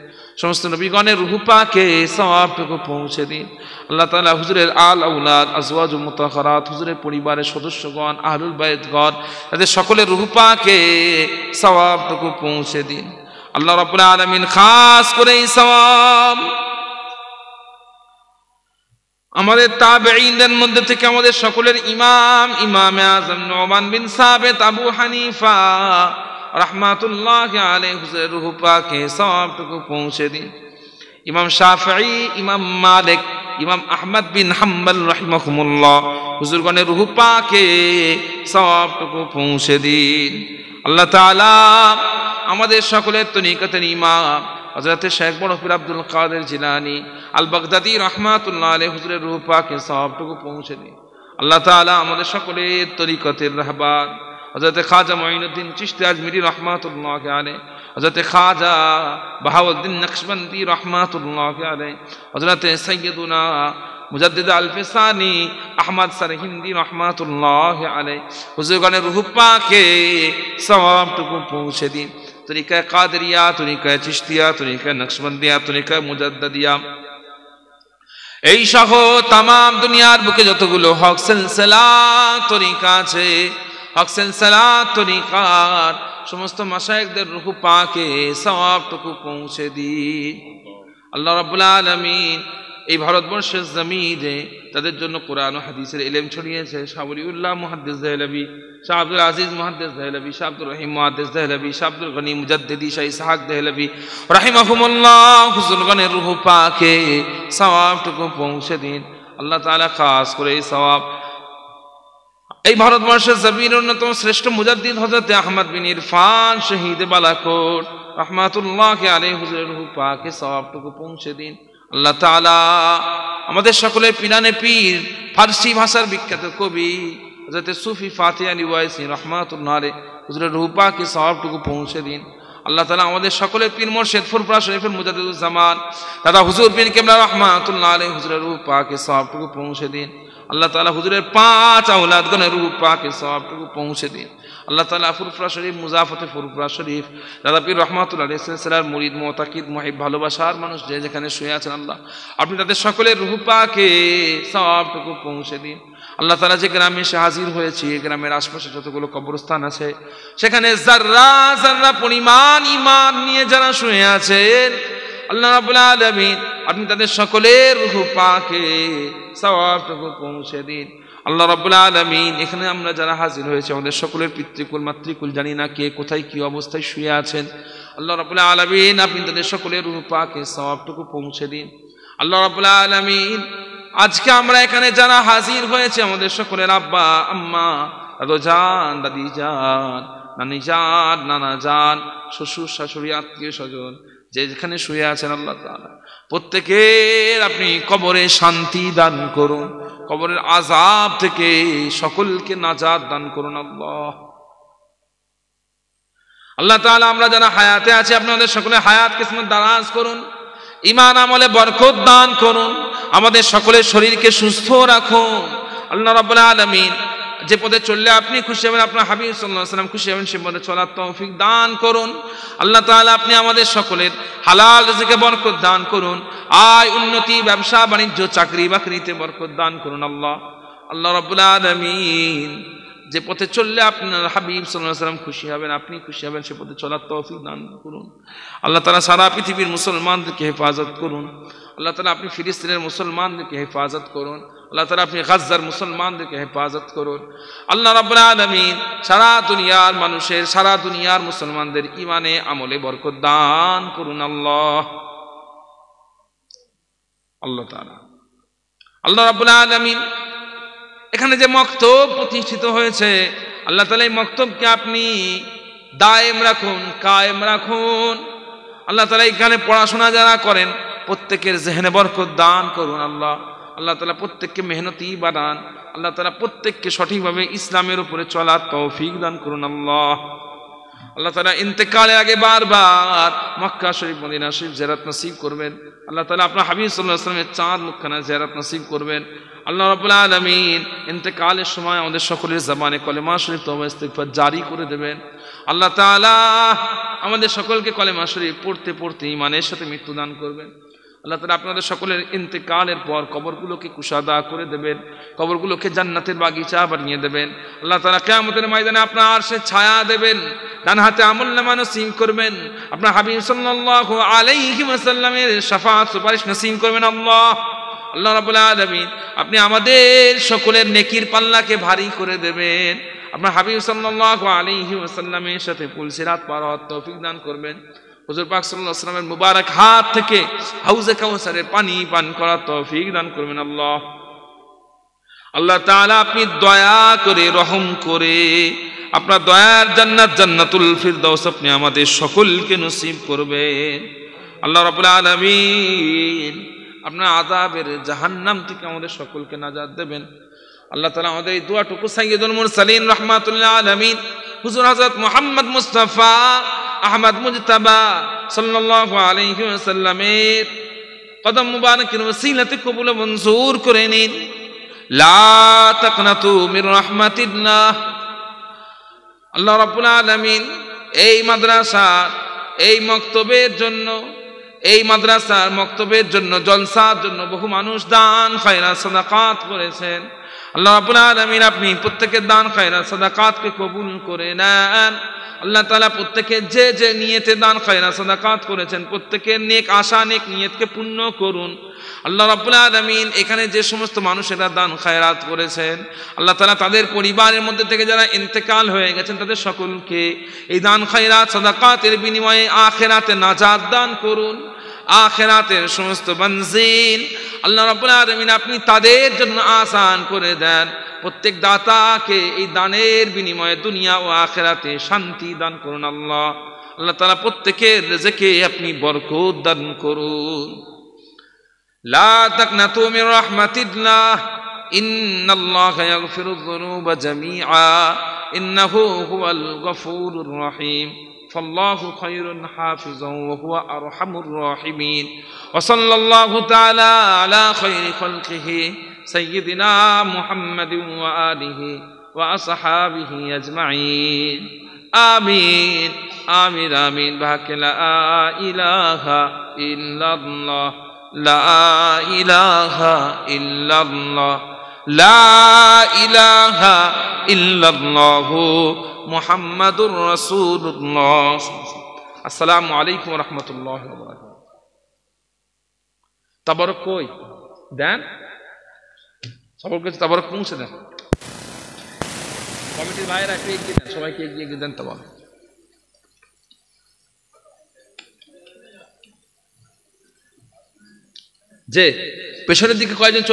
সমস্ত নবীগণের রূহ পাকে সওয়াবটুকু পৌঁছে দিন। আল্লাহ তাআলা হুজুরের আল আওলাদ, আজওয়াজুল মুতাহহারাত, হুজুরের পরিবারের সদস্যগণ, আহলুল বাইতগণ, তাদের সকলের রূহ পাকে সওয়াবটুকু পৌঁছে দিন। আল্লাহ রাব্বুল আলামিন খাস করে এই সওয়াব আমাদের তাবেঈনদের মধ্যে থেকে আমাদের সকলের ইমাম ইমামে আযম নুমান বিন সাবিত আবু হানিফা রাহমাতুল্লাহি আলাইহি হুজুরের রূহ পাকে সওয়াবটুকু পৌঁছে দিন। ইমাম শাফিঈ, ইমাম মালিক, ইমাম আহমদ বিন হাম্বল রাহিমাহুমুল্লাহ হুজুরগণের রূহ পাকে সওয়াবটুকু পৌঁছে দিন। আল্লাহ তাআলা আমাদের সকলের তরিকতের ইমাম হযরত শেখ বড় পীর আব্দুল কাদের জিলানী আল বাগদাদী রাহমাতুল্লাহ আলাইহি হুজুরের রূহ পাকে সওয়াবটুকু পৌঁছে দিন। আল্লাহ তাআলা আমাদের সকলের তরিকতের রাহবার হযরত খাজা মুঈনুদ্দিন চিশতি আজমিরি রাহমাতুল্লাহি আলাইহি, হযরত খাজা বাহাউদ্দিন নকশবন্দি রাহমাতুল্লাহি আলাইহি, হযরত সাইয়্যিদুনা মুজাদ্দিদ আল ফিসানি আহমদ সরহিন্দি রাহমাতুল্লাহি আলাইহি হুজুরগণের রূহ পাকে সওয়াবটুকু পৌঁছে দিন। তরিকা কাদরিয়া, তরিকা চিশতিয়া, তরিকা নকশবন্দিয়া, তরিকা মুজাদ্দিদিয়া, এই সহ তামাম দুনিয়ার বুকে যতগুলো হক সিলসিলা তরিকা আছে, হক সিলসিলা তরিকার সমস্ত মাশায়েখদের রূহ পাকে সওয়াবটুকু পৌঁছে দিন। আল্লাহ রাব্বুল আলামিন এই ভারতবর্ষের জমিনে তাদের জন্য কোরআন ও হাদিসের ইলম ছড়িয়েছে। শাহ ওলিউল্লাহ মুহাদ্দিস দেহলভী, শাহ আব্দুল আজিজ মুহাদ্দিস দেহলভী, শাহ আব্দুর রহিম মুহাদ্দিস দেহলভী, শাহ আব্দুল গনি মুজাদ্দিদি, শাহ ইসহাক দেহলভী রাহিমাহুমুল্লাহ হুজুরগণের রূহ পাকে সওয়াবটুকু পৌঁছে দিন। আল্লাহ তাআলা খাস করে এই সওয়াব এই ভারতবর্ষের জমিনের অন্যতম শ্রেষ্ঠ মুজাদ্দিদ হযরত আহমদ বিন ইরফান শহীদ বালাকোট রাহমাতুল্লাহি আলাইহি হুজুরের রূহ পাকে সওয়াবটুকু পৌঁছে দিন। আল্লাহ তাআলা আমাদের সকলের পিরানে পীর ফারসি ভাষার বিখ্যাত কবি হযরত সুফি ফাতিহ আলী ওয়াইসি রাহমাতুল্লাহ আলাইহি হুজুরের রূহ পাকে সওয়াবটুকু পৌঁছে দিন। আল্লাহ তাআলা আমাদের সকলের পীর মুর্শিদ ফুরফুরা শরীফের মুজাদ্দিদুজ জামান দাদা হুজুর পীর কিবলা রাহমাতুল্লাহ আলাইহি হুজুরের রূহ পাকে সওয়াবটুকু পৌঁছে দিন। আল্লাহ তাআলা হুজুরের 5 আওলাদগণের রূহ পাকে সওয়াবটুকু পৌঁছে দিন। আল্লাহ তাআলা ফুরফুরা শরীফ, মুজাফাতে ফুরফুরা শরীফ, দাদা পীর রহমাতুল্লাহ আলাইহি সিলসিলার মুরিদ, মুতাকিদ, মুহিব, ভালোবাসার মানুষ যে যেখানে শুয়ে আছেন আল্লাহ আপনি তাদের সকলের রূহ পাকে সওয়াবটুকু পৌঁছে দিন। আল্লাহ তাআলা যে গ্রামে এসে হাজির হয়েছি, এই গ্রামের আশপাশে যতগুলো কবরস্থান আছে সেখানে যাররা যাররা পরিমাণ ঈমান নিয়ে যারা শুয়ে আছেন আল্লাহ রাব্বুল আলামিন আপনি তাদের সকলের রূহ পাকে সওয়াবটুকু পৌঁছে দিন। আল্লাহ রাব্বুল আলামিন এখানে আমরা যারা হাজির হয়েছে আমাদের সকলের পিতৃকুল মাতৃকুল জানি না কে কোথায় কি অবস্থায় শুয়ে আছেন, আল্লাহ রাব্বুল আলামিন আপনি তাদের সকলের রূহ পাকে সওয়াবটুকু পৌঁছে দিন। আল্লাহ রাব্বুল আলামিন আজকে আমরা এখানে যারা হাজির হয়েছে আমাদের সকলের আব্বা আম্মা, দাদু জান, দাদি জান, নানি জান, নানা জান, শ্বশুর শাশুড়ি, আত্মীয় স্বজন যে যেখানে শুয়ে আছেন আল্লাহ তাআলা প্রত্যেকের আপনি কবরে শান্তি দান করুন, কবরের আযাব থেকে সকলকে নাজাত দান করুন। আল্লাহ তাআলা আমরা যারা হায়াতে আছি আপনি আমাদের সকলের হায়াত কিসমত দারাজ করুন, ঈমান আমলে বরকত দান করুন, আমাদের সকলের শরীরকে সুস্থ রাখুন। আল্লাহ রাব্বুল আলামিন যে পথে চললে আপনি খুশি হবেন, আপনার হাবিব সাল্লাল্লাহু আলাইহি ওয়াসাল্লাম খুশি হবেন, সে পথে চলার তৌফিক দান করুন। আল্লাহ তাআলা আপনি আমাদের সকলের হালাল রিজিকে বরকত দান করুন, আয় উন্নতি, ব্যবসা বাণিজ্য, চাকরি বাকরিতে বরকত দান করুন। আল্লাহ রাব্বুল আলামিন যে পথে চললে আপনার হাবিব সাল্লাল্লাহু আলাইহি ওয়াসাল্লাম খুশি হবেন, আপনি খুশি হবেন, সে পথে চলার তৌফিক দান করুন। আল্লাহ তাআলা সারা পৃথিবীর মুসলমানদেরকে হেফাজত করুন। আল্লাহ তাআলা আপনি ফিলিস্তিনের মুসলমানদেরকে হেফাজত করুন। আল্লাহ তাআলা আপনি গাজার মুসলমানদেরকে হেফাজত করুন। আল্লাহ রাব্বুল আলামিন সারা দুনিয়ার মানুষের, সারা দুনিয়ার মুসলমানদের ঈমানে আমলে বরকত দান করুন। আল্লাহ তাআলা আল্লাহ রাব্বুল আলামিন এখানে যে মক্তব প্রতিষ্ঠিত হয়েছে, আল্লাহ তাআলা এই মক্তবকে আপনি দায়েম রাখুন, কায়েম রাখুন। আল্লাহ তাআলা এখানে পড়াশোনা যারা করেন প্রত্যেকের জেহনে বরকত দান করুন। আল্লাহ তাআলা প্রত্যেককে মেহনতি বানান। আল্লাহ তাআলা প্রত্যেককে সঠিকভাবে ইসলামের উপরে চলার তৌফিক দান করুন। আল্লাহ তাআলা ইন্তেকালের আগে বারবার মক্কা শরীফ, মদিনা শরীফ জিয়ারত নসিব করবেন। আল্লাহ তাআলা আপনার হাবিব সাল্লাল্লাহু আলাইহি ওয়াসাল্লামের চাঁদ মুখখানা জিয়ারত নসিব করবেন। আল্লাহ রাব্বুল আলামিন ইন্তেকালের সময় আমাদের সকলের জবানে কলেমা শরীফ তওবা ইস্তিগফার জারি করে দেবেন। আল্লাহ তাআলা আমাদের সকলকে কলেমা শরীফ পড়তে পড়তে ঈমানের সাথে মৃত্যু দান করবেন। আল্লাহ তাআলা আপনাদের সকলের ইন্তেকালের পর কবরগুলোকে কুশাদা করে দেবেন, কবরগুলোকে জান্নাতের বাগিচা বানিয়ে দেবেন। আল্লাহ তাআলা কিয়ামতের ময়দানে আপনার আরশে ছায়া দেবেন, ডান হাতে আমলনামা নসিব করবেন, আপনার হাবিব সাল্লাল্লাহু আলাইহি ওয়াসাল্লামের শাফাআত সুপারিশ নসিব করবেন। আল্লাহ রাব্বুল আলামিন আপনি আমাদের সকলের নেকির পাল্লাকে ভারী করে দেবেন। আপনার হাবিব সাল্লাল্লাহু আলাইহি ওয়াসাল্লামের সাথে পুলসিরাত পার হওয়ার তৌফিক দান করবেন। হুজুর পাক সাল্লাল্লাহু আলাইহি ওয়াসাল্লামের মুবারক হাত থেকে হাউজে কাউসারের পানি পান করার তৌফিক দান করবেন। আল্লাহ তাআলা আপনি দয়া করে, রহম করে আপনার দয়ার জান্নাত, জান্নাতুল ফিরদাউস আপনি আমাদের সকলকে নসিব করবেন। আল্লাহ রাব্বুল আলামিন আপনার আযাবের জাহান্নাম থেকে আমাদের সকলকে নাজাত দেবেন। আল্লাহ তাআলা আমাদের এই দোয়াটুকু সাইয়্যিদুল মুরসালিন রাহমাতুল্লিল আলামিন হুজুর হযরত মুহাম্মদ মুস্তাফা আহমদ মুজতাবা সাল্লাল্লাহু আলাইহি ওয়াসাল্লামের কদম মুবারকের ওসিলাতে কবুল ও মঞ্জুর করে নিন। লা তাকনাতু মির রাহমাতিল্লাহ। আল্লাহ রাব্বুল আলামিন এই মাদ্রাসা, এই মক্তবের জন্য, এই মাদ্রাসার মক্তবের জন্য, জলসার জন্য বহু মানুষ দান খায়রাত সাদাকাত করেছেন। আল্লাহ রাব্বুল আলামিন আপনি প্রত্যেকের দান খায়রাত সাদাকাতকে কবুল করে নেন। আল্লাহ তাআলা প্রত্যেকে যে যে নিয়তে দান খায়রাত সাদাকাত করেছেন প্রত্যেকের নেক আশা, নেক নিয়তকে পূর্ণ করুন। আল্লাহ রাব্বুল আলামিন এখানে যে সমস্ত মানুষেরা দান খায়রাত করেছেন আল্লাহ তাআলা তাদের পরিবারের মধ্যে থেকে যারা ইন্তেকাল হয়ে গেছেন তাদের সকলকে এই দান খায়রাত সাদাকাতের বিনিময়ে আখিরাতে নাজাত দান করুন। আখিরাতের সমস্ত মঞ্জিল আল্লাহ রাব্বুল আলামিন আপনি তাদের জন্য আসান করে দেন। প্রত্যেক দাতাকে এই দানের বিনিময়ে দুনিয়া ও আখিরাতে শান্তি দান করুন। আল্লাহ তাআলা প্রত্যেকের রিজকে আপনি বরকত দান করুন। লা তাকনাতু মির রাহমাতিল্লাহ ইন্নাল্লাহা ইয়াগফিরুয যুনুবা জামিআ ইন্নাহু হুয়াল গফুরুর রহিম। فالله خير حافظا وهو أرحم الراحمين وصلى الله تعالى على خير خلقه سيدنا محمد وآله وأصحابه أجمعين آمين آمين آمين بحق لا إله إلا الله لا إله إلا الله لا إله إلا الله মুহাম্মাদুর রাসূলুল্লাহ। আসসালামু আলাইকুম ওয়া রাহমাতুল্লাহি ওয়া বারাকাতুহু। তাবারক কই দেন, সবাইকে তাবারক পৌঁছে দেন। কমিটির ভাইরা একটু এগিয়ে দেন, সবাইকে এগিয়ে দেন তাবারক। যে পেছনের দিকে কয়জন